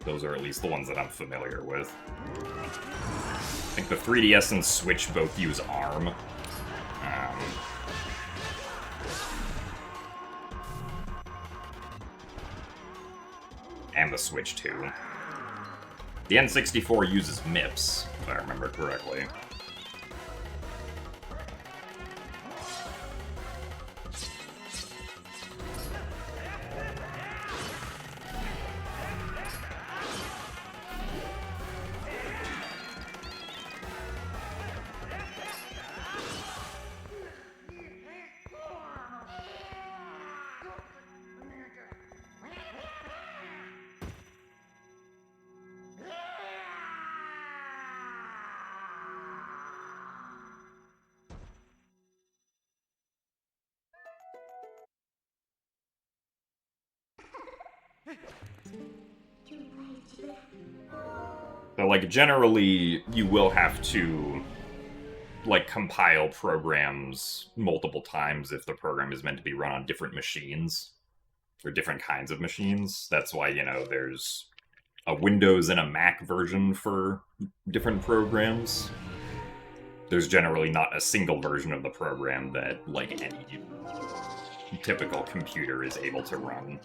those are at least the ones that I'm familiar with. I think the 3DS and Switch both use ARM. And the Switch, too. The N64 uses MIPS, if I remember correctly. So, like, generally, you will have to, like, compile programs multiple times if the program is meant to be run on different machines, or different kinds of machines. That's why, you know, there's a Windows and a Mac version for different programs. There's generally not a single version of the program that, like, any typical computer is able to run.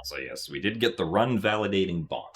So yes, we did get the run validating bond.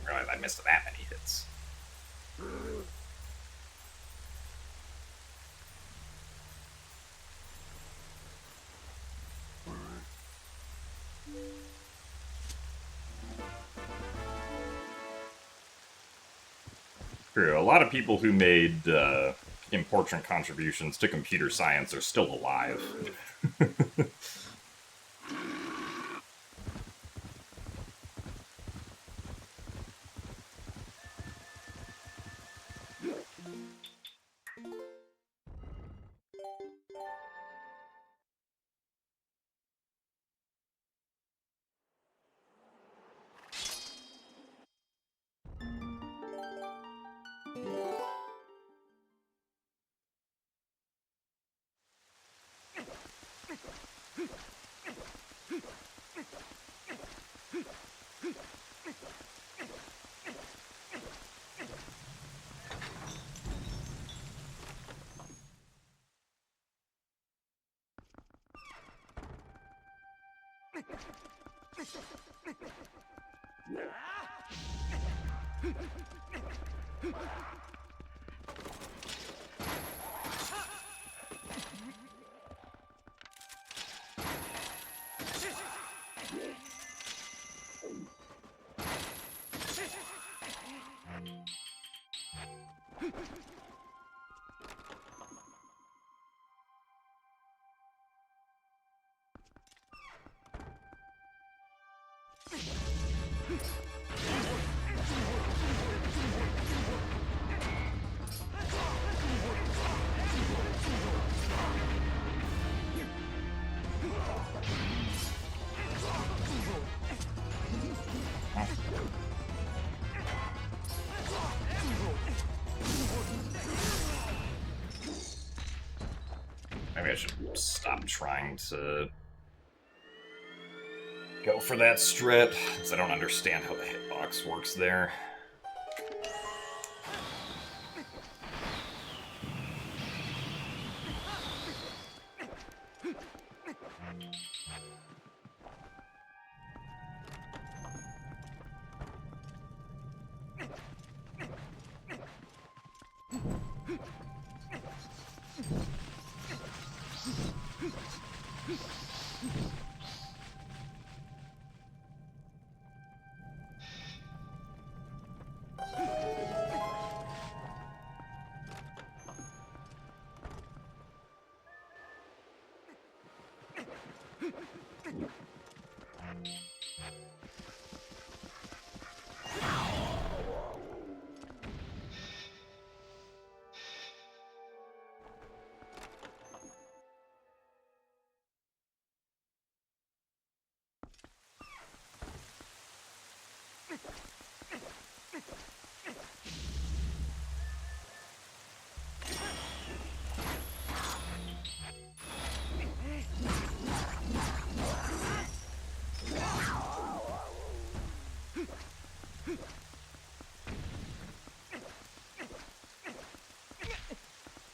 Realize I missed that many hits. True. A lot of people who made important contributions to computer science are still alive. Maybe I should stop trying to go for that strat, because I don't understand how the hitbox works there.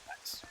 Nice.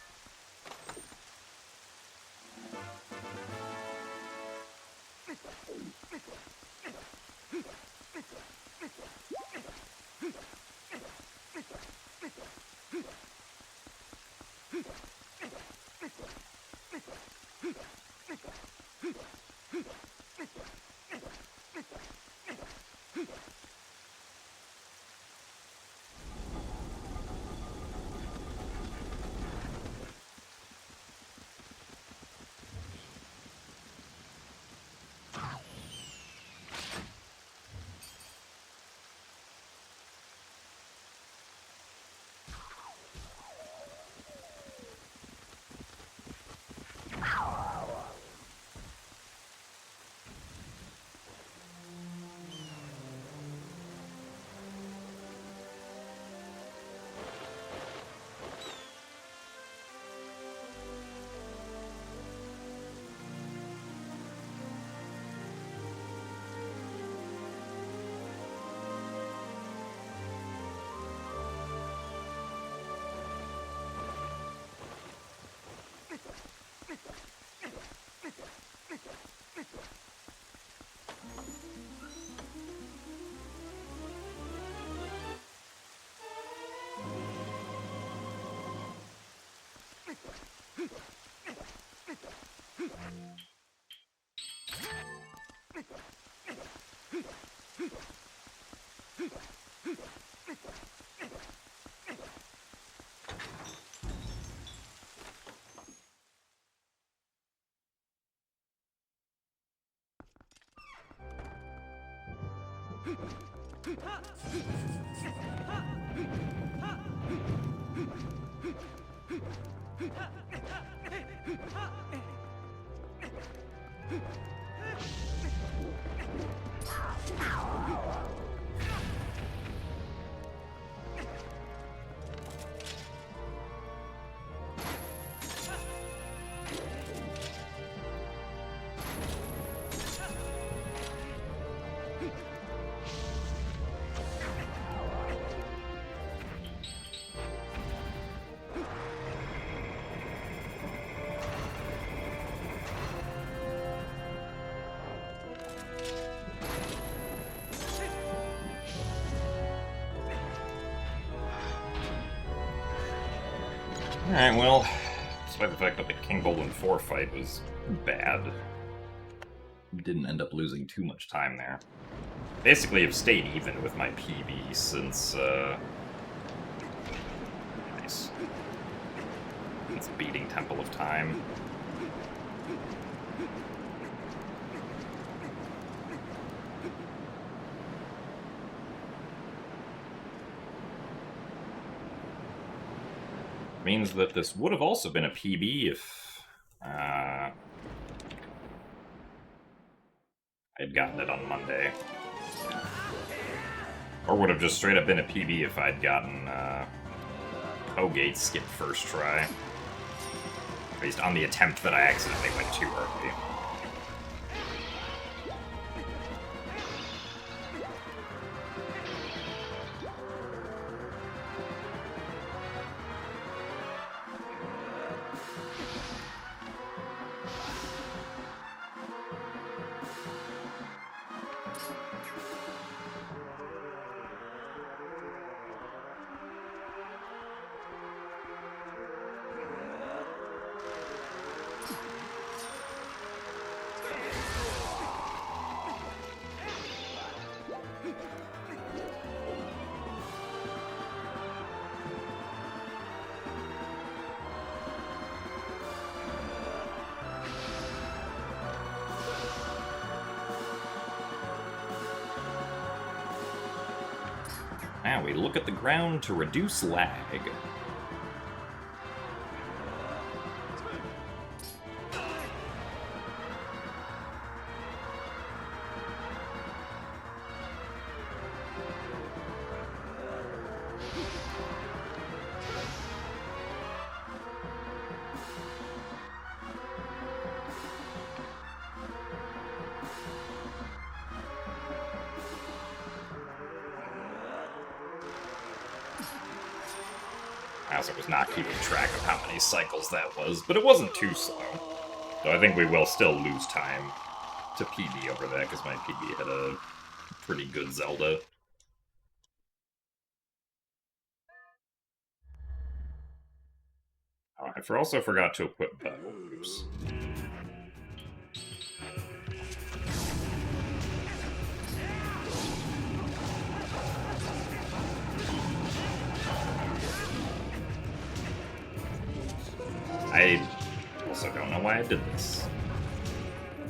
Alright, well, despite the fact that the King Golden 4 fight was bad, didn't end up losing too much time there. Basically, I've stayed even with my PB since, nice. Since beating Temple of Time. means that this would have also been a PB if I'd gotten it on Monday. Or would have just straight up been a PB if I'd gotten Hogate skip first try. At least on the attempt that I accidentally went too early. Now we look at the ground to reduce lag. I also was not keeping track of how many cycles that was, but it wasn't too slow. So I think we will still lose time to PB over that, because my PB had a pretty good Zelda. Oh, I also forgot to equip bow. Oops. I also don't know why I did this.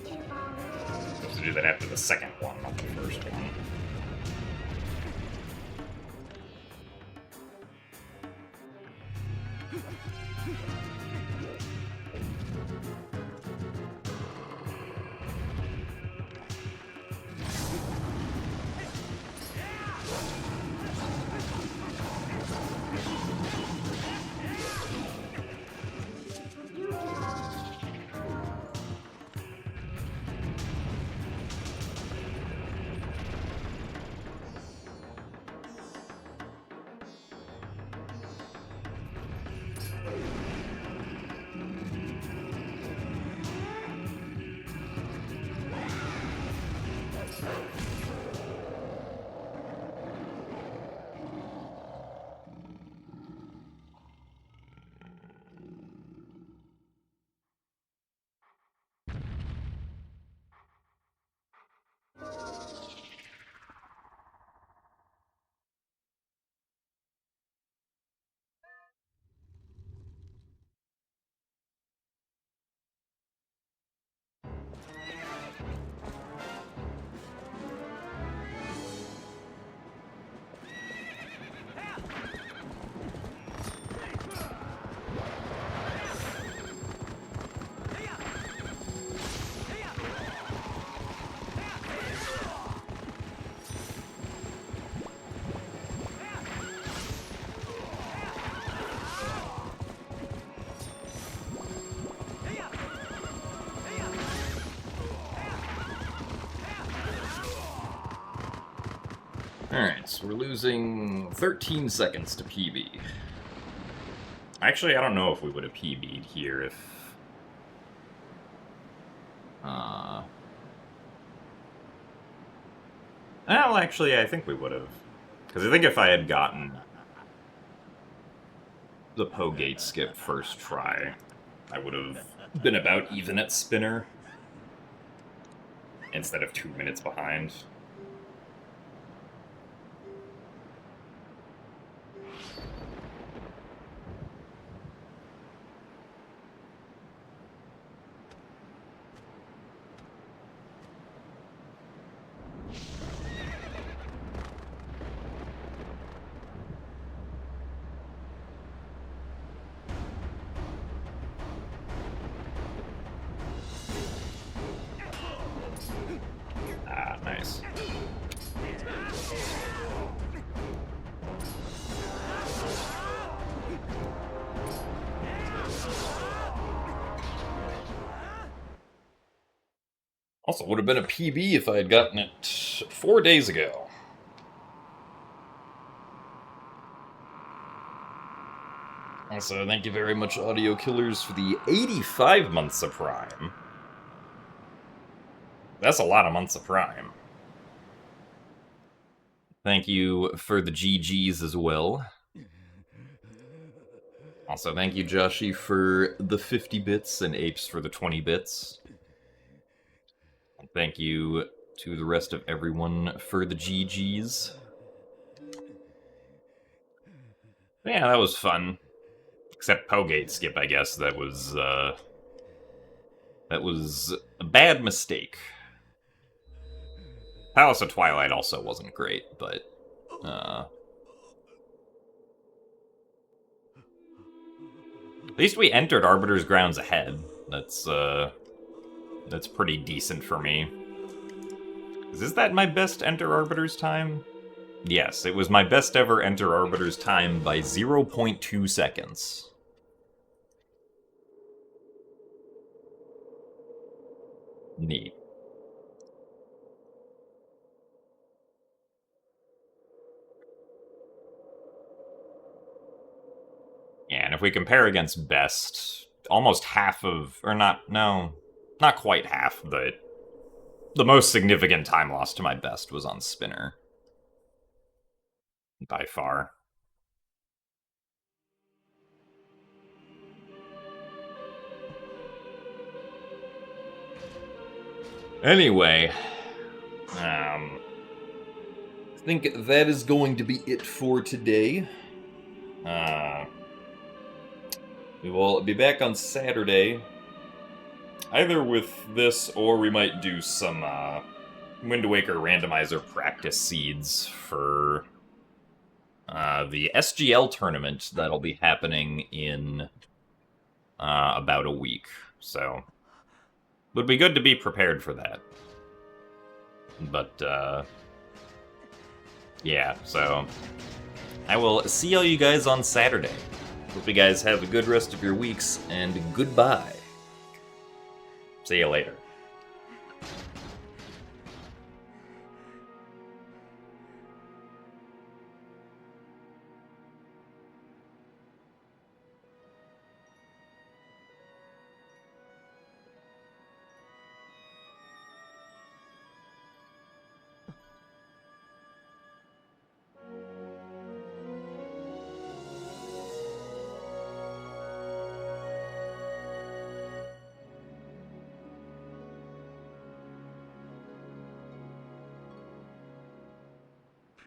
I'm supposed to do that after the second one, not the first one. Alright, so we're losing 13 seconds to PB. Actually, I don't know if we would have PB'd here if... Well, actually, I think we would have. Because I think if I had gotten the Pogate skip first try, I would have been about even at Spinner, instead of 2 minutes behind. Also, would have been a PB if I had gotten it 4 days ago. Also, thank you very much, Audio Killers, for the 85 months of Prime. That's a lot of months of Prime. Thank you for the GGs as well. Also, thank you, Joshi, for the 50 bits and Apes for the 20 bits. And thank you to the rest of everyone for the GGs. Yeah, that was fun. Except Pogate Skip, I guess. That was a bad mistake. Palace of Twilight also wasn't great, but at least we entered Arbiter's Grounds ahead. That's pretty decent for me. Is that my best Enter Arbiter's time? Yes, it was my best ever Enter Arbiter's time by 0.2 seconds. Neat. Yeah, and if we compare against best, almost half of, or not, no, not quite half, but the most significant time lost to my best was on Spinner. By far. Anyway, I think that is going to be it for today. We will be back on Saturday, either with this or we might do some Wind Waker randomizer practice seeds for the SGL tournament that'll be happening in about a week. So, would be good to be prepared for that. But, yeah, so I will see all you guys on Saturday. Hope you guys have a good rest of your weeks, and goodbye. See you later.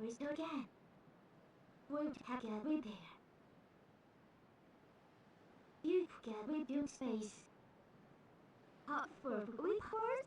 Crystal again. Won't have a repair. You forget we build space. Hot for report?